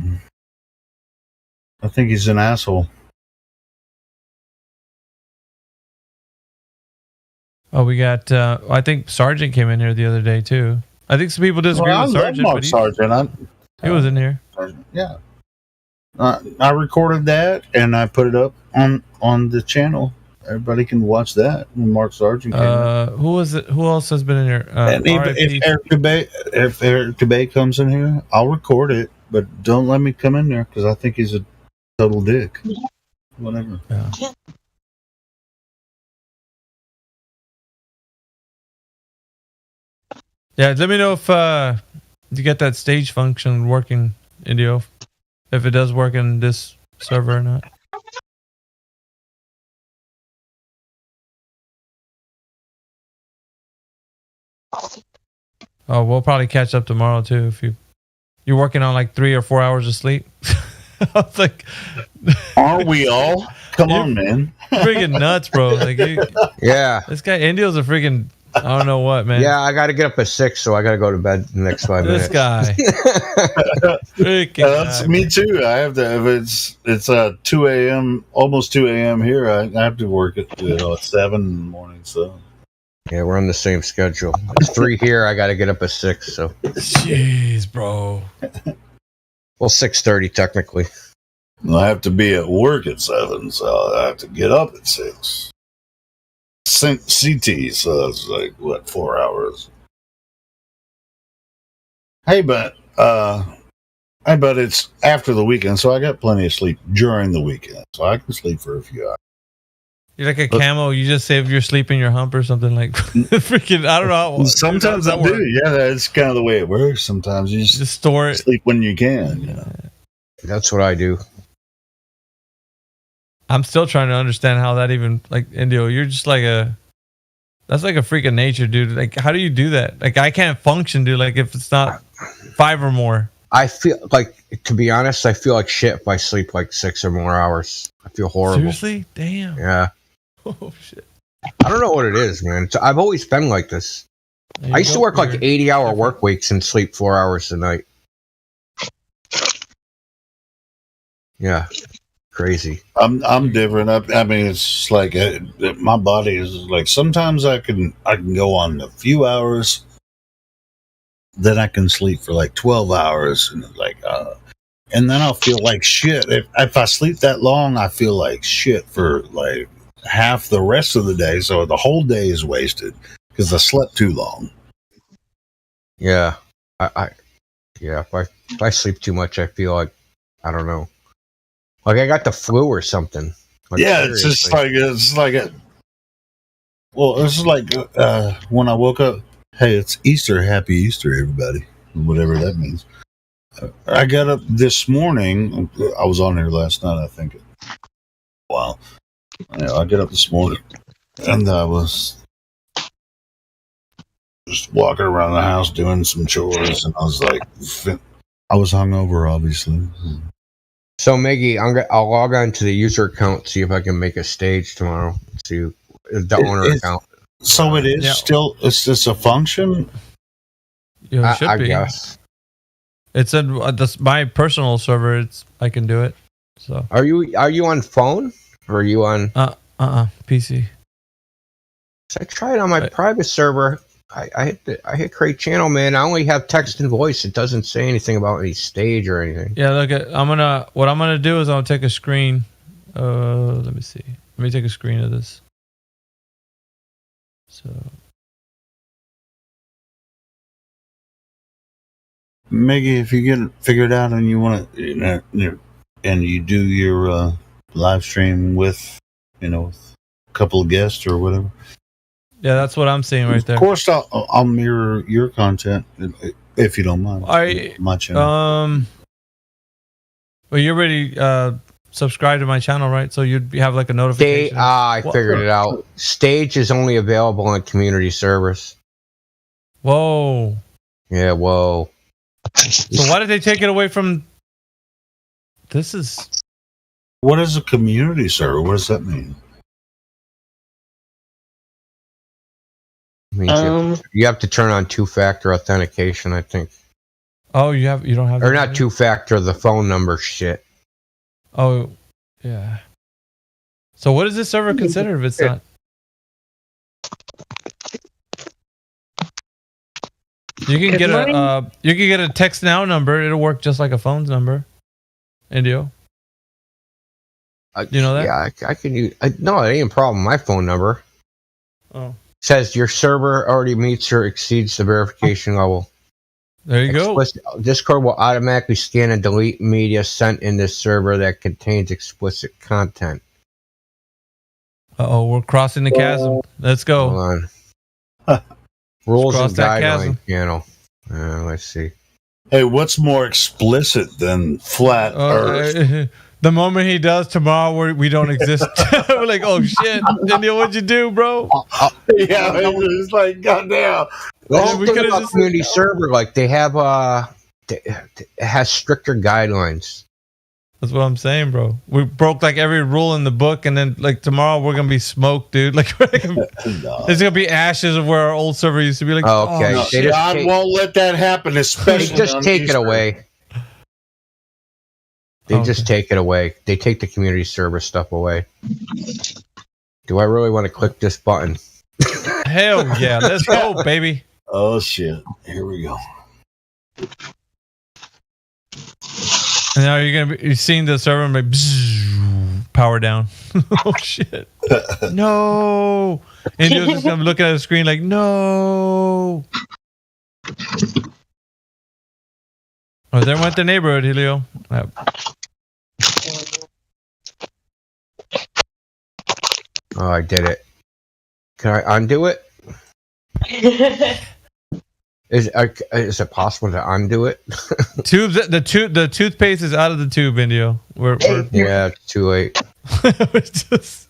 I think he's an asshole. Oh, we got. I think Sargent came in here the other day too. I think some people disagree with Sargent. Mark Sargent. He was in here. Yeah. I recorded that and I put it up on the channel. Everybody can watch that. When Mark Sargent came in. Who was it? Who else has been in here? If Eric Dubay comes in here, I'll record it, but don't let me come in there because I think he's a total dick. Whatever. Yeah. Yeah, let me know if you get that stage function working, Indio. If it does work in this server or not. Oh, we'll probably catch up tomorrow too if you're working on like 3 or 4 hours of sleep. I was like, aren't we all? Come on, man. Freaking nuts, bro. Like, yeah. This guy Indio's a freaking, I don't know what, man. Yeah, I got to get up at 6, so I got to go to bed the next 5 minutes. This guy. That's me too. I have to. If it's 2 a.m., almost 2 a.m. here. I have to work at 7 in the morning. So yeah, we're on the same schedule. It's 3 here. I got to get up at 6. So jeez, bro. Well, 6:30 technically. I have to be at work at 7, so I have to get up at 6. CT, so that's like, what, 4 hours? Hey, but it's after the weekend, so I got plenty of sleep during the weekend, so I can sleep for a few hours. You're like a camel. You just save your sleep in your hump or something like freaking. I don't know. Sometimes I do. Yeah, that's kind of the way it works. Sometimes you just store it. Sleep when you can. Yeah, that's what I do. I'm still trying to understand how that even like Indio. You're just like that's like a freak of nature, dude. Like, how do you do that? Like, I can't function, dude. Like, if it's not 5 or more. I feel like, to be honest, I feel like shit if I sleep like 6 or more hours. I feel horrible. Seriously? Damn. Yeah. Oh shit. I don't know what it is, man. I've always been like this. I used to work like 80-hour work weeks and sleep 4 hours a night. Yeah. Crazy. I'm different. I mean, it's like my body is like, sometimes I can go on a few hours, then I can sleep for like 12 hours, and and then I'll feel like shit. If I sleep that long, I feel like shit for like half the rest of the day, so the whole day is wasted because I slept too long. Yeah, if I sleep too much, I feel like, I don't know, like I got the flu or something. Like, yeah, seriously. it's like when I woke up. Hey, it's Easter. Happy Easter, everybody. Whatever that means. I got up this morning. I was on here last night, I think. Wow. Yeah, I got up this morning, and I was just walking around the house doing some chores, and I was like, I was hungover, obviously. So, Miggy, I'll log on to the user account, see if I can make a stage tomorrow. See the owner account. So it is still. Is this a function? Yeah, it should be. I guess. It's my personal server. I can do it. So are you on phone or are you on PC? So I tried on my private server. I hit create channel, man. I only have text and voice. It doesn't say anything about any stage or anything. Yeah, look at what I'm gonna do is I'm gonna take a screen. Let me see. Let me take a screen of this. So Miggy, if you get it figured out and you want to, and you do your live stream with, with a couple of guests or whatever. Yeah, that's what I'm seeing right there. Of course, I'll mirror your content if you don't mind. My channel. Well, you already subscribed to my channel, right? So you'd have like a notification. I figured it out. Stage is only available on community servers. Whoa. Yeah, whoa. So why did they take it away from? This is. What is a community server? What does that mean? You have to turn on 2-factor authentication, I think. Oh, you don't have. Or not 2-factor, the phone number shit. Oh, yeah. So what is this server considered if it's not? You can get a text now number. It'll work just like a phone's number. Indio. You know that? Yeah, I can use. No, it ain't a problem. My phone number. Oh. Says your server already meets or exceeds the verification level. There you go. Discord will automatically scan and delete media sent in this server that contains explicit content. We're crossing the chasm. Let's go. Hold on. Rules and guideline channel. Let's see. Hey, what's more explicit than flat Earth? The moment he does tomorrow, we don't exist. We're like, oh shit, India, what'd you do, bro? Yeah, it's like, goddamn. Well, we could have community server. Like they have, it has stricter guidelines. That's what I'm saying, bro. We broke like every rule in the book, and then like tomorrow we're gonna be smoked, dude. Like there's gonna be ashes of where our old server used to be. Like, okay, no, God won't let that happen. Especially they just take it away. They just take it away. They take the community server stuff away. Do I really want to click this button? Hell yeah, let's go, baby. Oh shit! Here we go. And now you're seeing the server and like bzzz, power down. Oh shit! No. And you're just gonna look at the screen like no. Oh, there went the neighborhood, Helio. Oh, I did it. Can I undo it? Is it possible to undo it? The toothpaste is out of the tube, Indio. Yeah, it's too late. It's just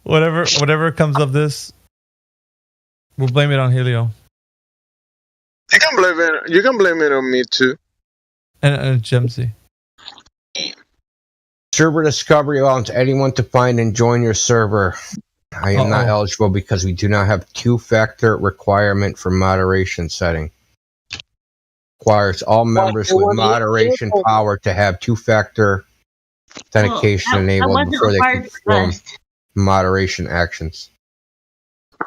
whatever comes of this, we'll blame it on Helio. You can blame it on me too. And Gemsy. Server discovery allows anyone to find and join your server. I am not eligible because we do not have two-factor requirement for moderation setting. Requires all members with moderation power to have two-factor authentication enabled before they can perform moderation actions.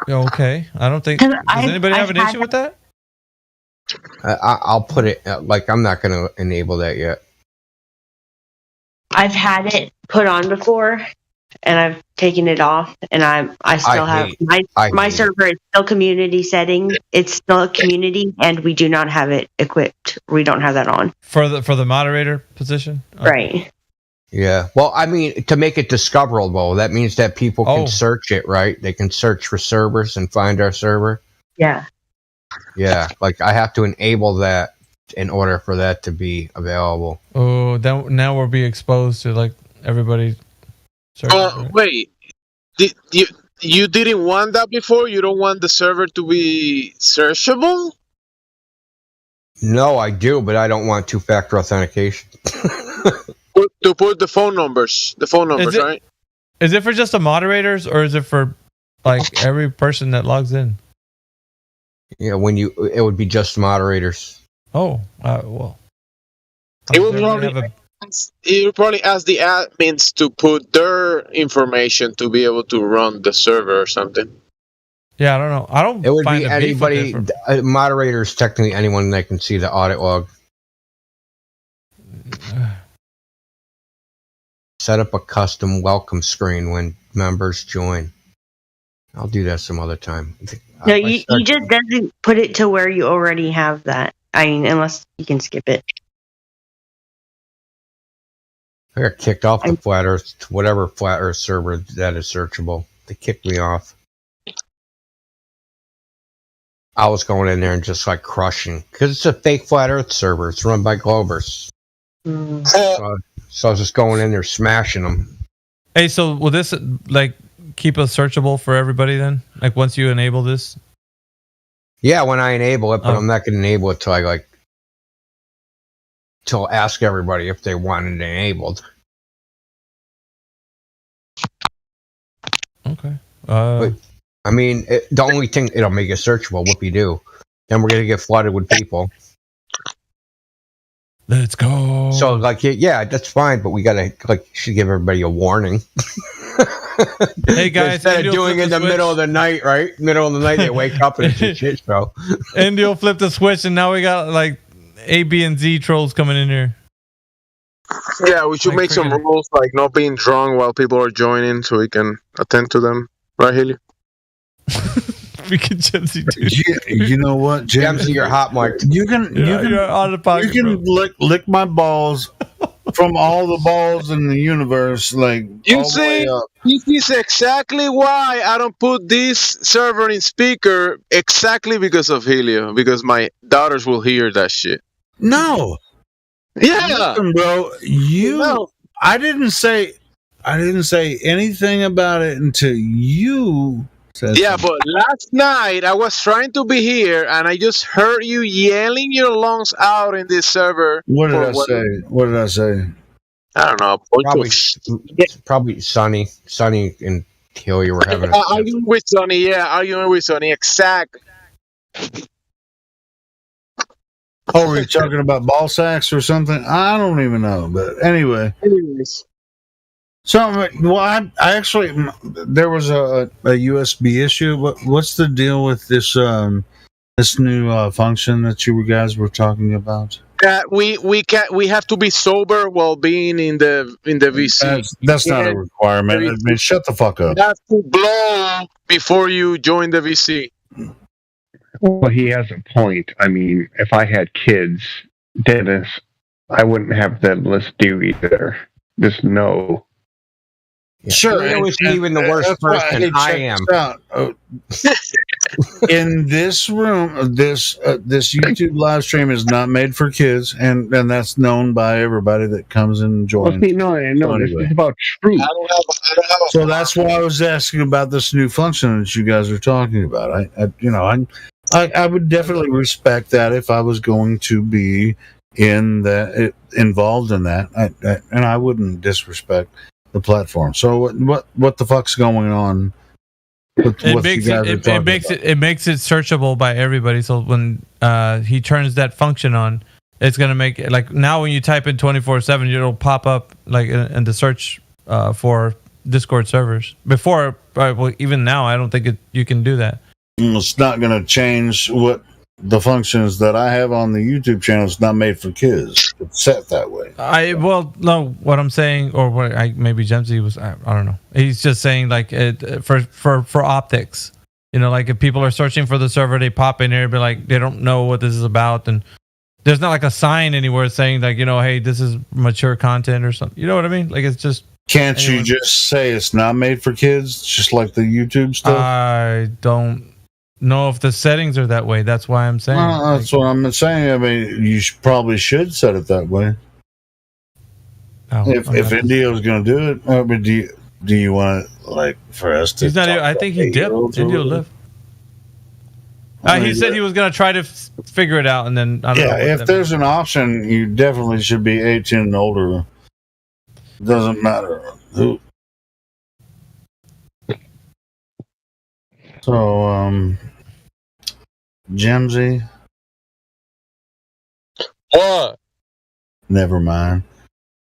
Okay, I don't think. Does anybody have an issue with that? I'll put it like I'm not going to enable that yet. I've had it put on before, and I've taken it off, and I still have my server is still community setting. It's still a community, and we do not have it equipped. We don't have that on for the moderator position, right? Yeah. Well, I mean, to make it discoverable, that means that people can search it, right? They can search for servers and find our server. Yeah. Yeah. Like I have to enable that in order for that to be available. Oh, now we'll be exposed to like everybody. Right? Wait, you didn't want that before? You don't want the server to be searchable? No, I do, but I don't want two-factor authentication. To put the phone numbers, right? Is it for just the moderators, or is it for like every person that logs in? Yeah, it would be just moderators. Oh, well. It would probably ask the admins to put their information to be able to run the server or something. Yeah, I don't know. It would be anybody. Moderators, technically anyone that can see the audit log. Set up a custom welcome screen when members join. I'll do that some other time. No, you just doesn't put it to where you already have that. I mean, unless you can skip it. I got kicked off the Flat Earth, whatever Flat Earth server that is searchable. They kicked me off. I was going in there and just like crushing because it's a fake Flat Earth server. It's run by Globers. So I was just going in there smashing them. Hey, so will this like keep us searchable for everybody then? Like once you enable this? Yeah, when I enable it, but I'm not going to enable it till ask everybody if they want it enabled. Okay. But, I mean, the only thing it'll make it searchable. Whoopie-doo. Then we're going to get flooded with people. Let's go. So, like, yeah, that's fine, but we gotta should give everybody a warning. Hey guys, instead of doing it in the middle of the night, right? Middle of the night, they wake up and it's a shit show. Indio flipped the switch, and now we got like A, B, and Z trolls coming in here. Yeah, we should make some rules like not being drunk while people are joining, so we can attend to them. Right, Haley? Freaking Gemsy, dude. You know what, Gemsy, you're hot, Mark. You can lick my balls from all the balls in the universe, like you see. This is exactly why I don't put this server in speaker. Exactly because of Helio, because my daughters will hear that shit. No. Yeah, listen, bro. I didn't say anything about it until you. Yeah, but last night I was trying to be here and I just heard you yelling your lungs out in this server. What did I say? What did I say? I don't know. Probably Sonny. Sonny and Hilly were having arguing with Sonny. Yeah, arguing with Sonny. Exactly. Oh, were you talking about ball sacks or something? I don't even know. But anyway. Anyways. So, well, I actually, there was a USB issue. What's the deal with this this new function that you guys were talking about? We have to be sober while being in the VC. That's not a requirement. I mean, shut the fuck up. You have to blow before you join the VC. Well, he has a point. I mean, if I had kids, Dennis, I wouldn't have them list you either. Just know. Sure, it was even the worst person I am. In this room, this YouTube live stream is not made for kids, and that's known by everybody that comes and joins. Well, see, no, this is about truth. So that's why I was asking about this new function that you guys are talking about. I would definitely respect that if I was going to be involved in that, and I wouldn't disrespect the platform. So what the fuck's going on? It makes it searchable by everybody. So when he turns that function on, it's gonna make it like now when you type in 24/7, it'll pop up like in the search for Discord servers. Before, well, even now, I don't think you can do that. It's not gonna change what the functions that I have on the YouTube channel. Is not made for kids. It's set that way. What I'm saying, or what maybe Jemsy was, I don't know. He's just saying like for optics, like if people are searching for the server, they pop in here, but like they don't know what this is about, and there's not like a sign anywhere saying like hey, this is mature content or something. You know what I mean? Like it's just. Can't you just say it's not made for kids, just like the YouTube stuff? I don't know if the settings are that way. That's why I'm saying. That's what I'm saying. I mean, you probably should set it that way. If Indio's going to do it, I mean, do you want for us to? He's not. I think he did. Indio left. He said he was going to try to figure it out, and then I don't know. If there's an option, you definitely should be 18 and older. Doesn't matter who. So, Jemsy. What? Never mind.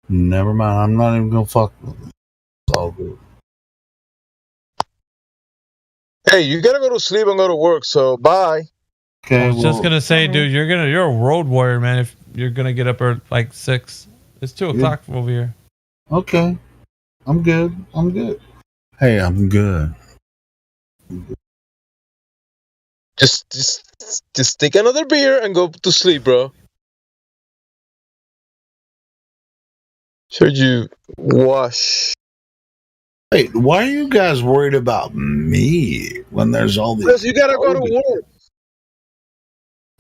I'm not even gonna fuck with it. It's all good. Hey, you gotta go to sleep and go to work. So bye. Okay. I was just gonna say, dude, you're a road warrior, man. If you're gonna get up at like 6, it's 2:00 over here. Okay. I'm good. Hey, I'm good. Just take another beer and go to sleep, bro. Should you wash? Wait, why are you guys worried about me when there's all these? Because you gotta go to work.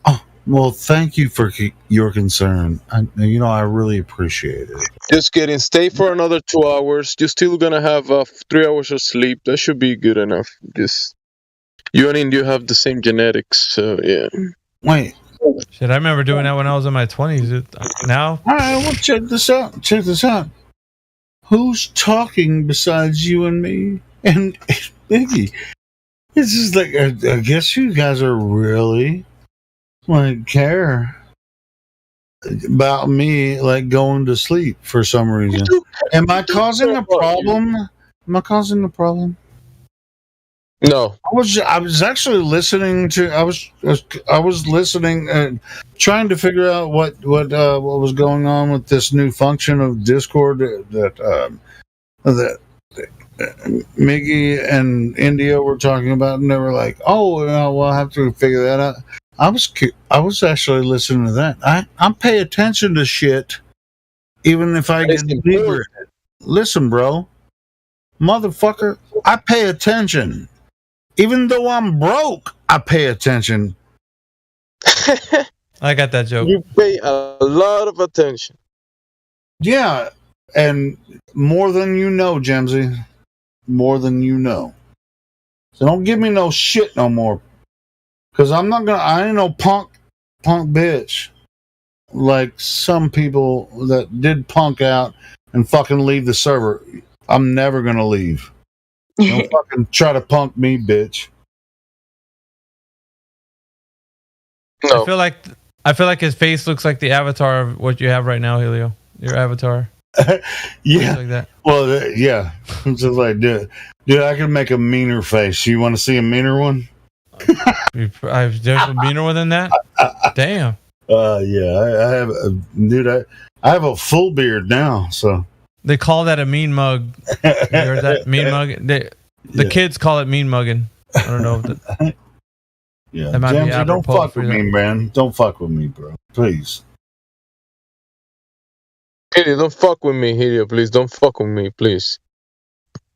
Oh, well, thank you for your concern. I really appreciate it. Just kidding. Stay for another 2 hours. You're still gonna have 3 hours of sleep. That should be good enough. You and Indio have the same genetics, so yeah. Wait. Shit, I remember doing that when I was in my 20s. Now? All right, well, check this out. Who's talking besides you and me? And Biggie. It's just like, I guess you guys are really, care about me, going to sleep for some reason. Am I causing a problem? No, I was actually listening to. I was listening, trying to figure out what was going on with this new function of Discord that Miggy and India were talking about, and they were like, "Oh, we'll have to figure that out." I was actually listening to that. I pay attention to shit, even if I get deeper. Listen, bro, motherfucker, I pay attention. Even though I'm broke, I pay attention. I got that joke. You pay a lot of attention. Yeah, and more than you know, Jemsy. More than you know. So don't give me no shit no more. Because I ain't no punk bitch. Like some people that did punk out and fucking leave the server. I'm never going to leave. Don't fucking try to punk me, bitch. No. I feel like his face looks like the avatar of what you have right now, Helio. Your avatar. Yeah. Like that. Well, yeah. I'm just like, dude, I can make a meaner face. You want to see a meaner one? There's a meaner one than that? Damn. I have, dude. I have a full beard now, so they call that a mean mug. You heard that mean mug? The kids call it mean mugging. I don't know. Yeah, Jamesy, don't fuck with me, man. Don't fuck with me, bro. Please. Hideo, don't fuck with me, Hideo. Please, don't fuck with me, please.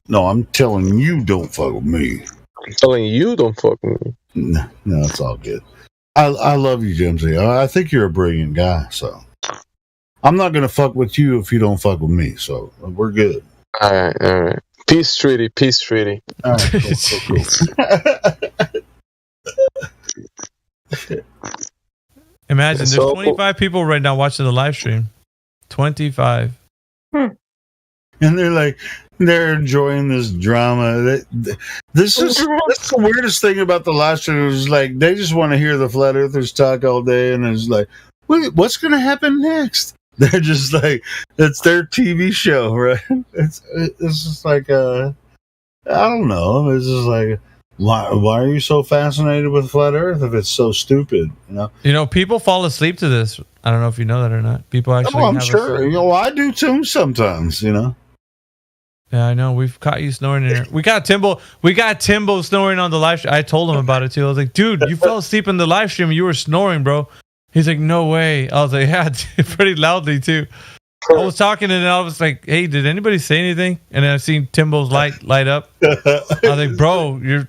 No, I'm telling you, don't fuck with me. I'm telling you, don't fuck with me. No, it's all good. I love you, Jamesy. I think you're a brilliant guy, so I'm not gonna fuck with you if you don't fuck with me. So we're good. All right. Peace treaty. All right, cool. Imagine there's 25 people right now watching the live stream. 25. And they're enjoying this drama. This is that's the weirdest thing about the live stream is like they just want to hear the flat earthers talk all day, and it's like, what's going to happen next? They're just like, it's their TV show, right? It's just like I don't know. It's just like, why are you so fascinated with flat Earth if it's so stupid? You know, people fall asleep to this. I don't know if you know that or not. People actually. I'm sure. I do too sometimes. Yeah, I know. We've caught you snoring in here. We got Timbo snoring on the live stream. I told him about it too. I was like, dude, you fell asleep in the live stream and you were snoring, bro. He's like, no way. I was like, yeah, pretty loudly too. I was talking and I was like, hey, did anybody say anything? And then I seen Timbo's light up. I was like, bro, you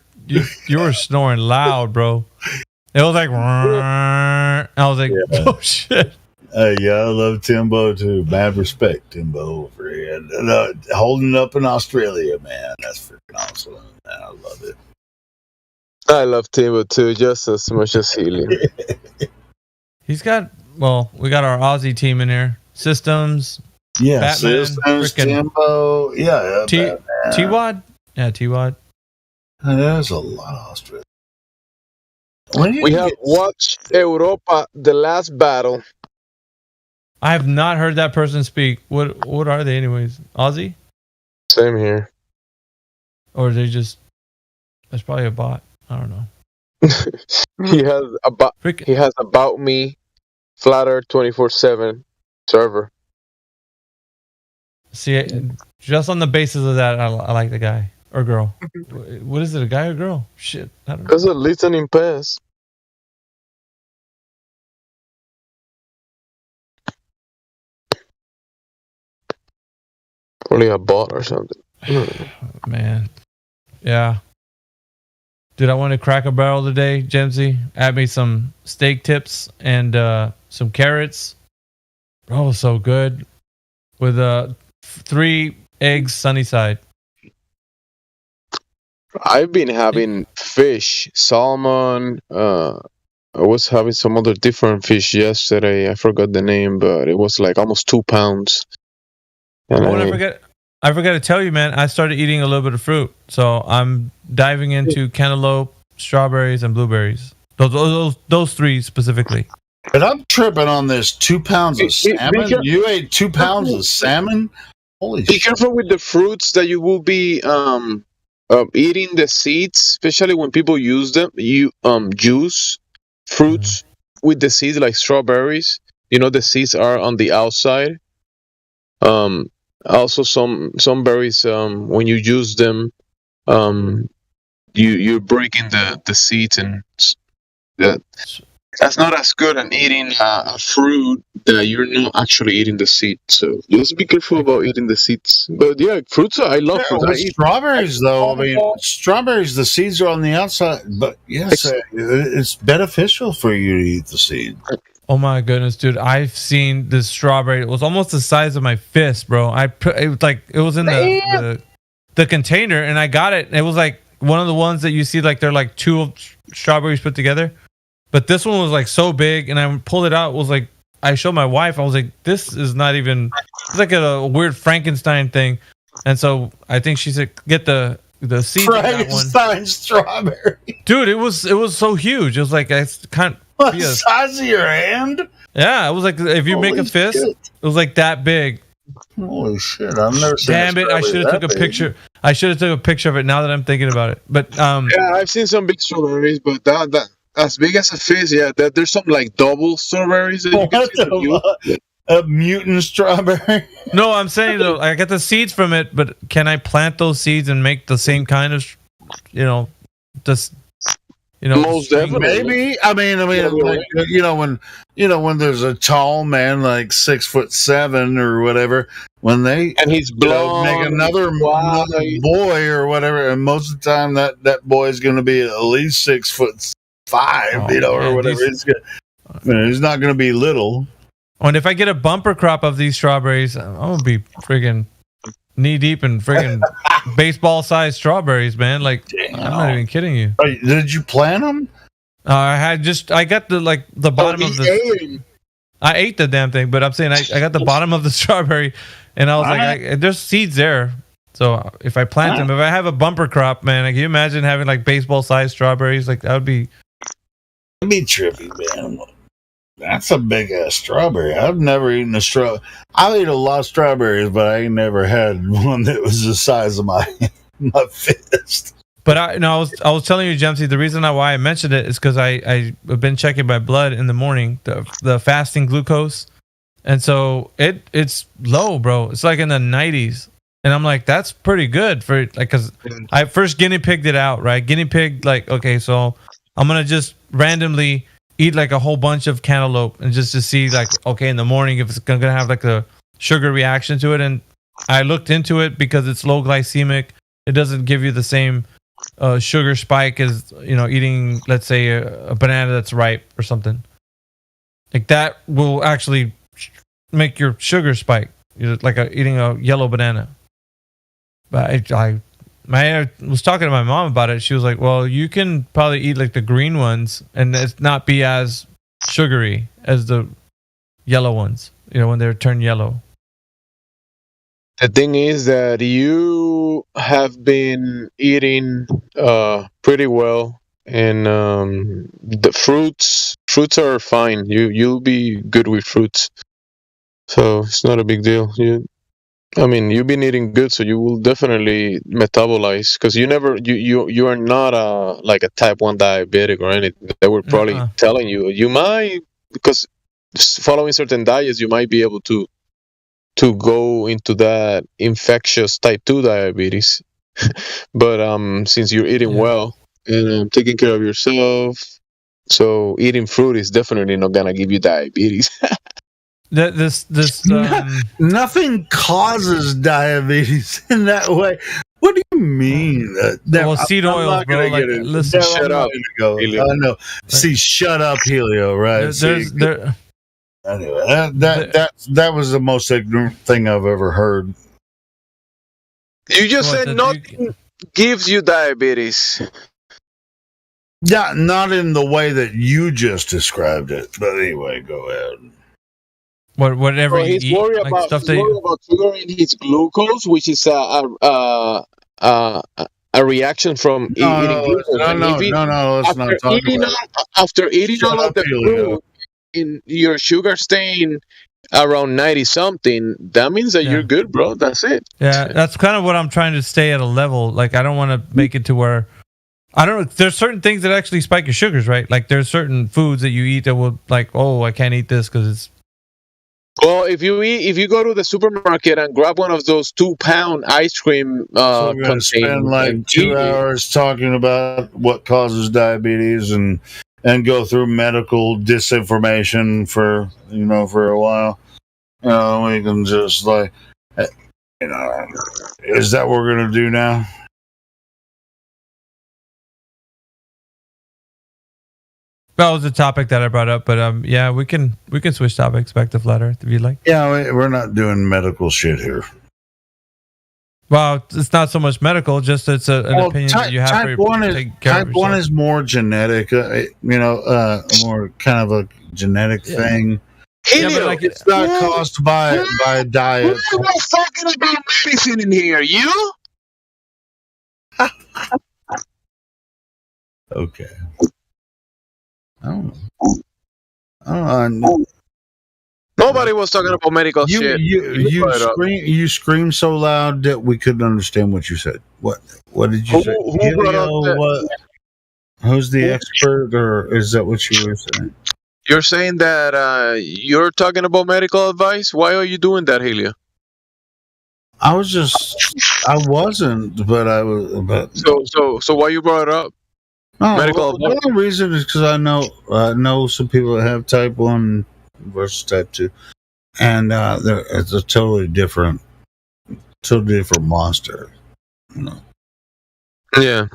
were snoring loud, bro. It was like, I was like, oh shit. I love Timbo too. Mad respect, Timbo over here. Holding up in Australia, man. That's freaking awesome. Man, I love it. I love Timbo too, just as much as Helium. We got our Aussie team in here. Systems. Yeah, Batman, Systems, Timbo. Yeah, T-Wad. Yeah, T-Wad. There's a lot of Australia. We have watched Europa, The Last Battle. I have not heard that person speak. What are they anyways? Aussie? Same here. Or they just... That's probably a bot. I don't know. He has About Me, Flat Earth 24/7 server. See, just on the basis of that, I like the guy or girl. What is it, a guy or girl? Shit, I don't know. Because of listening pass. Probably a bot or something. Man, yeah. Dude, I want to crack a barrel today, Gemsy. Add me some steak tips and some carrots. Bro, it was so good. With 3 eggs sunny side. I've been having fish, salmon. I was having some other different fish yesterday. I forgot the name, but it was like almost 2 pounds. And I forgot to tell you, man, I started eating a little bit of fruit. So I'm diving into cantaloupe, strawberries, and blueberries. Those 3 specifically. But I'm tripping on this 2 pounds of salmon. You ate 2 pounds of salmon? Holy shit. Be careful with the fruits that you will be eating the seeds, especially when people use them. You juice fruits with the seeds, like strawberries. The seeds are on the outside. Also, some berries, when you use them, you're breaking the seeds, and that's not as good as eating a fruit that you're not actually eating the seed. So just be careful about eating the seeds. But yeah, fruits, I love fruits. Strawberries, though, strawberries, the seeds are on the outside. But yes, it's beneficial for you to eat the seed. Oh my goodness, dude! I've seen this strawberry. It was almost the size of my fist, bro. It was in the container, and I got it. It was like one of the ones that you see, like they're like 2 strawberries put together. But this one was like so big, and I pulled it out. It was like, I showed my wife. I was like, this is not even. It's like a weird Frankenstein thing. And so I think she said, get the seed. Frankenstein strawberry, dude. It was so huge. It was like it's kind of. What, the size of your hand? Yeah, it was like if you make a fist, it was like that big. Holy shit! I've never seen. Damn it! I should have took a picture. I should have took a picture of it. Now that I'm thinking about it, but yeah, I've seen some big strawberries, but that as big as a fist. Yeah, there's some like double strawberries that you can see. A mutant strawberry? No, I'm saying though, I get the seeds from it, but can I plant those seeds and make the same kind of, most definitely. Maybe. I mean, like, when there's a tall man like 6'7" or whatever, when they he's blonde, make another boy or whatever, and most of the time that boy's going to be at least 6'5", or whatever. He's not going to be little. And if I get a bumper crop of these strawberries, I'm gonna be friggin' knee deep in friggin' baseball-sized strawberries, man. Like, I'm not even kidding you. Did you plant them? I got the bottom of the. I ate the damn thing, but I'm saying I got the bottom of the strawberry, and I was like, there's seeds there. So if I plant them, if I have a bumper crop, man, can you imagine having like baseball-sized strawberries? Like that would be. That'd be trippy, man. That's a big ass strawberry. I've never eaten a strawberry. I've eaten a lot of strawberries, but I ain't never had one that was the size of my fist. But I was telling you, Jemsy, the reason why I mentioned it is because I've been checking my blood in the morning, the fasting glucose, and so it's low, bro. It's like in the 90s, and I'm like, that's pretty good for like, because I first guinea pigged it out, right? Guinea pig, like, okay, so I'm gonna just randomly eat like a whole bunch of cantaloupe and just to see like, okay, in the morning if it's gonna have like a sugar reaction to it. And I looked into it because it's low glycemic. It doesn't give you the same sugar spike as eating, let's say, a banana that's ripe or something. Like that will actually make your sugar spike, like eating a yellow banana. But I was talking to my mom about it. She was like, well, you can probably eat like the green ones and it's not be as sugary as the yellow ones, when they're turned yellow. The thing is that you have been eating pretty well, and the fruits are fine. You'll be good with fruits, so it's not a big deal. You've been eating good, so you will definitely metabolize, because you are not like a type 1 diabetic or anything. They were probably telling you might, because following certain diets, you might be able to go into that infectious type 2 diabetes. But since you're eating well and taking care of yourself, so eating fruit is definitely not gonna give you diabetes. Nothing causes diabetes in that way. What do you mean? Seed oils, bro. Like, listen, shut up. No. See, shut up, Helio. Right? Anyway, that was the most ignorant thing I've ever heard. You just said nothing gives you diabetes. Yeah, not in the way that you just described it. But anyway, go ahead. Whatever you eat, worried like about, stuff he's worried about sugar in his glucose, which is a reaction from eating glucose. No, let's not talk about it. After eating all of the food, in your sugar staying around 90 something, that means that you're good, bro. That's it. Yeah, that's kind of what I'm trying to stay at a level. Like, I don't want to make it to where there's certain things that actually spike your sugars, right? Like, there's certain foods that you eat that will, like, oh, I can't eat this because it's. Well, if you go to the supermarket and grab one of those 2-pound ice cream, so we're gonna spend like 2 hours talking about what causes diabetes and go through medical disinformation for a while. We can just like, is that what we're gonna do now? That was the topic that I brought up, but yeah, we can switch topics back to flat Earth if you'd like. Yeah, we're not doing medical shit here. Well, it's not so much medical, just it's an opinion that you have. Type 1 is more genetic, more kind of a genetic thing. Helio, it's not caused by a diet. Who was talking about medicine in here? You? Okay. I don't know. Nobody was talking about medical shit. You screamed so loud that we couldn't understand what you said. What did you say? Who brought up Who's the expert, or is that what you were saying? You're saying that you're talking about medical advice. Why are you doing that, Helio? I wasn't, but I was. But so why you brought it up? Medical advice. The only reason is because I know some people that have type 1 versus type 2, and it's a totally different monster. You know. Yeah.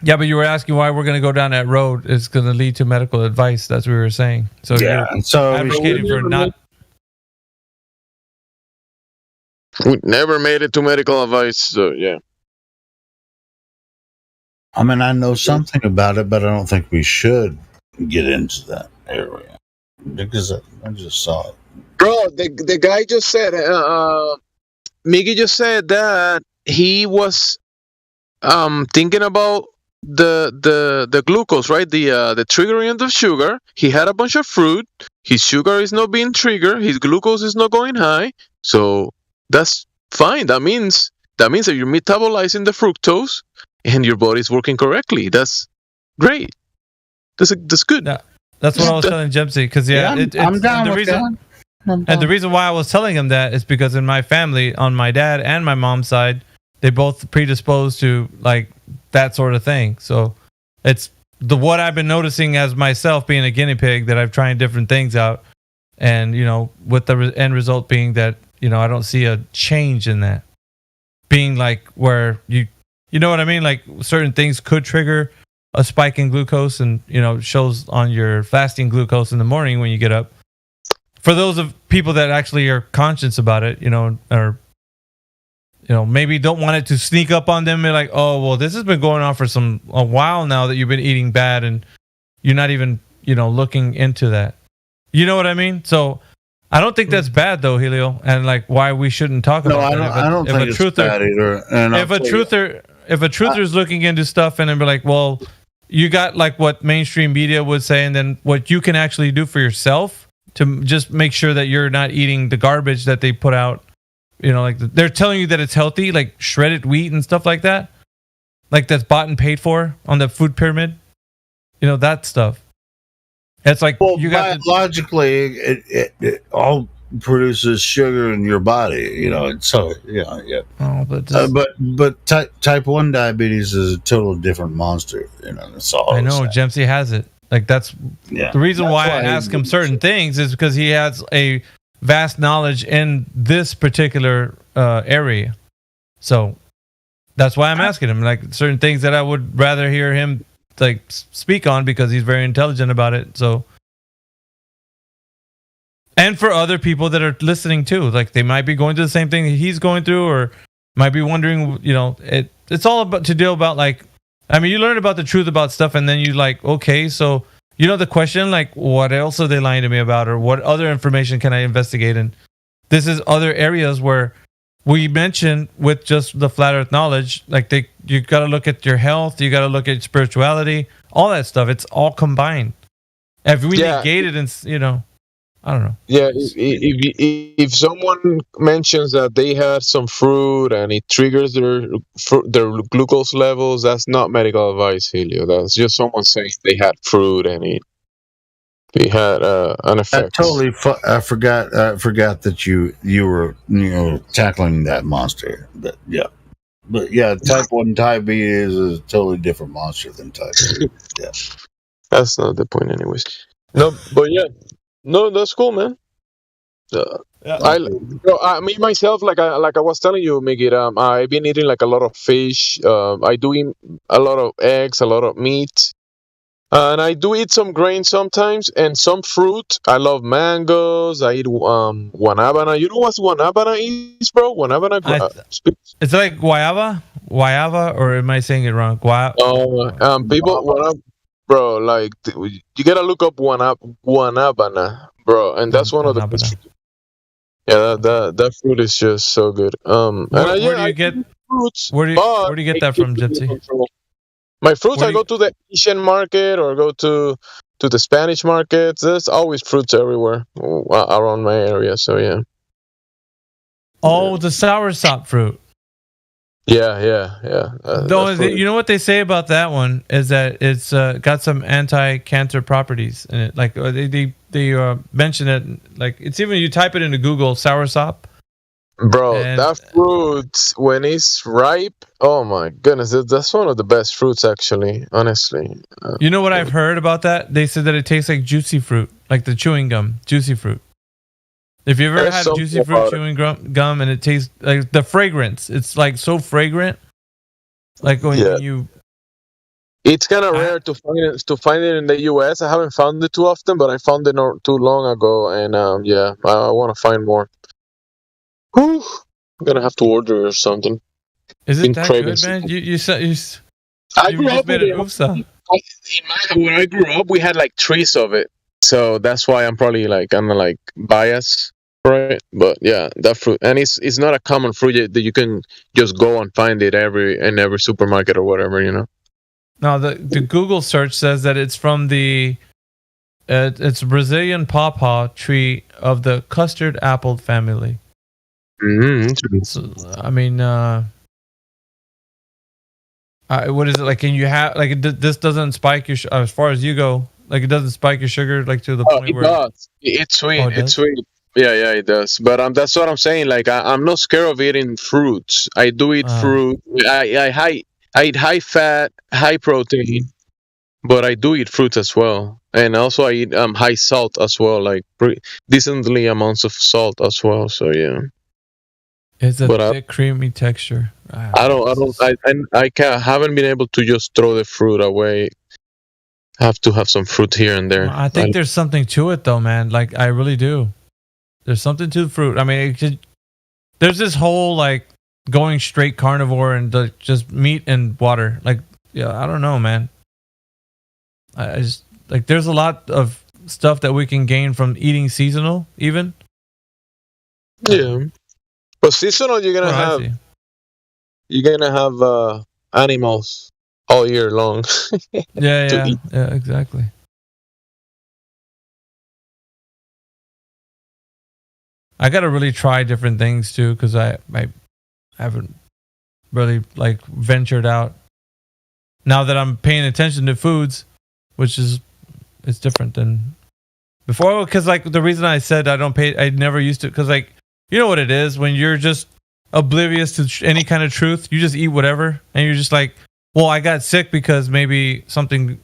Yeah, but you were asking why we're going to go down that road. It's going to lead to medical advice. That's what we were saying. So yeah, and so advocating for not. We never made it to medical advice, so yeah. I mean, I know something about it, but I don't think we should get into that area because I just saw it. Bro, the guy just said, Miggy just said that he was thinking about the glucose, right? The triggering of the sugar. He had a bunch of fruit. His sugar is not being triggered. His glucose is not going high. So that's fine. That means that you're metabolizing the fructose and your body's working correctly. That's great. That's good. Yeah, that's what I was telling Jemsy. Because I'm down with that. And the reason why I was telling him that is because in my family, on my dad and my mom's side, they both predisposed to like that sort of thing. So it's what I've been noticing as myself being a guinea pig, that I've tried different things out, and with the end result being that I don't see a change in that being like where you know what I mean, like certain things could trigger a spike in glucose, and shows on your fasting glucose in the morning when you get up. For those of people that actually are conscious about it, or maybe don't want it to sneak up on them, and like, oh well, this has been going on for a while now that you've been eating bad, and you're not even looking into that. You know what I mean? So I don't think that's bad though, Helio, and like why we shouldn't talk about it. I don't think it's bad either. And if a truther is looking into stuff and then be like, well, you got like what mainstream media would say, and then what you can actually do for yourself to just make sure that you're not eating the garbage that they put out. Like they're telling you that it's healthy, like shredded wheat and stuff like that, like that's bought and paid for on the food pyramid. That stuff. It's like you got biologically, it all produces sugar in your body. So yeah. Oh, but type 1 diabetes is a totally different monster. That's all. I know Jemsy has it. Like that's the reason why I ask him certain things is because he has a vast knowledge in this particular area. So that's why I'm asking him like certain things that I would rather hear him like speak on, because he's very intelligent about it. So, and for other people that are listening too, like they might be going through the same thing he's going through, or might be wondering, it's all about to deal about like, I mean, you learn about the truth about stuff, and then you like, okay, so the question, like, what else are they lying to me about, or what other information can I investigate? And this is other areas where we mentioned with just the flat earth knowledge, like you got to look at your health, you got to look at spirituality, all that stuff. It's all combined. If we negate it, and I don't know. Yeah, if someone mentions that they had some fruit and it triggers their glucose levels, that's not medical advice, Helio. That's just someone saying they had fruit and it had an effect. I forgot that you were tackling that monster. But type 1 diabetes is a totally different monster than type 2. Yeah, that's not the point, anyways. No, but yeah. No, that's cool, man. Me myself, like I was telling you, Miggy, I've been eating like a lot of fish. I do eat a lot of eggs, a lot of meat, and I do eat some grains sometimes and some fruit. I love mangoes. I eat guanabana. You know what guanabana is, bro? Guanabana. It's like guayaba, or am I saying it wrong? People. Bro, like you gotta look up guanabana, bro, and that's one of the best. Yeah, that fruit is just so good. Where do you get fruits? Where do you get that from, Gypsy? My fruits, I go to the Asian market or go to the Spanish markets. There's always fruits everywhere around my area. So yeah. Oh, the soursop fruit. Yeah. You know what they say about that one is that it's got some anti-cancer properties in it. Like they mention it. Like it's even you type it into Google, soursop. Bro, that fruit when it's ripe, oh my goodness, that's one of the best fruits actually. Honestly. You know what I've heard about that? They said that it tastes like juicy fruit, like the chewing gum, juicy fruit. If you've ever had juicy fruit chewing gum and it tastes like the fragrance, it's like so fragrant. Like when you. It's kind of rare to find it in the U.S. I haven't found it too often, but I found it not too long ago, and I want to find more. Whew. I'm gonna have to order or something. Is it that good, man? You said I grew up with it. When I grew up, we had like trees of it, so that's why I'm probably like kind of like biased for it. But yeah, that fruit, and it's not a common fruit that you can just go and find it in every supermarket or whatever, you know. No, the Google search says that it's from it's Brazilian pawpaw tree of the custard apple family. Mm-hmm. So, I mean, what is it like? Can you have like this doesn't spike your as far as you go? Like it doesn't spike your sugar like to the point where it does. It's sweet. It's sweet. Yeah, it does. But that's what I'm saying. Like I'm not scared of eating fruits. I do eat fruit. I eat high fat, high protein, but I do eat fruits as well, and also I eat high salt as well, like decently amounts of salt as well. So yeah. It's a thick, creamy texture. I haven't been able to just throw the fruit away. I have to have some fruit here and there. I think there's something to it though, man. Like I really do. There's something to the fruit. I mean, there's this whole like going straight carnivore and just meat and water. Like, yeah, I don't know, man. I just like there's a lot of stuff that we can gain from eating seasonal, even. Yeah. But seasonal, you're gonna have animals all year long. yeah, exactly. I gotta really try different things too, because I haven't really like ventured out. Now that I'm paying attention to foods, which is it's different than before. Because like the reason I said I never used to, because like. You know what it is when you're just oblivious to any kind of truth. You just eat whatever, and you're just like, "Well, I got sick because maybe something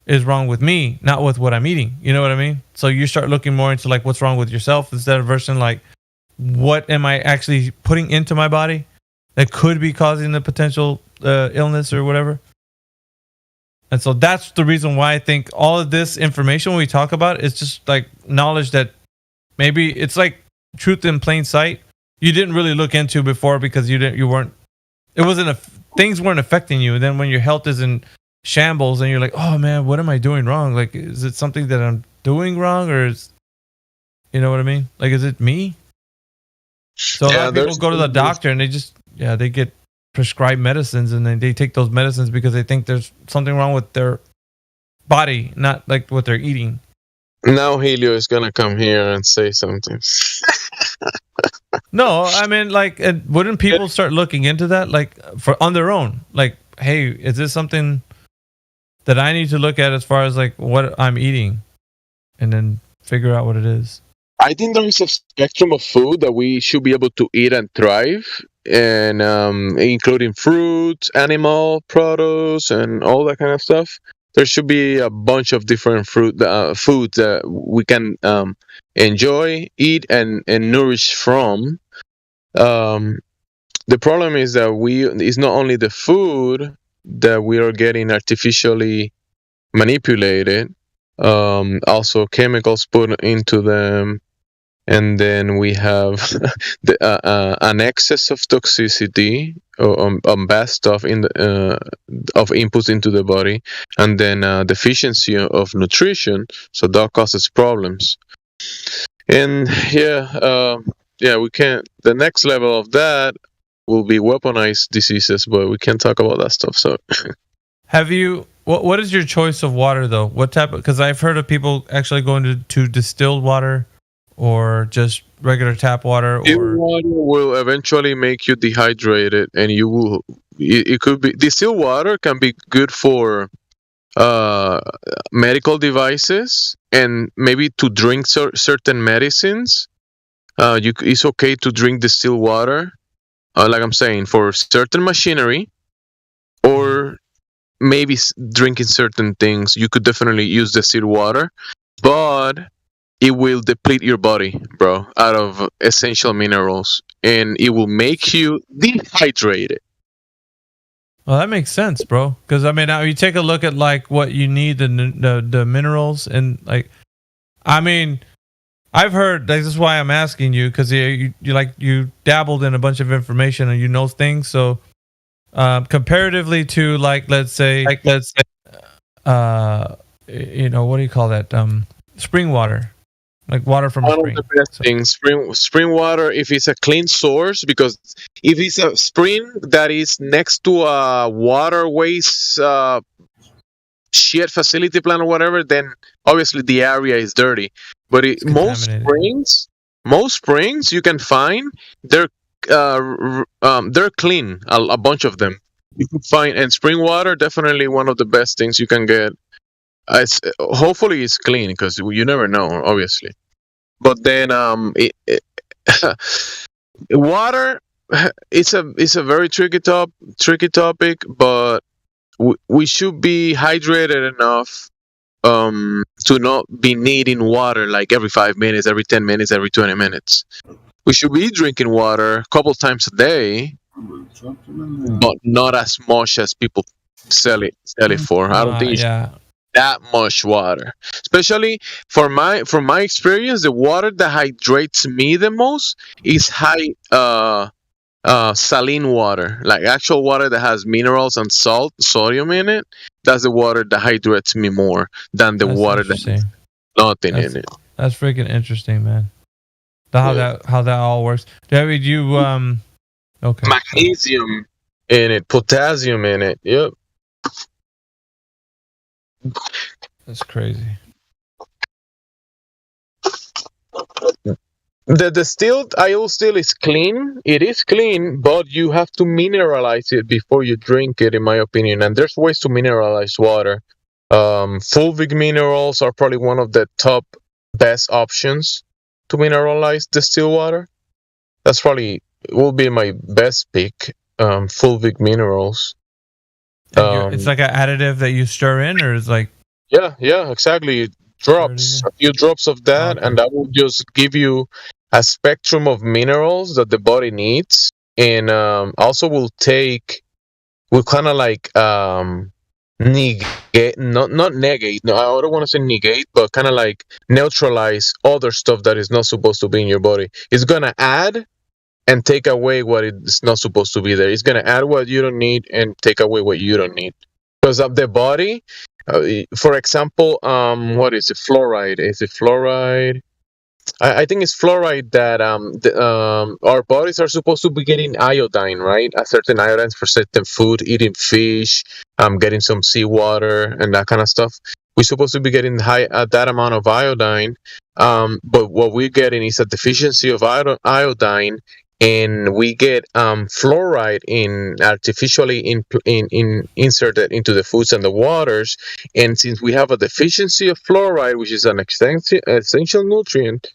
is wrong with me, not with what I'm eating." You know what I mean? So you start looking more into like what's wrong with yourself instead of versus like, what am I actually putting into my body that could be causing the potential illness or whatever. And so that's the reason why I think all of this information when we talk about it, it's just like knowledge that maybe it's like truth in plain sight. You didn't really look into before because things weren't affecting you. And then when your health is in shambles and you're like, oh man, what am I doing wrong? Like, is it something that I'm doing wrong, or is, you know what I mean? Like, is it me? So a lot of people go to the doctor and they get prescribed medicines, and then they take those medicines because they think there's something wrong with their body, not like what they're eating. Now Helio is gonna come here and say something. No, I mean, like, wouldn't people start looking into that, like, for on their own? Like, hey, is this something that I need to look at as far as like what I'm eating, and then figure out what it is? I think there is a spectrum of food that we should be able to eat and thrive, and including fruits, animal produce, and all that kind of stuff. There should be a bunch of different foods that we can enjoy, eat, and nourish from. The problem is that it's not only the food that we are getting artificially manipulated, also chemicals put into them. And then we have an excess of toxicity on bad stuff of inputs into the body, and then deficiency of nutrition. So that causes problems. And we can't. The next level of that will be weaponized diseases, but we can't talk about that stuff. So, have you? What is your choice of water though? What type? Because I've heard of people actually going to distilled water. or just regular tap water? Distilled water will eventually make you dehydrated, and you will. It could be distilled water can be good for medical devices and maybe to drink certain medicines. It's okay to drink distilled water, like I'm saying, for certain machinery, or maybe drinking certain things. You could definitely use distilled water, but it will deplete your body, bro, out of essential minerals, and it will make you dehydrated. Well, that makes sense, bro. Because I mean, now you take a look at like what you need, the minerals, and like, I mean, I've heard. This is why I'm asking you, because you dabbled in a bunch of information and you know things. So, comparatively to let's say, what do you call that? Spring water. Like water from a spring. One of the best things, spring water, if it's a clean source, because if it's a spring that is next to a waterways shit facility plant or whatever, then obviously the area is dirty. But most springs you can find, they're clean. A bunch of them you can find, and spring water definitely one of the best things you can get. Hopefully it's clean, because you never know, obviously. But then water, it's a very tricky topic, but we should be hydrated enough to not be needing water like every 5 minutes, every 10 minutes, every 20 minutes. We should be drinking water a couple times a day, but not as much as people sell it for. I don't think you should that much water, especially from my experience. The water that hydrates me the most is high saline water, like actual water that has minerals and sodium in it. That's the water that hydrates me more than the water that has nothing in it. That's freaking interesting, man. How that all works. David, you okay. Magnesium in it, potassium in it. Yep. That's crazy. The distilled IO still is clean. It is clean, but you have to mineralize it before you drink it, in my opinion. And there's ways to mineralize water. Fulvic minerals are probably one of the top best options to mineralize distilled water. That's probably will be my best pick. Fulvic minerals. It's like an additive that you stir in, or it's like yeah, exactly. Drops a few drops of that, and that will just give you a spectrum of minerals that the body needs, and also will kind of like negate, not negate. No, I don't want to say negate, but kind of like neutralize other stuff that is not supposed to be in your body. It's gonna add and take away what is not supposed to be there. It's gonna add what you don't need and take away what you don't need. Because of the body, for example, what is it? Fluoride? Is it fluoride? I think it's fluoride that our bodies are supposed to be getting iodine, right? A certain iodine for certain food, eating fish, getting some seawater and that kind of stuff. We're supposed to be getting that amount of iodine, but what we're getting is a deficiency of iodine, and we get fluoride artificially inserted into the foods and the waters. And since we have a deficiency of fluoride, which is an essential nutrient,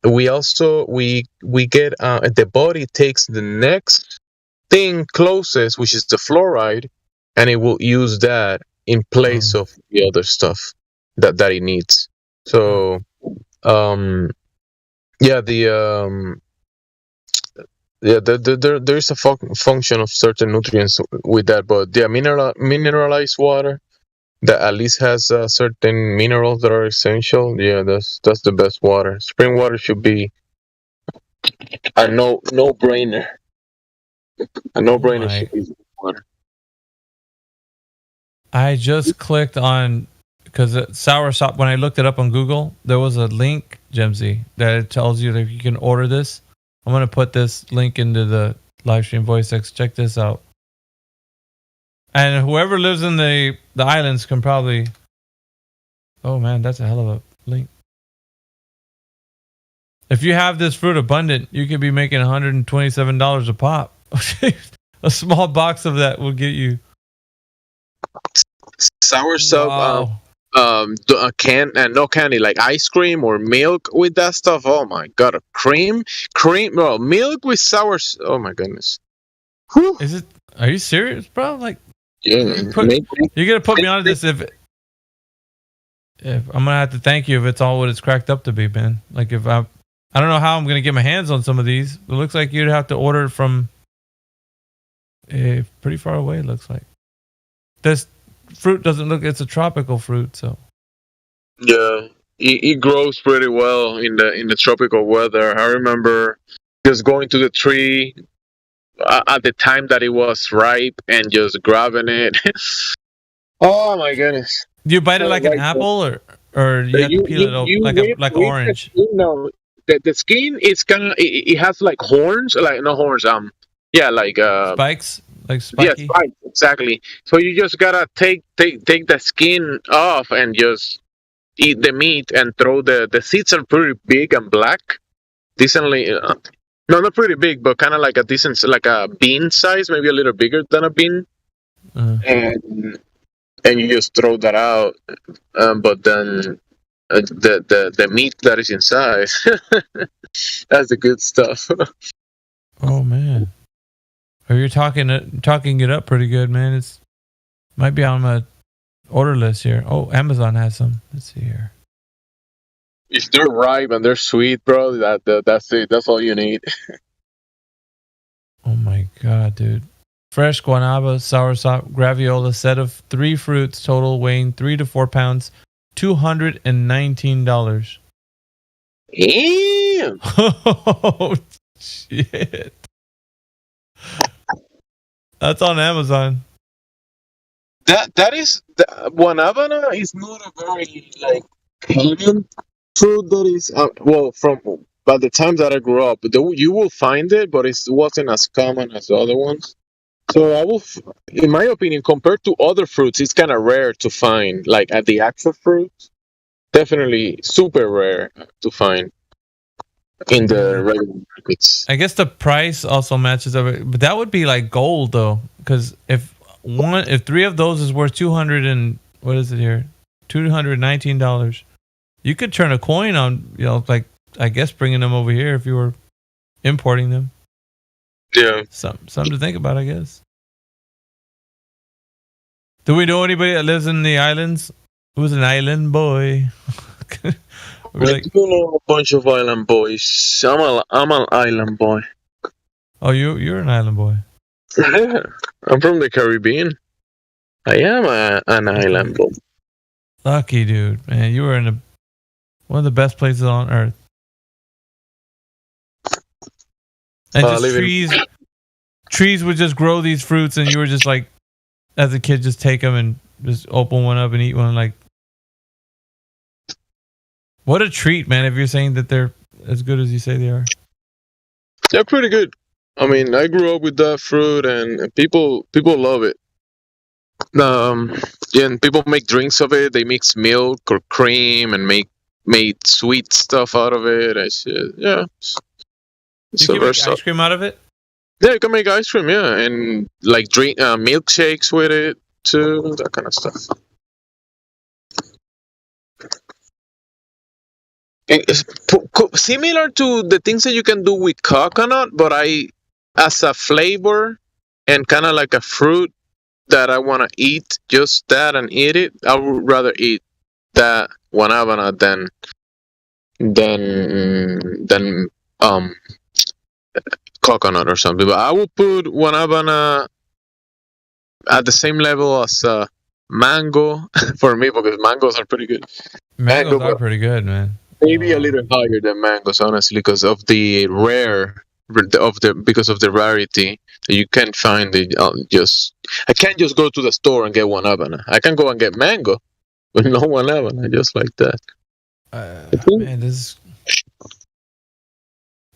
we also we get the body takes the next thing closest, which is the fluoride, and it will use that in place of the other stuff that it needs. So there is a function of certain nutrients with that, but mineralized water that at least has certain minerals that are essential. Yeah, that's the best water. Spring water should be a no-brainer. A no-brainer should be water. I just clicked on, because soursop, when I looked it up on Google, there was a link, Gemsy, that it tells you that you can order this. I'm going to put this link into the live stream VoiceX. Check this out. And whoever lives in the islands can probably... Oh, man, that's a hell of a link. If you have this fruit abundant, you could be making $127 a pop. A small box of that will get you Soursop. Wow. A can and no candy, like ice cream or milk with that stuff. Oh my god, cream, well, milk with sour. Oh my goodness. Whew. Is it? Are you serious, bro? Like, Yeah, you're gonna put me on this if I'm gonna have to thank you if it's all what it's cracked up to be, man. Like if I don't know how I'm gonna get my hands on some of these. It looks like you'd have to order it from pretty far away. It looks like this fruit doesn't look. It's a tropical fruit, so Yeah, it grows pretty well in the tropical weather. I remember just going to the tree at the time that it was ripe and just grabbing it. Oh my goodness! do you bite it like an apple or you have to peel it open like orange? No, the skin is kind of it has like horns, like no horns. Yeah, like Spikes, like spiky. yeah, spikes, exactly. So you just gotta take the skin off and just eat the meat and throw the seeds are pretty big and black, decently. No, not pretty big, but kind of like a decent, like a bean size, maybe a little bigger than a bean. And you just throw that out, but then the meat that is inside, that's the good stuff. Oh man, oh, you're talking it up pretty good, man. It's might be on my order list here. Oh, Amazon has some. Let's see here. If they're ripe and they're sweet, bro, that's it. That's all you need. Oh my god, dude. Fresh guanaba, soursop, graviola, set of 3 fruits, total weighing 3 to 4 pounds, $219. Damn! Oh shit! That's on Amazon. That is guanabana is not a very like common fruit that is well from by the time that I grew up, you will find it, but it wasn't as common as the other ones. So I will, in my opinion, compared to other fruits, it's kind of rare to find. Like at the actual fruits, definitely super rare to find in the regular markets. I guess the price also matches up, but that would be like gold though, because if 3 of those is worth $219, you could turn a coin on, like I guess bringing them over here if you were importing them. Yeah, something to think about, I guess. Do we know anybody that lives in the islands? Who's an island boy? I do know a bunch of island boys. I'm an island boy. Oh, you're an island boy. Yeah, I'm from the Caribbean. I am an island boy. Lucky dude, man. You were in one of the best places on earth. And just trees would just grow these fruits, and you were just like, as a kid, just take them and just open one up and eat one. Like, what a treat, man! If you're saying that they're as good as you say they are, they're pretty good. I mean, I grew up with that fruit, and people love it. Yeah, and people make drinks of it. They mix milk or cream and made sweet stuff out of it. Yeah. You can make ice cream out of it? Yeah, you can make ice cream, yeah. And like drink milkshakes with it too, that kind of stuff. It's similar to the things that you can do with coconut, but as a flavor and kind of like a fruit that I want to eat, just that and eat it, I would rather eat that guanabana than coconut or something. But I will put guanabana at the same level as mango for me, because mangoes are pretty good. Mangoes are pretty good, man. Maybe a little higher than mangoes, honestly, because of the because of the rarity. You can't find it. I can't just go to the store and get guanabana. I can go and get mango, but no guanabana, just like that. Man, this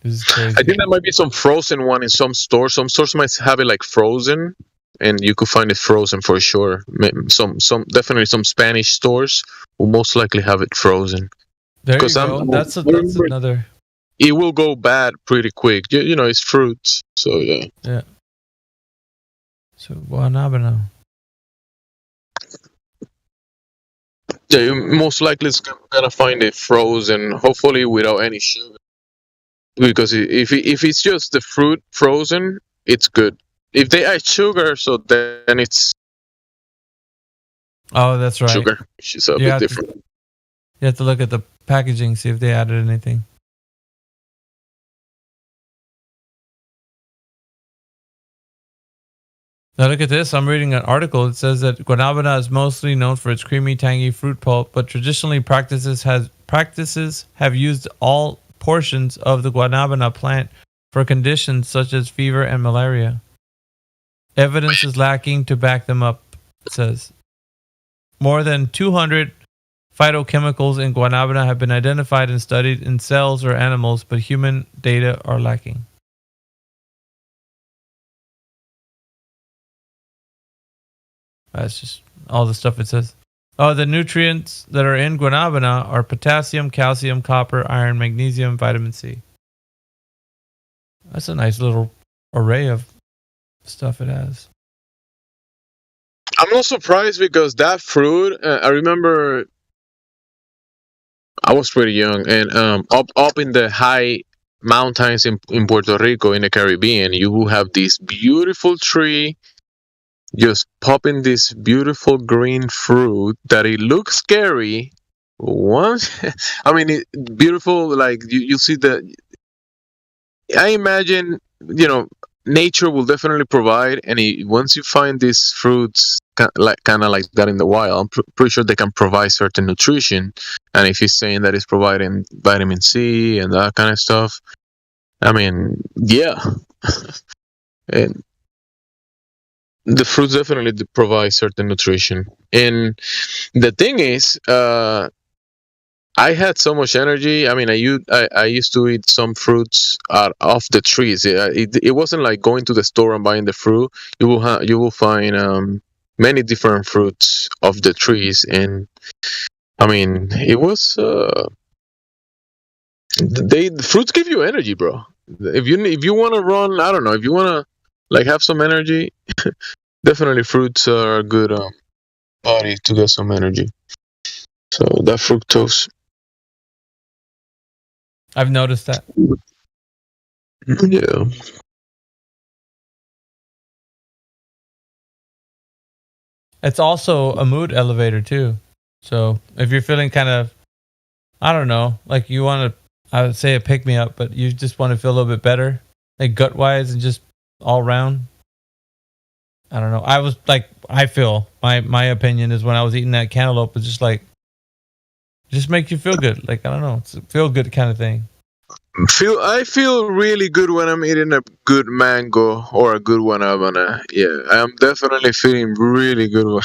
is crazy. I think there might be some frozen one in some stores. Some stores might have it like frozen, and you could find it frozen for sure. Definitely some Spanish stores will most likely have it frozen. There you go. That's another. it will go bad pretty quick. You know, it's fruits, so yeah. Yeah. So guanabana. Yeah, you most likely is gonna find it frozen, hopefully without any sugar. Because if it's just the fruit frozen, it's good. If they add sugar, so then it's Oh, that's right. sugar, which is a bit different. You have to look at the packaging, see if they added anything. Now look at this. I'm reading an article. It says that guanabana is mostly known for its creamy, tangy fruit pulp, but traditionally practices have used all portions of the guanabana plant for conditions such as fever and malaria. Evidence is lacking to back them up, it says. More than 200 phytochemicals in guanabana have been identified and studied in cells or animals, but human data are lacking. That's just all the stuff it says. Oh, the nutrients that are in guanabana are potassium, calcium, copper, iron, magnesium, vitamin C. That's a nice little array of stuff it has. I'm not surprised because that fruit, I remember I was pretty young, and up in the high mountains in Puerto Rico, in the Caribbean, you will have this beautiful tree just popping this beautiful green fruit that it looks scary. I mean, beautiful, like you see the. I imagine, nature will definitely provide, and once you find these fruits kind of like that in the wild, I'm pretty sure they can provide certain nutrition. And if he's saying that it's providing vitamin C and that kind of stuff, I mean, yeah. And the fruits definitely provide certain nutrition. And the thing is, I had so much energy. I mean, I used to eat some fruits off the trees. It wasn't like going to the store and buying the fruit. You will find many different fruits off the trees, and I mean, it was the fruits give you energy, bro. If you want to run, I don't know, if you want to like have some energy, definitely fruits are a good body to get some energy. So that fructose. I've noticed that. Yeah. It's also a mood elevator too. So if you're feeling kind of, I don't know, like you want to, I would say a pick me up, but you just want to feel a little bit better, like gut wise and just all round. I don't know. I was like, I feel my opinion is when I was eating that cantaloupe, it's just like, just make you feel good. Like, I don't know, it's a feel good kind of thing. I feel really good when I'm eating a good mango or a good guanabana. Yeah, I'm definitely feeling really good.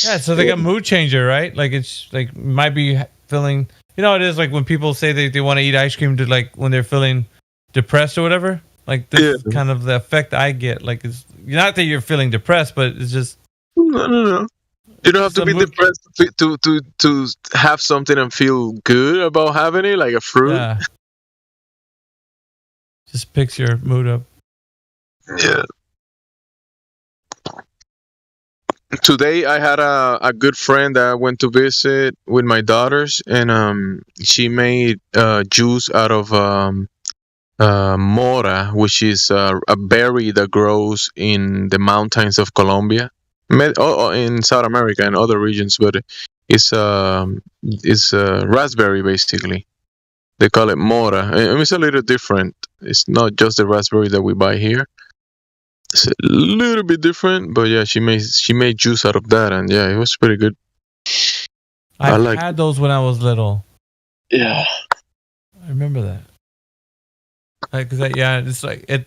Yeah, so like a mood changer, right? Like it's like might be feeling, it is like when people say they want to eat ice cream to like when they're feeling depressed or whatever. Like this is kind of the effect I get. Like it's not that you're feeling depressed, but it's just no. You don't have to be depressed to have something and feel good about having it, like a fruit. Yeah. Just picks your mood up. Yeah. Today I had a good friend that I went to visit with my daughters, and she made juice out of mora, which is a berry that grows in the mountains of Colombia. In South America and other regions, but it's raspberry basically. They call it mora. And it's a little different. It's not just the raspberry that we buy here. It's a little bit different, but yeah, she made juice out of that, and yeah, it was pretty good. I had those when I was little. Yeah, I remember that. Like, yeah, it's like it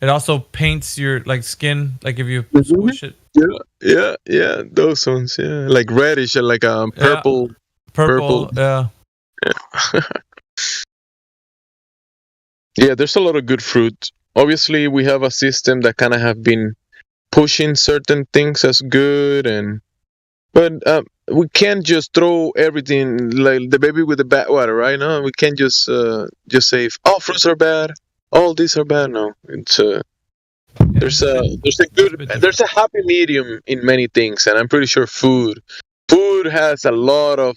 also paints your like skin, like if you squish it. Yeah, those ones, yeah, like reddish, like purple. Purple, yeah. Yeah, there's a lot of good fruit. Obviously, we have a system that kind of have been pushing certain things as good, and But we can't just throw everything like the baby with the bathwater, right? No, we can't just say all fruits are bad, all these are bad. No, it's there's a happy medium in many things, and I'm pretty sure food has a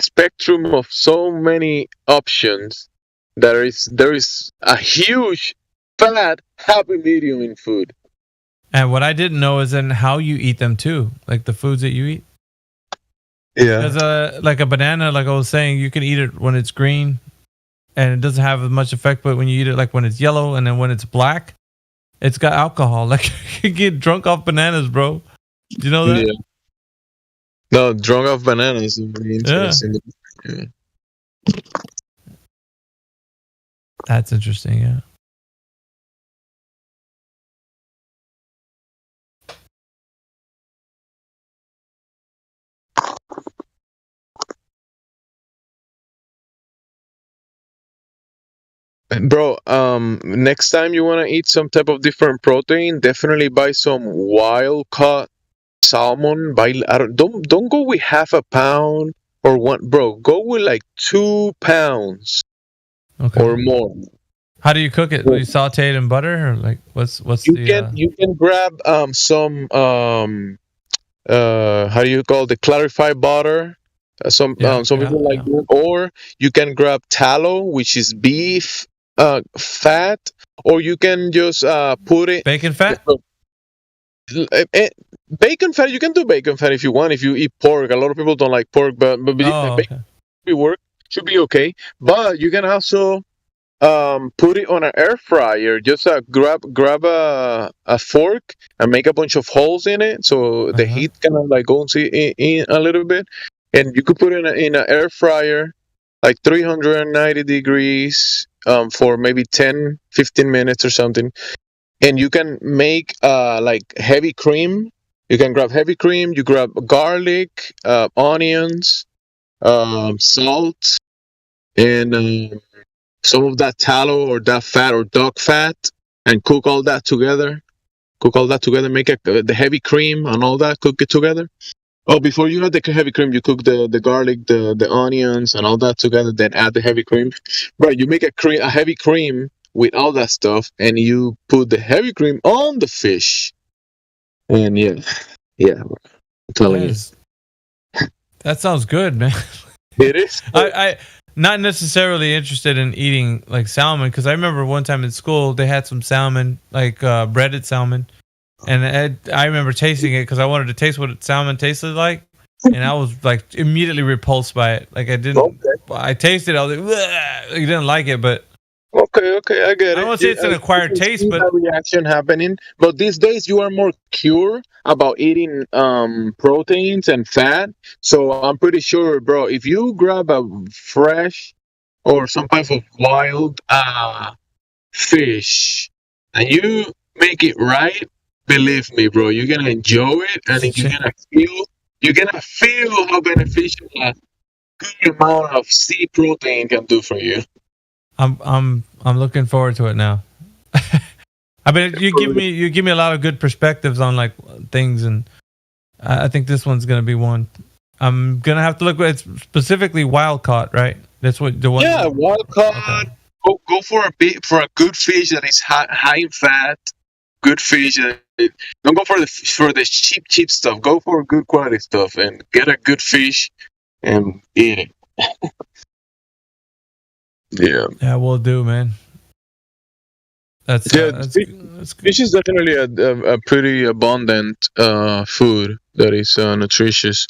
spectrum of so many options. There is a huge fat happy medium in food. And what I didn't know is in how you eat them too, like the foods that you eat. Yeah. Because like a banana, like I was saying, you can eat it when it's green, and it doesn't have as much effect. But when you eat it like when it's yellow, and then when it's black, it's got alcohol. Like you get drunk off bananas, bro. Do you know that? Yeah. No, drunk off bananas is very interesting. Yeah. That's interesting. Yeah. Bro, next time you want to eat some type of different protein, definitely buy some wild caught salmon. Don't go with half a pound or one, bro. Go with like 2 pounds or more. How do you cook it? Do you saute it in butter, or like what's you can grab some how do you call the clarified butter? Some people like that. Or you can grab tallow, which is beef fat, or you can just put it bacon fat. Bacon fat, you can do bacon fat if you want. If you eat pork, a lot of people don't like pork, but bacon should be okay. But you can also put it on an air fryer. Just grab a fork and make a bunch of holes in it, so the heat kind of like goes in a little bit, and you could put it in an air fryer, like 390 degrees, for maybe 10-15 minutes or something. And you can make like heavy cream. You can grab heavy cream. You grab garlic, onions, salt, and some of that tallow or that fat or duck fat, and cook all that together. Make the heavy cream and all that. Cook it together. Oh, before you add the heavy cream, you cook the garlic, the onions, and all that together. Then add the heavy cream. Right, you make a heavy cream with all that stuff, and you put the heavy cream on the fish. And yeah, I'm telling you. That sounds good, man. It is. I not necessarily interested in eating like salmon, because I remember one time in school they had some salmon, like breaded salmon, and I remember tasting it because I wanted to taste what salmon tasted like, and I was like immediately repulsed by it. Like I didn't. Okay. I tasted it. I was like, I didn't like it, but. Okay, I get it. I don't want to say it's an acquired taste, but that reaction happening. But these days, you are more cure about eating proteins and fat. So I'm pretty sure, bro, if you grab a fresh or some type of wild fish and you make it right, believe me, bro, you're gonna enjoy it, and you're gonna feel how beneficial a good amount of sea protein can do for you. I'm looking forward to it now. I mean, you give me a lot of good perspectives on like things, and I think this one's gonna be one. I'm gonna have to look at specifically wild caught, right? That's what the one. Yeah, wild caught. Okay. Go for a good fish that is high in fat. Good fish. Don't go for the cheap stuff. Go for good quality stuff and get a good fish and eat it. Yeah, we'll do, man. That's fish is definitely a pretty abundant food that is nutritious.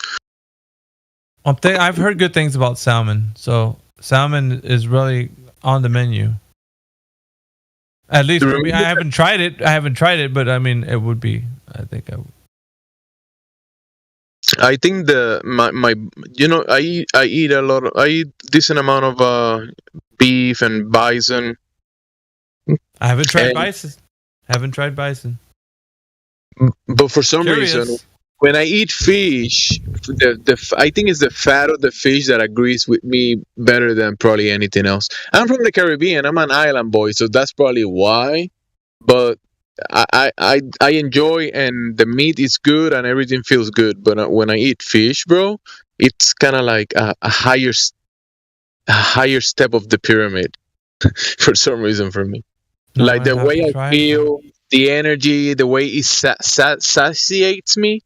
I've heard good things about salmon, so salmon is really on the menu. At least for me, I haven't tried it, but I mean, it would be. I think I would. I think I eat decent amount of beef and bison. I haven't tried bison. But for some reason, when I eat fish, I think it's the fat of the fish that agrees with me better than probably anything else. I'm from the Caribbean. I'm an island boy, so that's probably why. But I enjoy, and the meat is good and everything feels good. But when I eat fish, bro, it's kind of like a higher step of the pyramid for some reason for me. No, Like the have way to I try it. feel, the energy, the way it satiates me,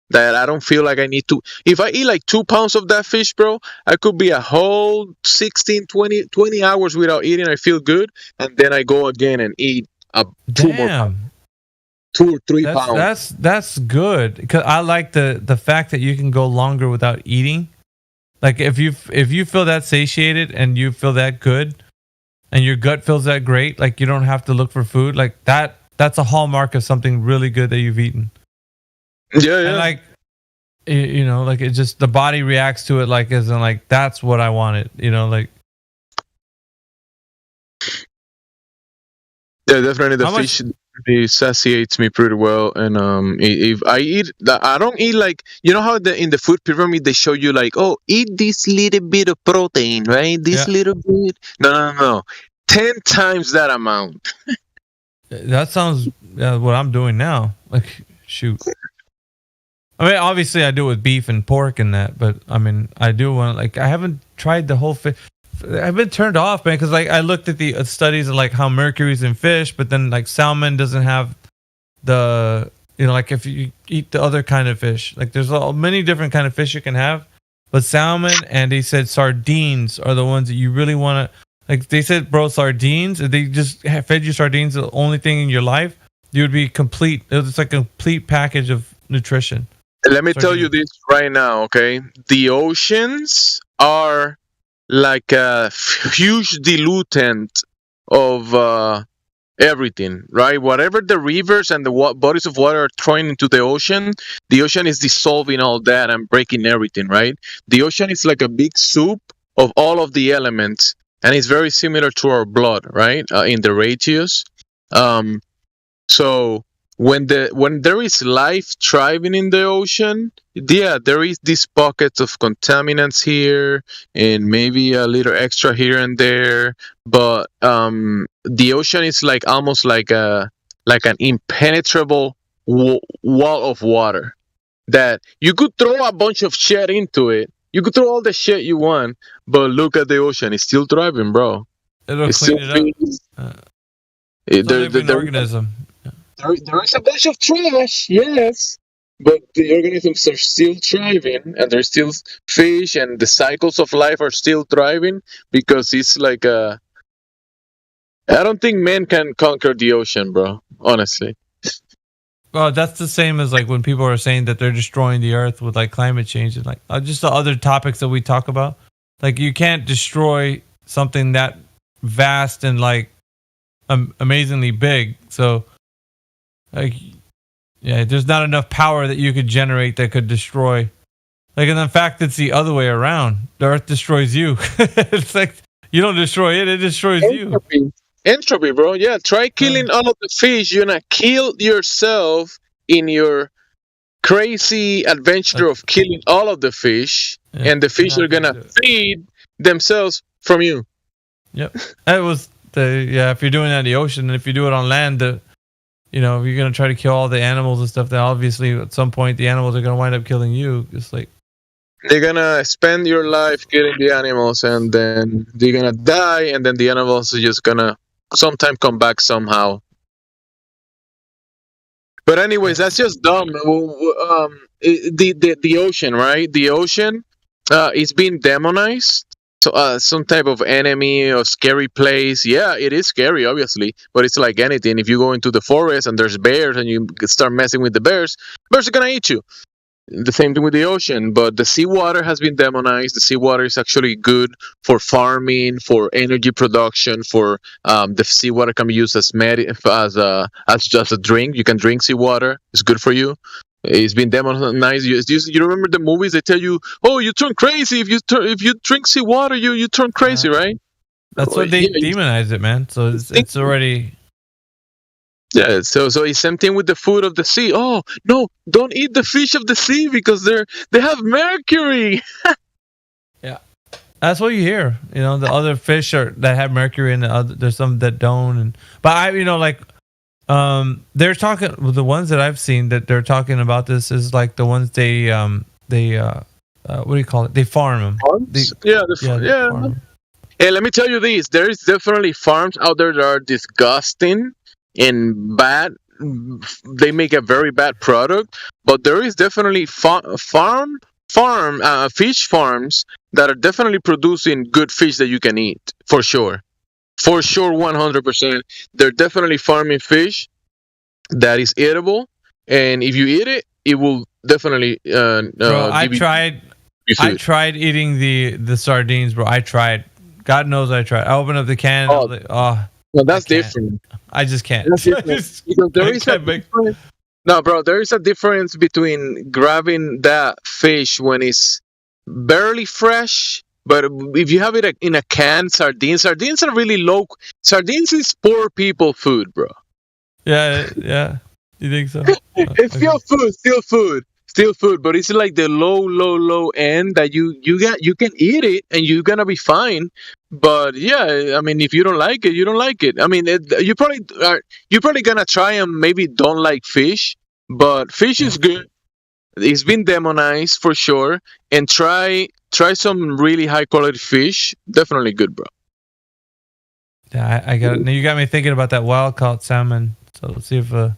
that I don't feel like I need to. If I eat like 2 pounds of that fish, bro, I could be a whole 16, 20 hours without eating. I feel good. And then I go again and eat 2 more pounds. Damn. 2 or 3 pounds. That's good, because I like the fact that you can go longer without eating. Like if you feel that satiated and you feel that good, and your gut feels that great, like you don't have to look for food, like that's a hallmark of something really good that you've eaten. Yeah, yeah. And like, you know, like it just, the body reacts to it like as in like, that's what I wanted, you know, like. Yeah, definitely the fish satiates me pretty well. And if I eat, I don't eat like, you know how in the food pyramid they show you like, oh, eat this little bit of protein, right? This little bit. No. 10 times that amount. That sounds what I'm doing now. Like, shoot. I mean, obviously I do it with beef and pork and that, but I mean, I do want, like, I haven't tried the whole fish. I've been turned off, man, because like I looked at the studies of like how mercury's in fish, but then like salmon doesn't have the, you know, like if you eat the other kind of fish, like there's many different kind of fish you can have, but salmon, and they said sardines are the ones that you really want to, like they said, bro, sardines, if they just fed you sardines, the only thing in your life, you would be complete. It's like a complete package of nutrition. Let me tell you this right now, okay? The oceans are like a huge diluent of everything, right? Whatever the rivers and the bodies of water are throwing into the ocean is dissolving all that and breaking everything, right? The ocean is like a big soup of all of the elements, and it's very similar to our blood, right? In the ratios. So when there is life thriving in the ocean, yeah, there is these pockets of contaminants here and maybe a little extra here and there, but the ocean is like almost like an impenetrable wall of water that you could throw a bunch of shit into it. You could throw all the shit you want, but look at the ocean; it's still thriving, bro. It'll clean it up. It's a living organism. There is a bunch of trash, yes, but the organisms are still thriving, and there's still fish, and the cycles of life are still thriving, because it's like I don't think man can conquer the ocean, bro. Honestly. Well, that's the same as like when people are saying that they're destroying the earth with like climate change and like just the other topics that we talk about. Like you can't destroy something that vast and like amazingly big. So like, yeah, there's not enough power that you could generate that could destroy. Like, and in fact, it's the other way around. The earth destroys you. It's like you don't destroy it; it destroys you. Entropy, bro. Yeah, try killing all of the fish. You're gonna kill yourself in your crazy adventure of killing all of the fish, and the fish are gonna feed themselves from you. Yep, that was if you're doing that in the ocean, and if you do it on land, you know, if you're gonna try to kill all the animals and stuff, then obviously at some point the animals are gonna wind up killing you. It's like they're gonna spend your life killing the animals, and then they're gonna die, and then the animals are just gonna sometime come back somehow. But anyways, that's just dumb. The ocean, right? The ocean is being demonized. So some type of enemy or scary place. Yeah, it is scary, obviously, but it's like anything. If you go into the forest and there's bears and you start messing with the bears are gonna eat you. The same thing with the ocean, but the seawater has been demonized. The seawater is actually good for farming, for energy production, for the seawater can be used as just a drink. You can drink seawater. It's good for you. It's been demonized. You remember the movies? They tell you, "Oh, you turn crazy if you drink seawater. You turn crazy, right?" That's what they demonize it, man. So it's already. Yeah, so it's same thing with the food of the sea. Oh no, don't eat the fish of the sea because they have mercury. Yeah, that's what you hear. You know, the other fish that have mercury and there's some that don't. But They're talking. The ones that I've seen that they're talking about this is like the ones they what do you call it? They farm them. Farm 'em. Hey, let me tell you this: there is definitely farms out there that are disgusting and bad. They make a very bad product, but there is definitely fish farms that are definitely producing good fish that you can eat for sure. For sure, 100%. They're definitely farming fish that is eatable, and if you eat it, it will definitely. Bro, I tried eating the sardines, bro. I tried. God knows I tried. I opened up the can. Oh, like, no, that's different. I just can't. That's different. Because there is a difference. No, bro, there is a difference between grabbing that fish when it's barely fresh. But if you have it in a can, sardines are really low. Sardines is poor people food, bro. Yeah. You think so? It's still food, but it's like the low end that you can eat it and you're gonna be fine. But yeah, I mean, if you don't like it, you don't like it. I mean, you're probably gonna try and maybe don't like fish, but fish is good. It's been demonized for sure, and try some really high quality fish. Definitely good, bro. Yeah, I got it. Now you got me thinking about that wild caught salmon. So let's see if I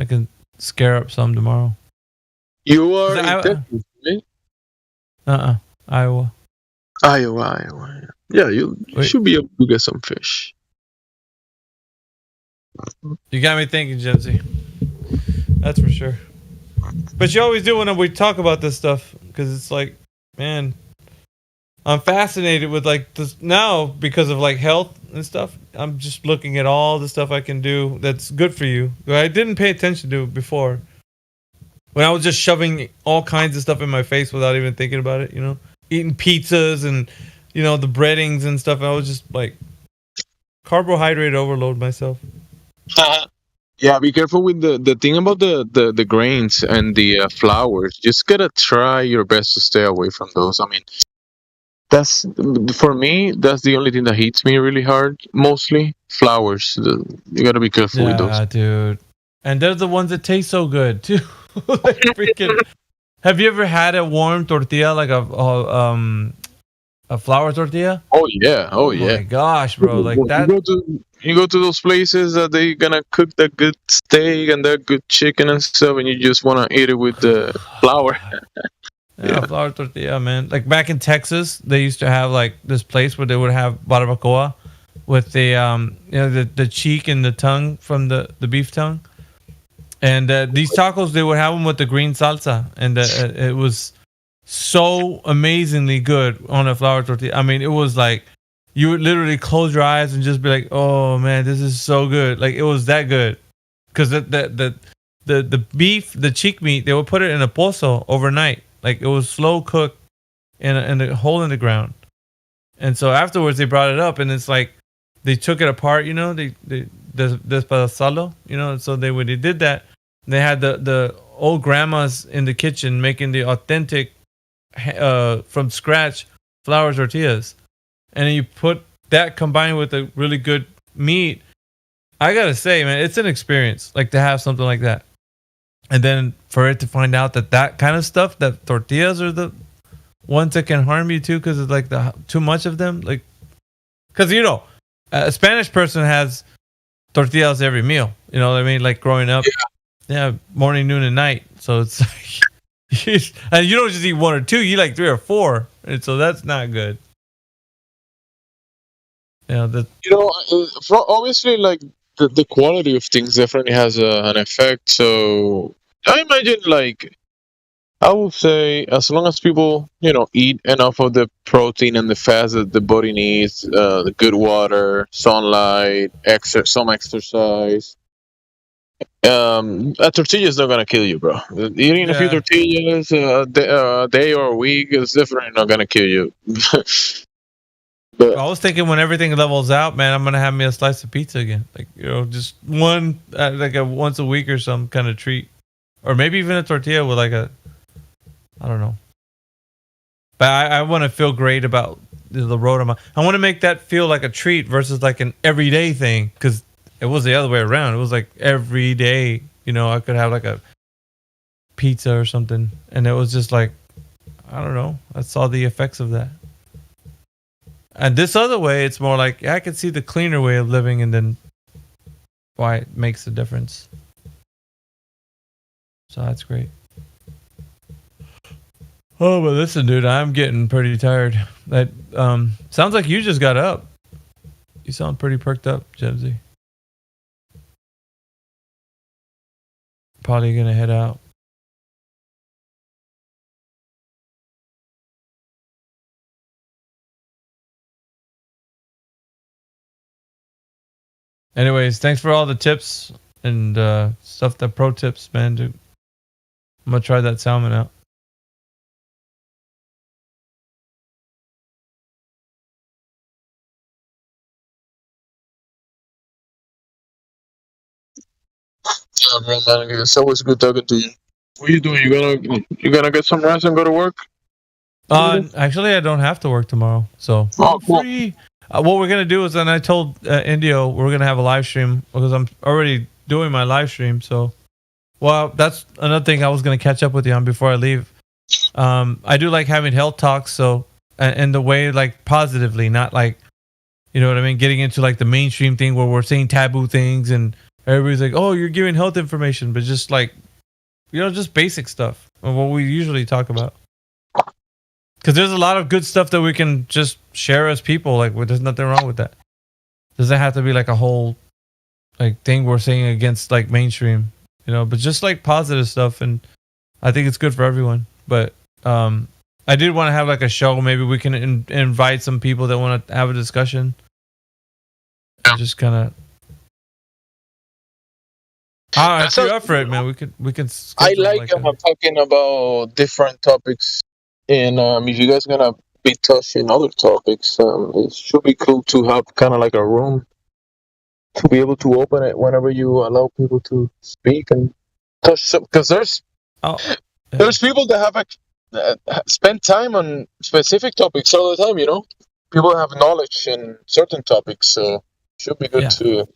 can scare up some tomorrow. You are in Texas, right? Iowa. Yeah, you should be able to get some fish. You got me thinking, Jenzy. That's for sure. But you always do when we talk about this stuff, because it's like, man, I'm fascinated with like this now because of like health and stuff. I'm just looking at all the stuff I can do that's good for you. I didn't pay attention to it before. When I was just shoving all kinds of stuff in my face without even thinking about it, eating pizzas and, the breadings and stuff. I was just like carbohydrate overload myself. Yeah, be careful with the thing about the grains and the flours. Just gotta try your best to stay away from those. I mean, that's for me. That's the only thing that hits me really hard. Mostly flours. You gotta be careful with those. Yeah, dude. And they're the ones that taste so good too. Like freaking. Have you ever had a warm tortilla, like a flour tortilla? Oh yeah. Oh my gosh, bro! Like that. You go to those places that they gonna cook the good steak and the good chicken and stuff, and you just wanna eat it with the flour. Yeah, flour tortilla, man. Like back in Texas, they used to have like this place where they would have barbacoa with the the cheek and the tongue from the beef tongue, and these tacos they would have them with the green salsa, and it was so amazingly good on a flour tortilla. I mean, it was like you would literally close your eyes and just be like, "Oh man, this is so good!" Like it was that good, because the beef, the cheek meat, they would put it in a pozo overnight. Like it was slow cooked in a hole in the ground, and so afterwards they brought it up, and it's like they took it apart. They despedazarlo. So when they did that, they had the old grandmas in the kitchen making the authentic from scratch flour tortillas. And then you put that combined with a really good meat. I gotta say, man, it's an experience. Like to have something like that, and then for it to find out that kind of stuff, that tortillas are the ones that can harm you too, because it's like too much of them. Like, because a Spanish person has tortillas every meal. You know what I mean? Like growing up, yeah, morning, noon, and night. So it's like, and you don't just eat one or two. You like 3 or 4, and so that's not good. Obviously, like the quality of things definitely has an effect. So I imagine, like, I would say, as long as people, eat enough of the protein and the fats that the body needs, the good water, sunlight, some exercise, a tortilla is not gonna kill you, bro. Eating a few tortillas a day or a week is definitely not gonna kill you. But I was thinking when everything levels out, man, I'm gonna have me a slice of pizza again, like just one, like a once a week or some kind of treat, or maybe even a tortilla with like I don't know. But I want to feel great about the road I want to make that feel like a treat versus like an everyday thing, because it was the other way around. It was like every day, I could have like a pizza or something, and it was just like, I don't know. I saw the effects of that. And this other way, it's more like I can see the cleaner way of living, and then why it makes a difference. So that's great. Oh, but listen, dude, I'm getting pretty tired. That sounds like you just got up. You sound pretty perked up, Jebsy. Probably gonna head out. Anyways, thanks for all the tips and stuff, the pro tips, man. Dude. I'm gonna try that salmon out. Yeah, bro, man, it's always good talking to you. What are you doing? You gonna get some rest and go to work? Actually, I don't have to work tomorrow, so I'm free. What we're gonna do is, and I told Indio we're gonna have a live stream because I'm already doing my live stream. So, well, that's another thing I was gonna catch up with you on before I leave. I do like having health talks, so and the way like positively, not like, you know what I mean, getting into like the mainstream thing where we're saying taboo things and everybody's like, oh, you're giving health information, but just like, just basic stuff of what we usually talk about. Because there's a lot of good stuff that we can just share as people. Like, there's nothing wrong with that. Doesn't have to be like a whole like thing we're saying against like mainstream, but just like positive stuff. And I think it's good for everyone. But I did want to have like a show. Maybe we can invite some people that want to have a discussion. Just kind of. If you're up for it, man, we can. I like talking about different topics, and if you guys gonna be touching other topics, it should be cool to have kind of like a room to be able to open it whenever you allow people to speak and touch some. Because there's people that have spent time on specific topics all the time. People have knowledge in certain topics, so it should be good to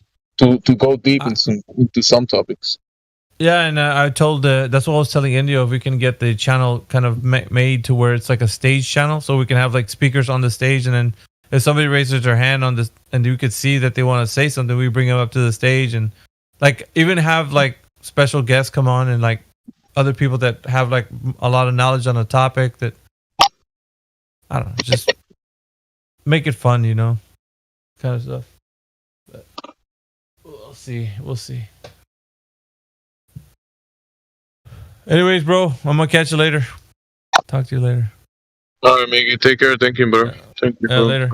go deep into some topics. Yeah, and I told that's what I was telling Indio, if we can get the channel kind of made to where it's like a stage channel, so we can have like speakers on the stage, and then if somebody raises their hand on this and you could see that they want to say something, we bring them up to the stage, and like even have like special guests come on and like other people that have like a lot of knowledge on a topic that, I don't know, just make it fun, kind of stuff. But we'll see. Anyways, bro, I'm gonna catch you later. Talk to you later. All right, Miggy, take care. Thank you, bro. Thank you. Later.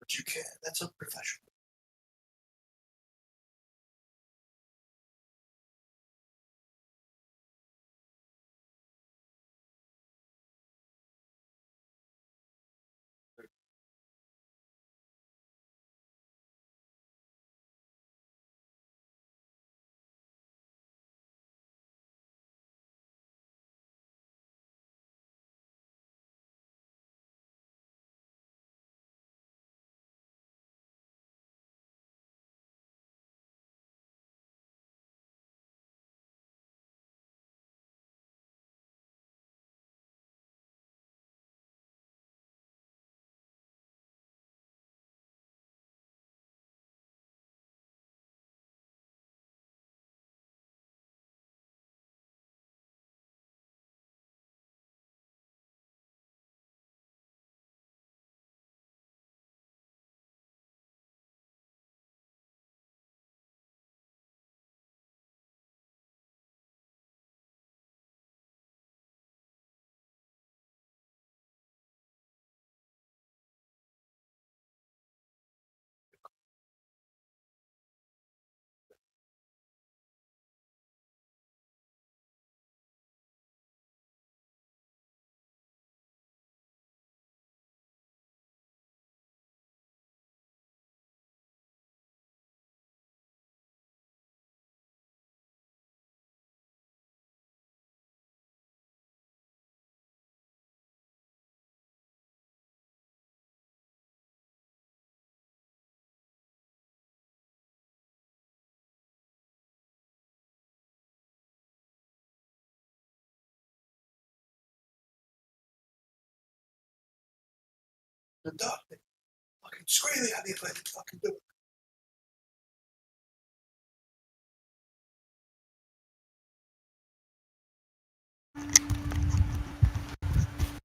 But you can't. That's unprofessional. The dog fucking screaming at me if I can fucking do it.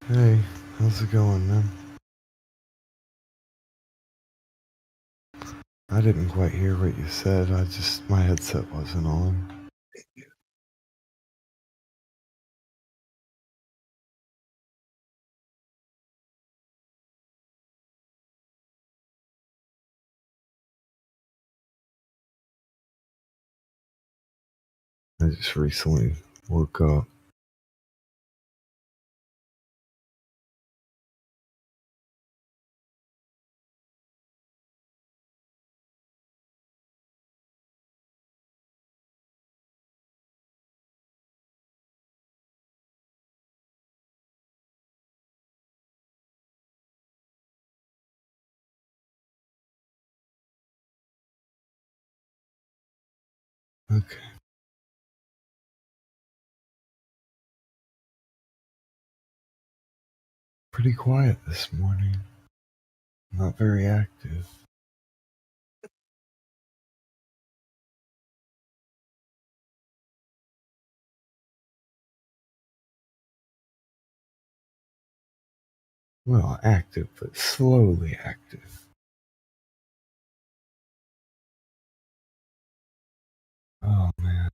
Hey, how's it going, man? I didn't quite hear what you said. My headset wasn't on. I just recently woke up. Okay. Pretty quiet this morning. Not very active. Well, active, but slowly active. Oh, man.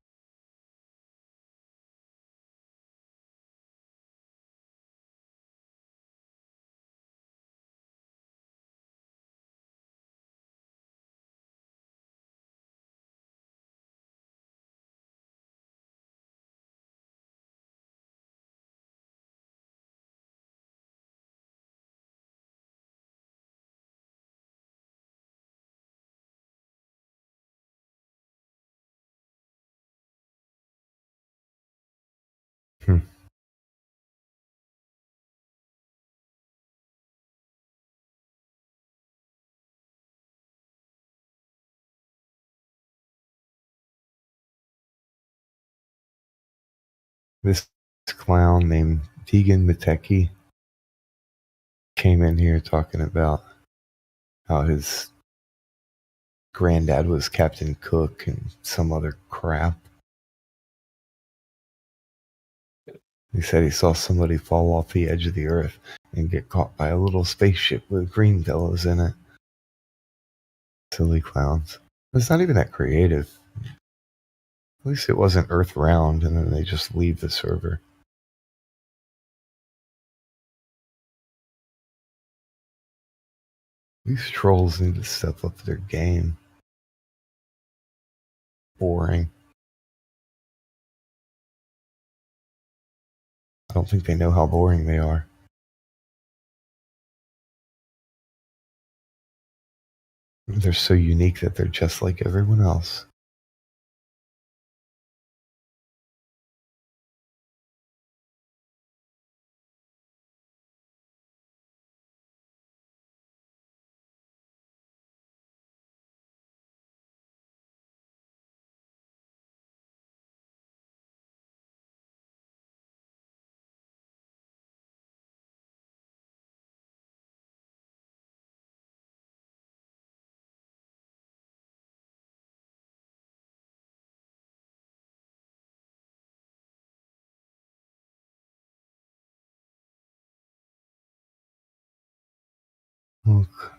This clown named Tegan Mateki came in here talking about how his granddad was Captain Cook and some other crap. He said he saw somebody fall off the edge of the earth and get caught by a little spaceship with green fellows in it. Silly clowns. It's not even that creative. At least it wasn't Earth round and then they just leave the server. These trolls need to step up their game. Boring. I don't think they know how boring they are. They're so unique that they're just like everyone else. Look.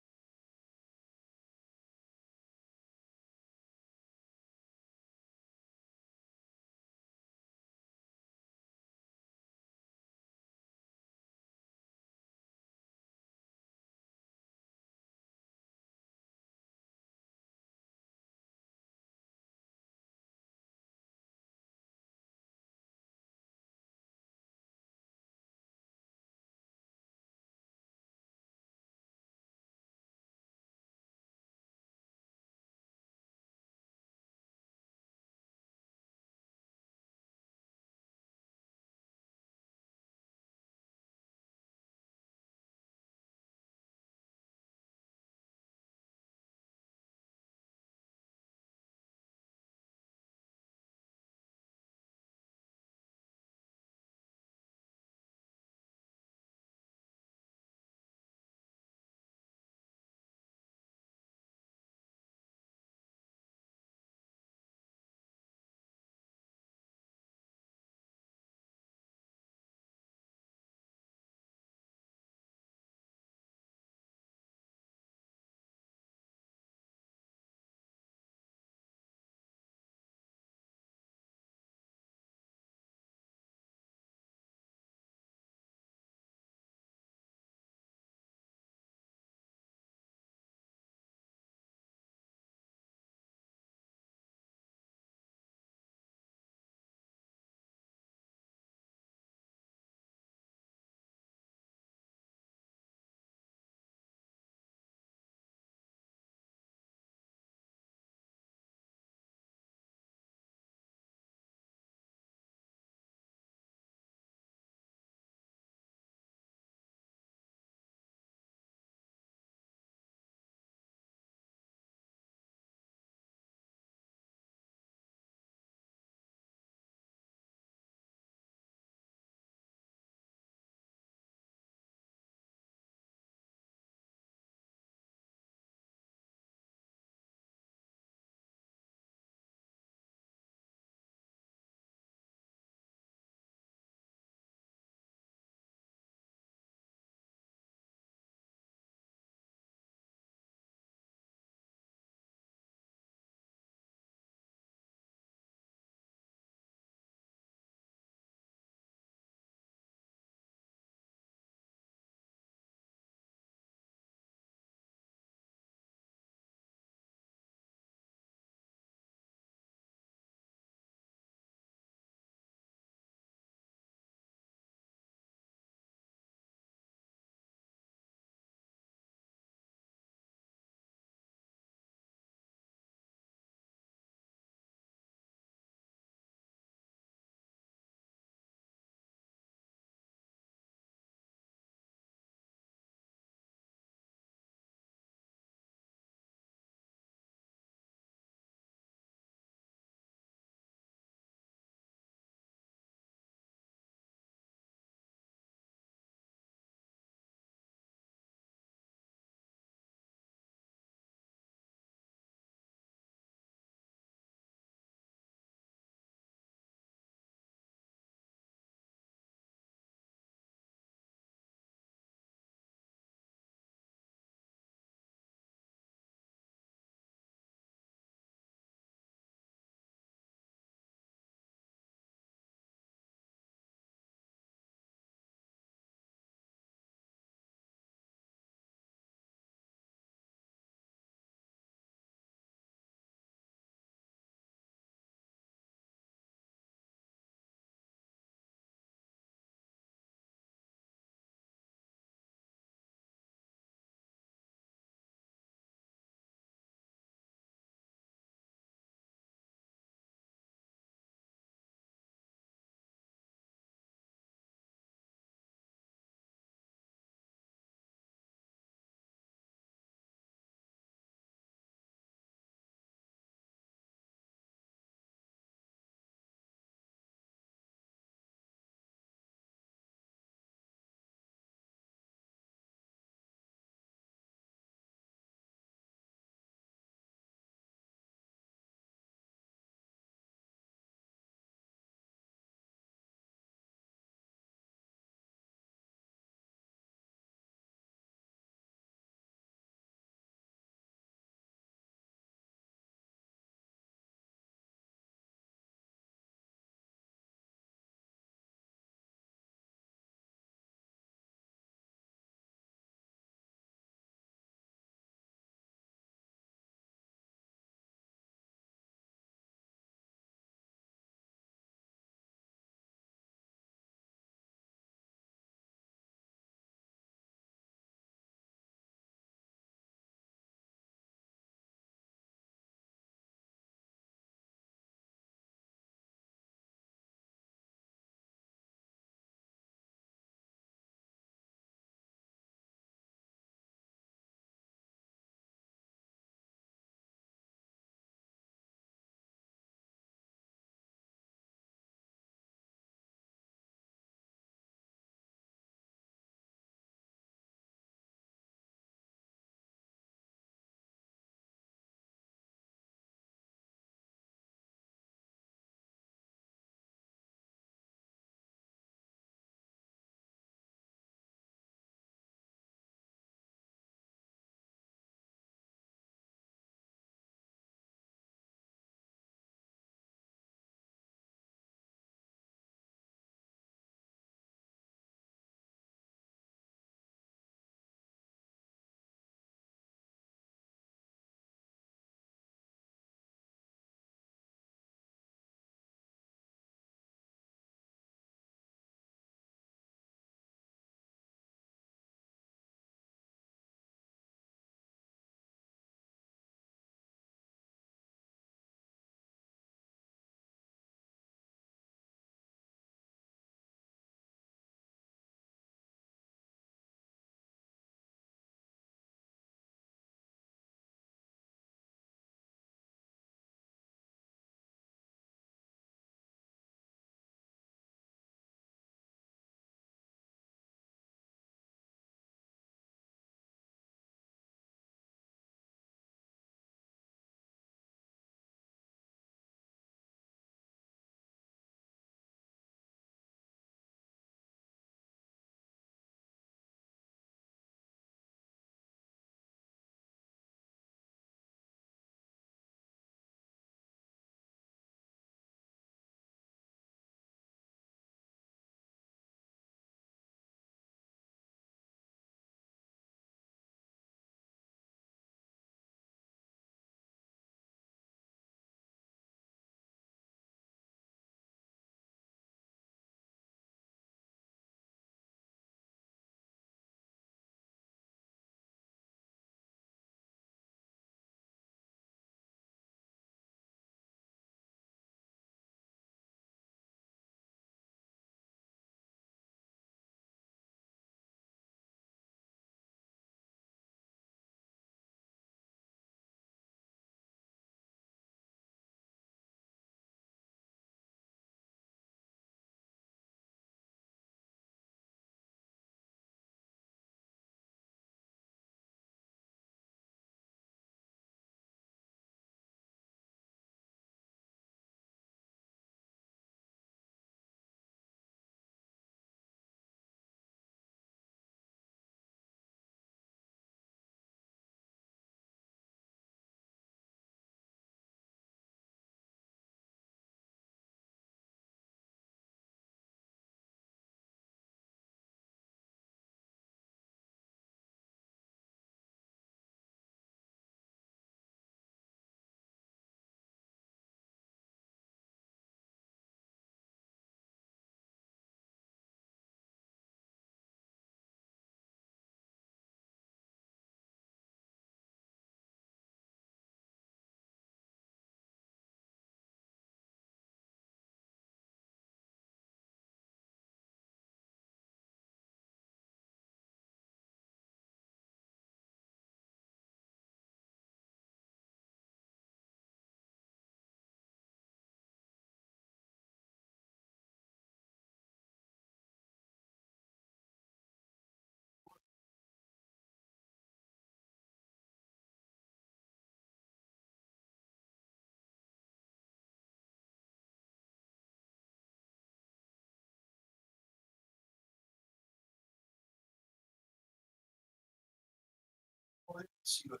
See what?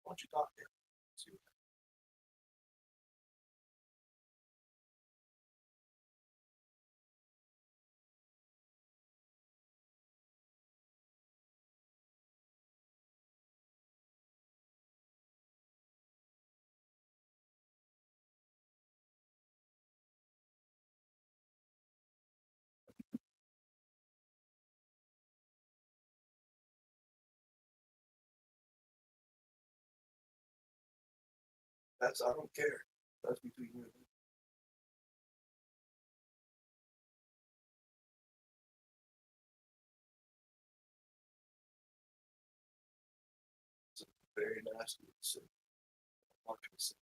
Why don't you talk there? See what? That's I don't care. That's between you and me. It's very nasty. I'm not gonna say.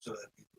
so that people.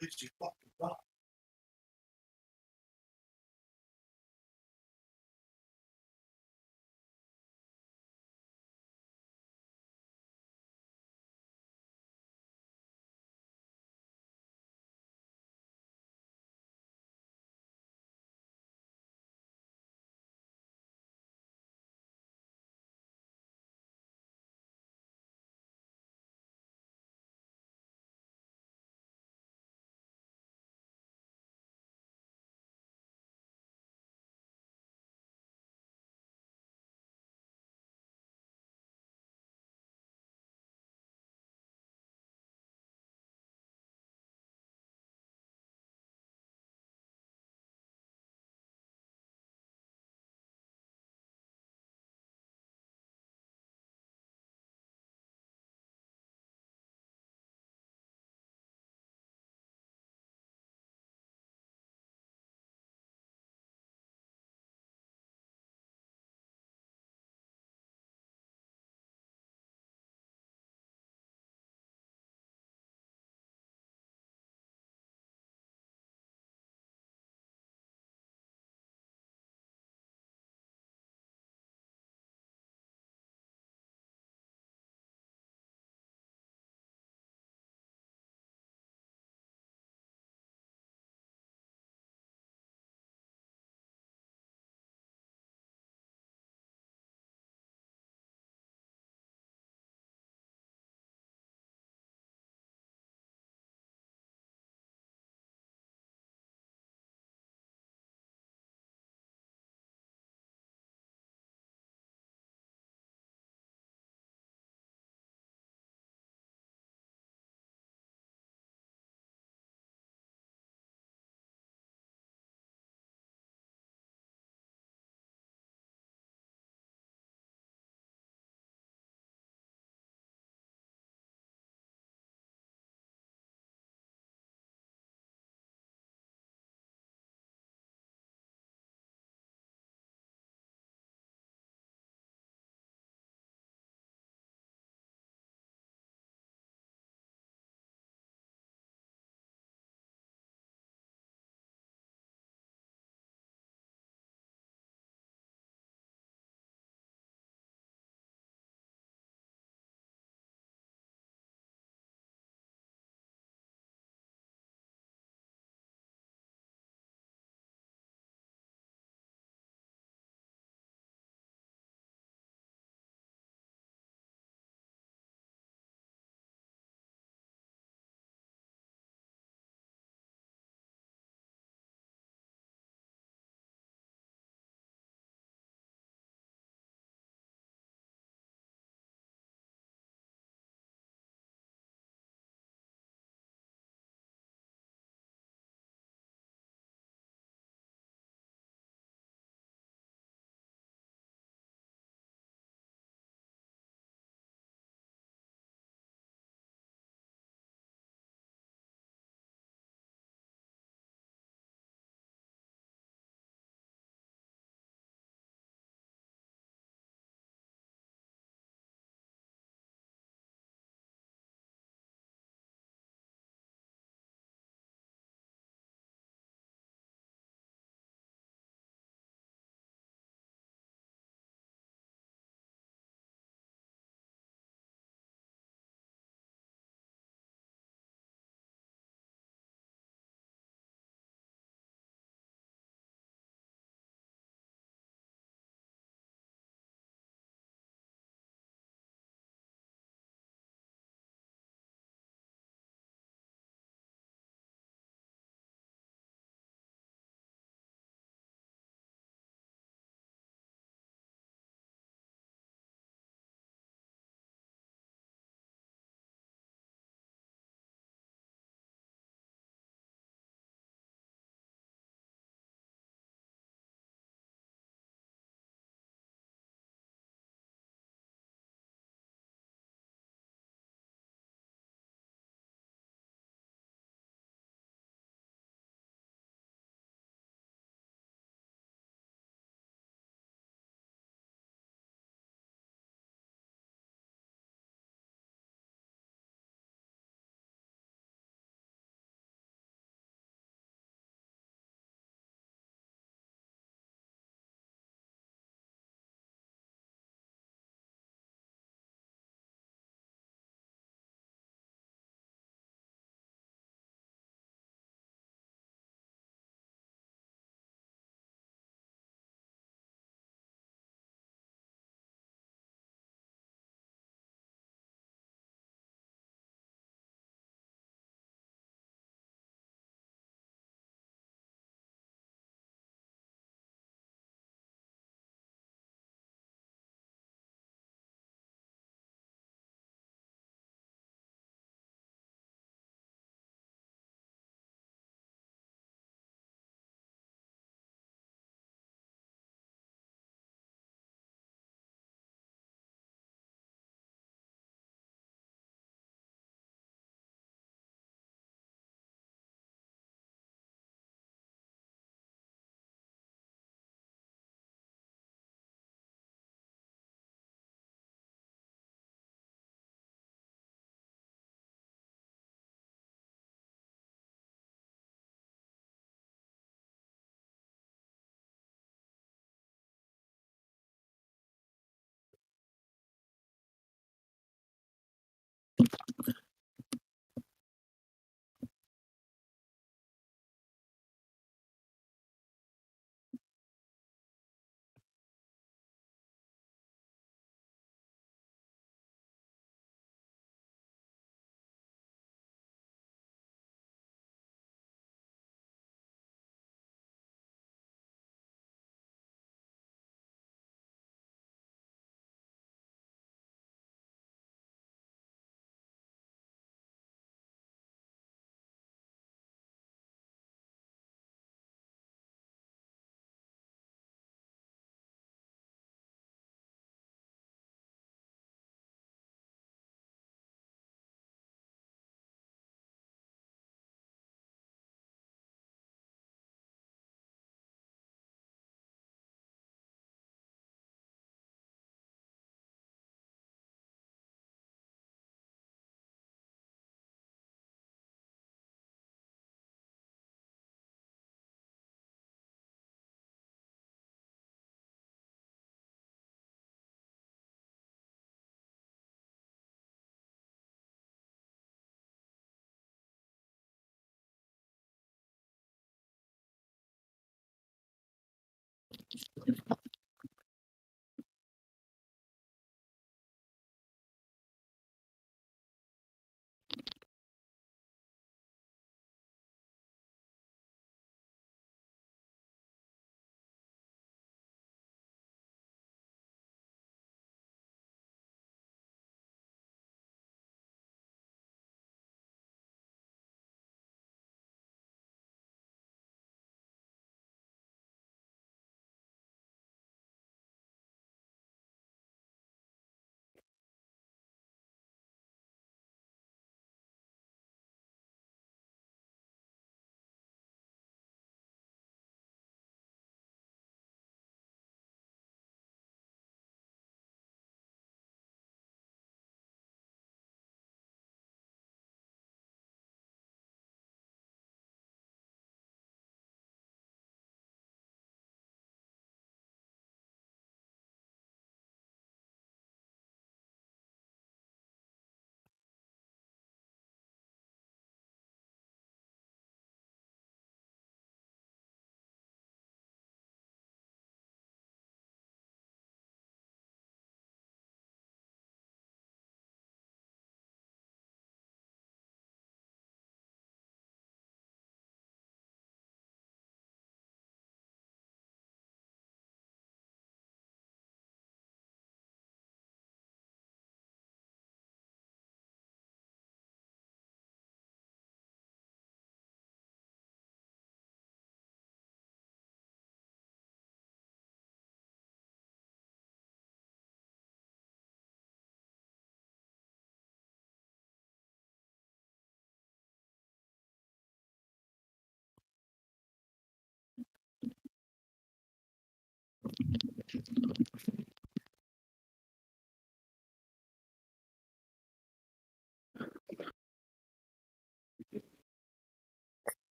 It's just fucking rock.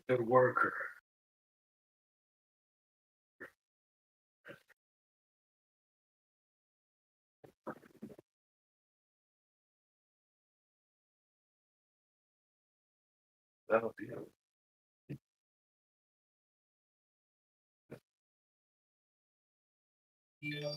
Good worker. That'll be it. Yeah.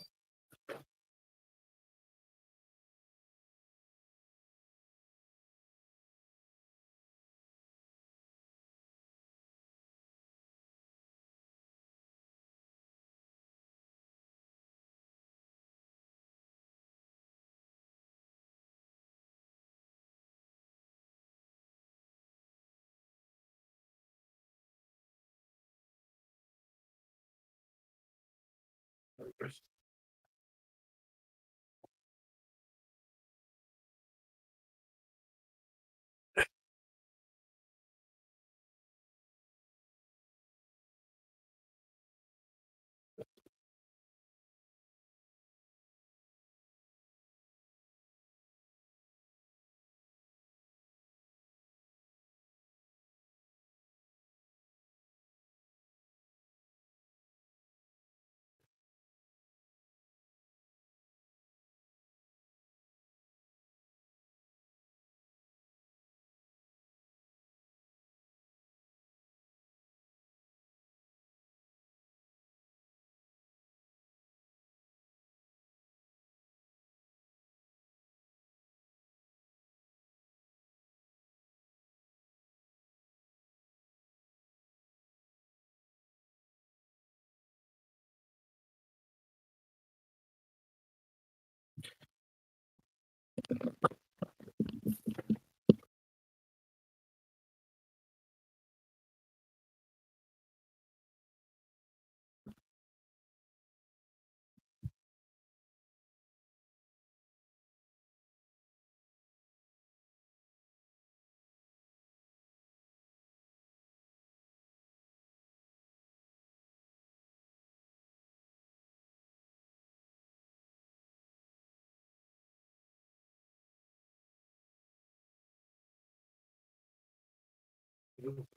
What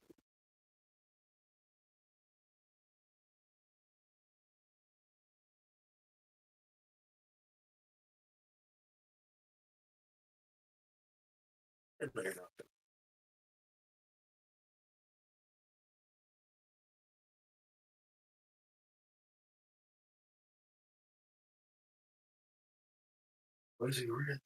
is he really?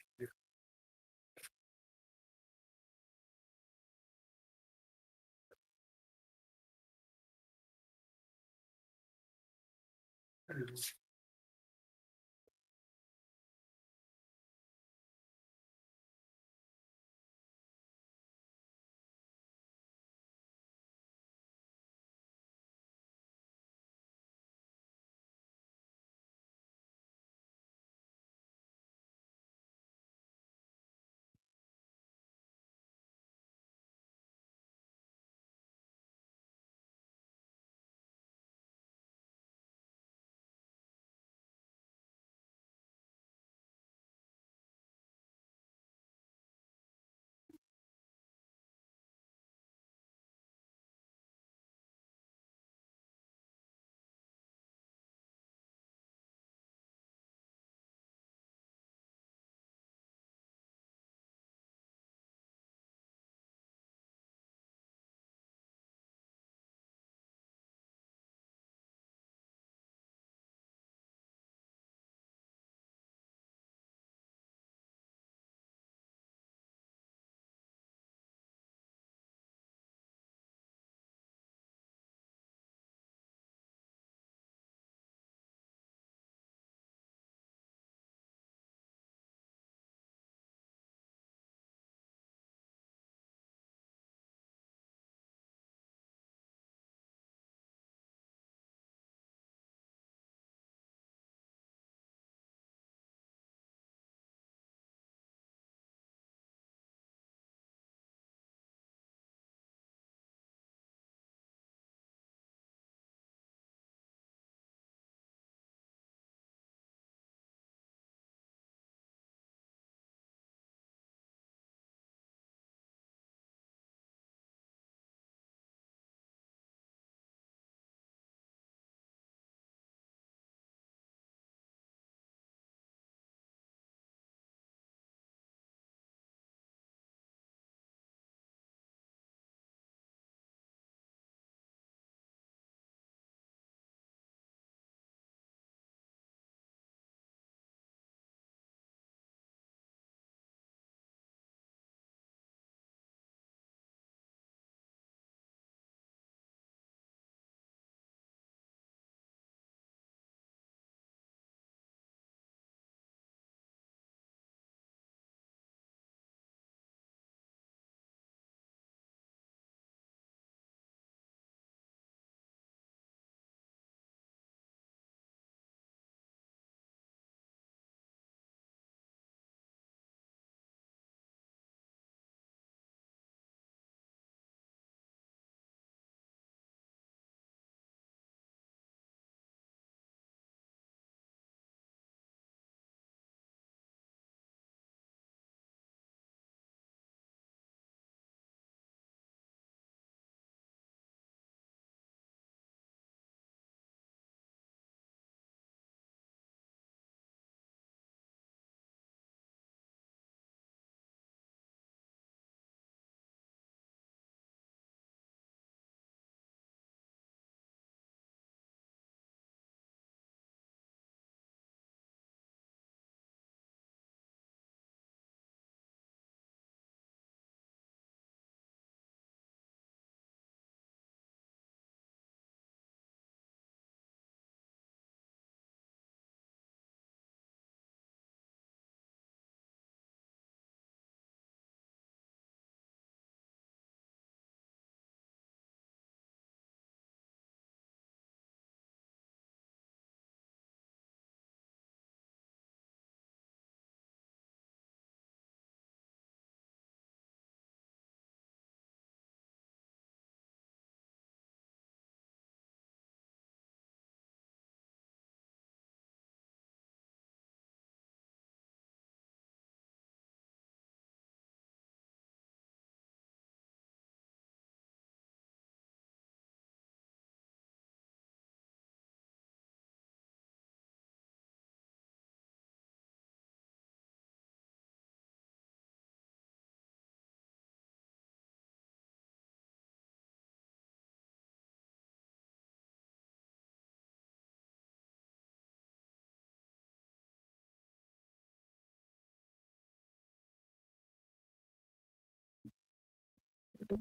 You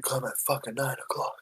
come at fucking 9 o'clock.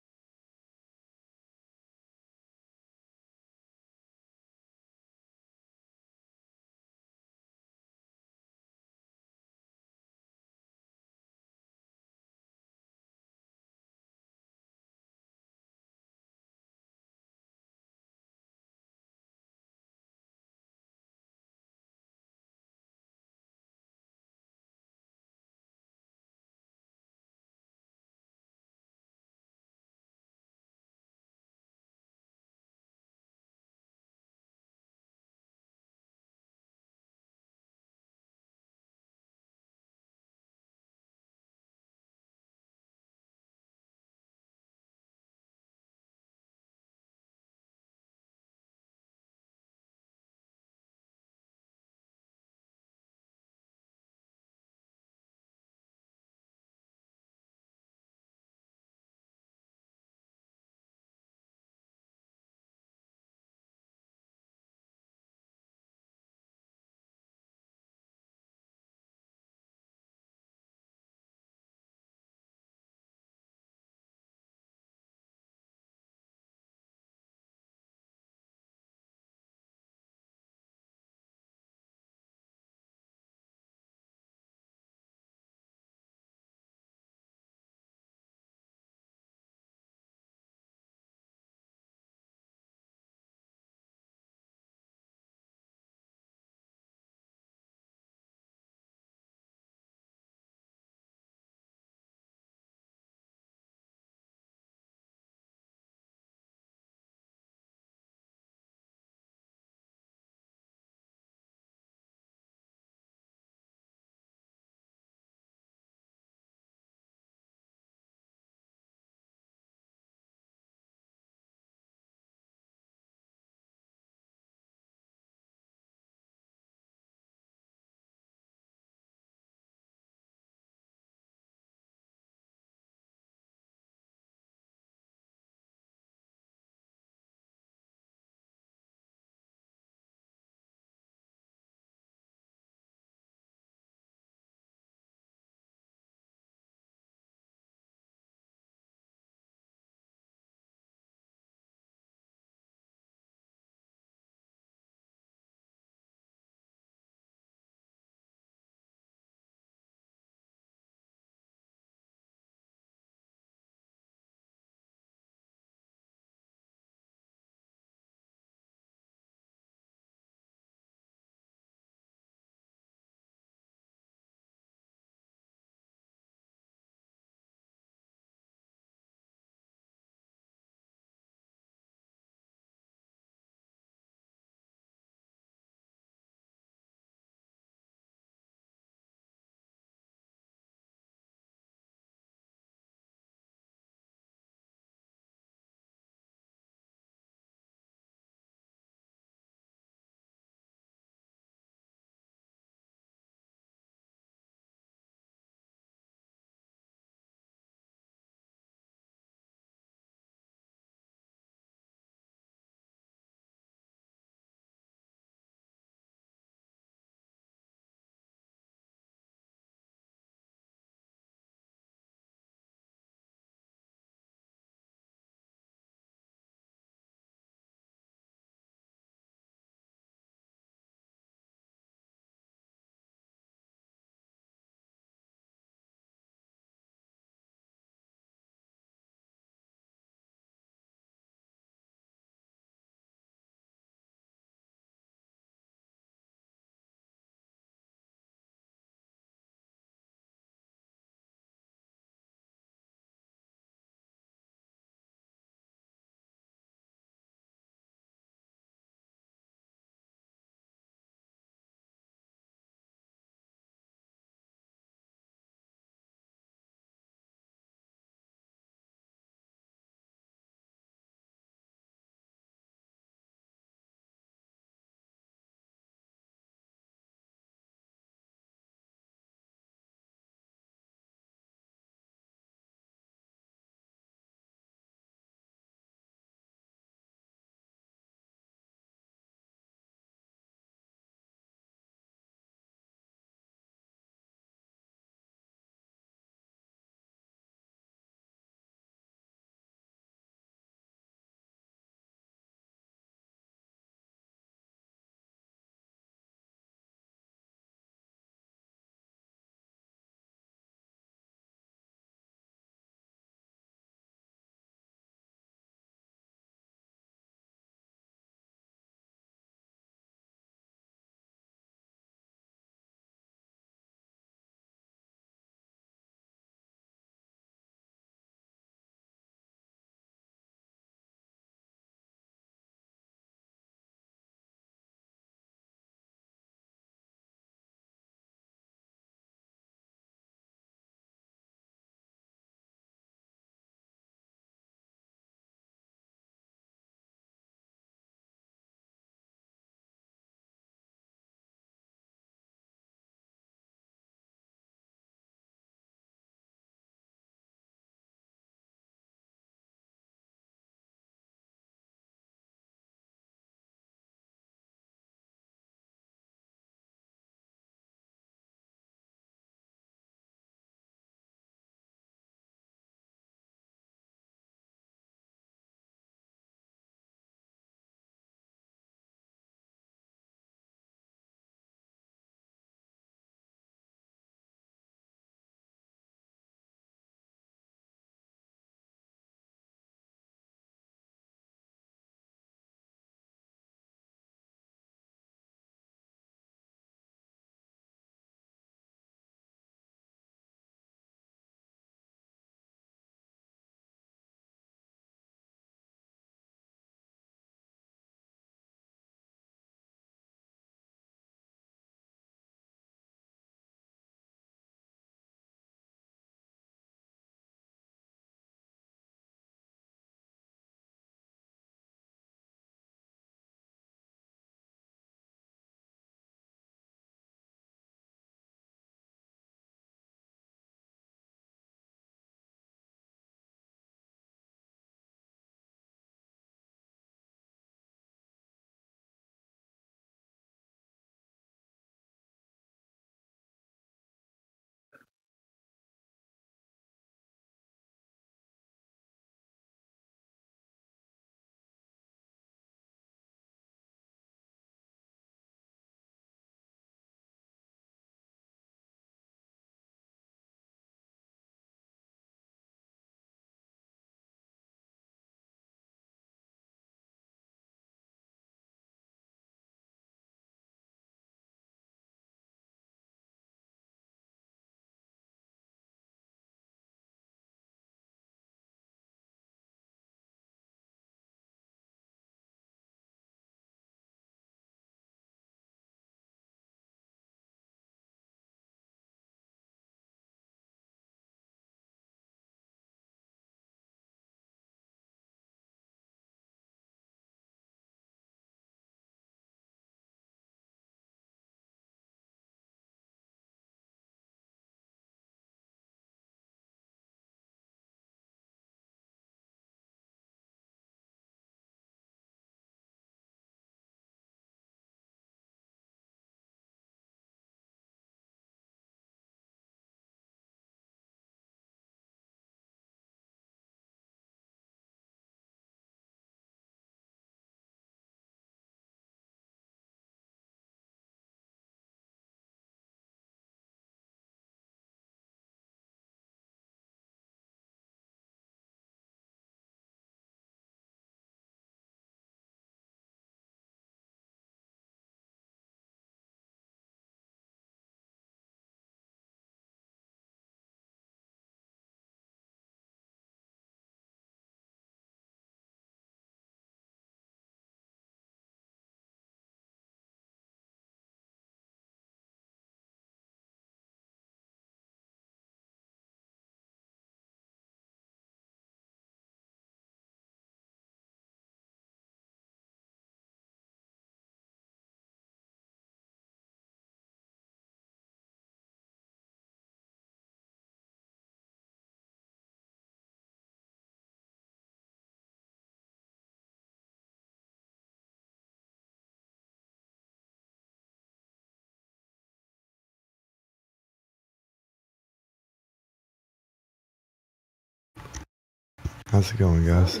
How's it going, guys?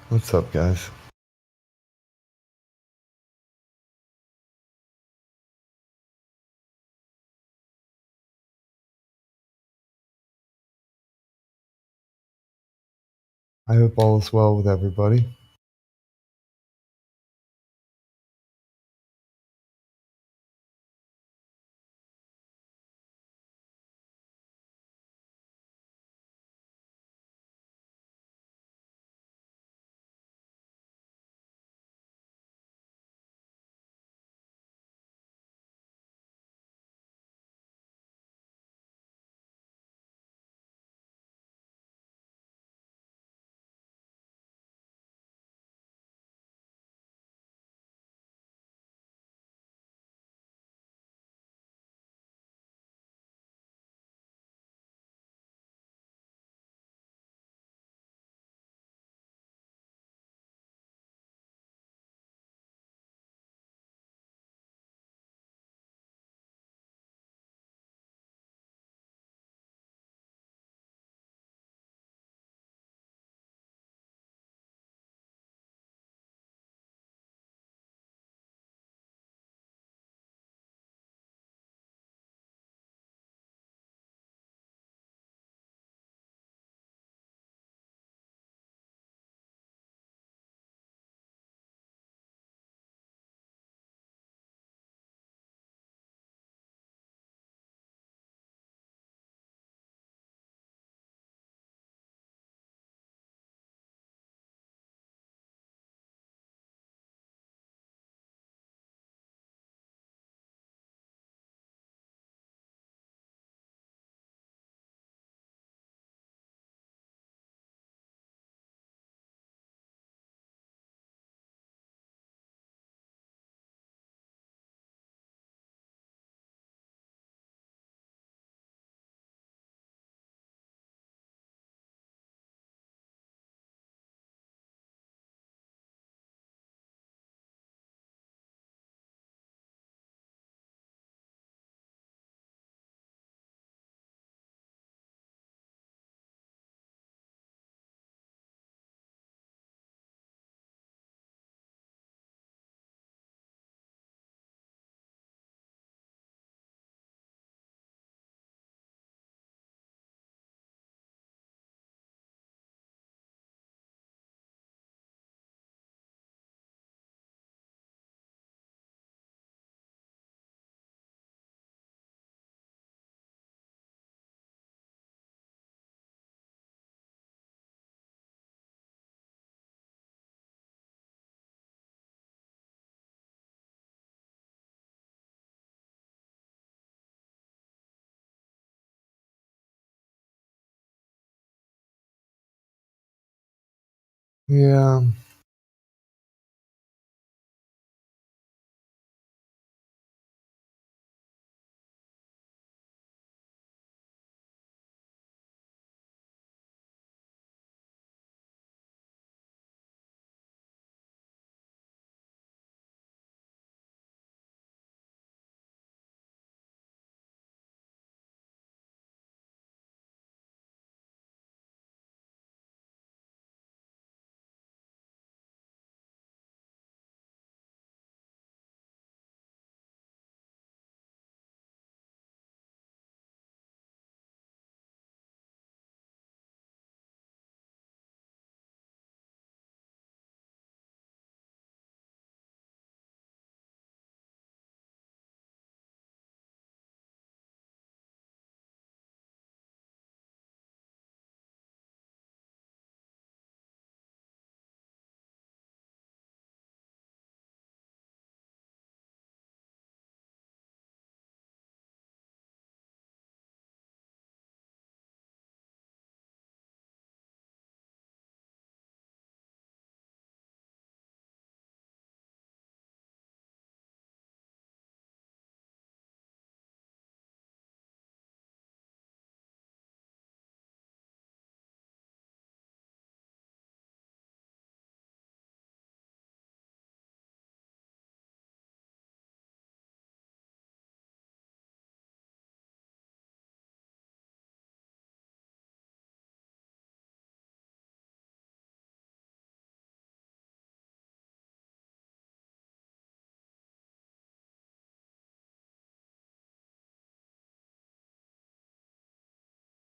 What's up, guys? I hope all is well with everybody. Yeah.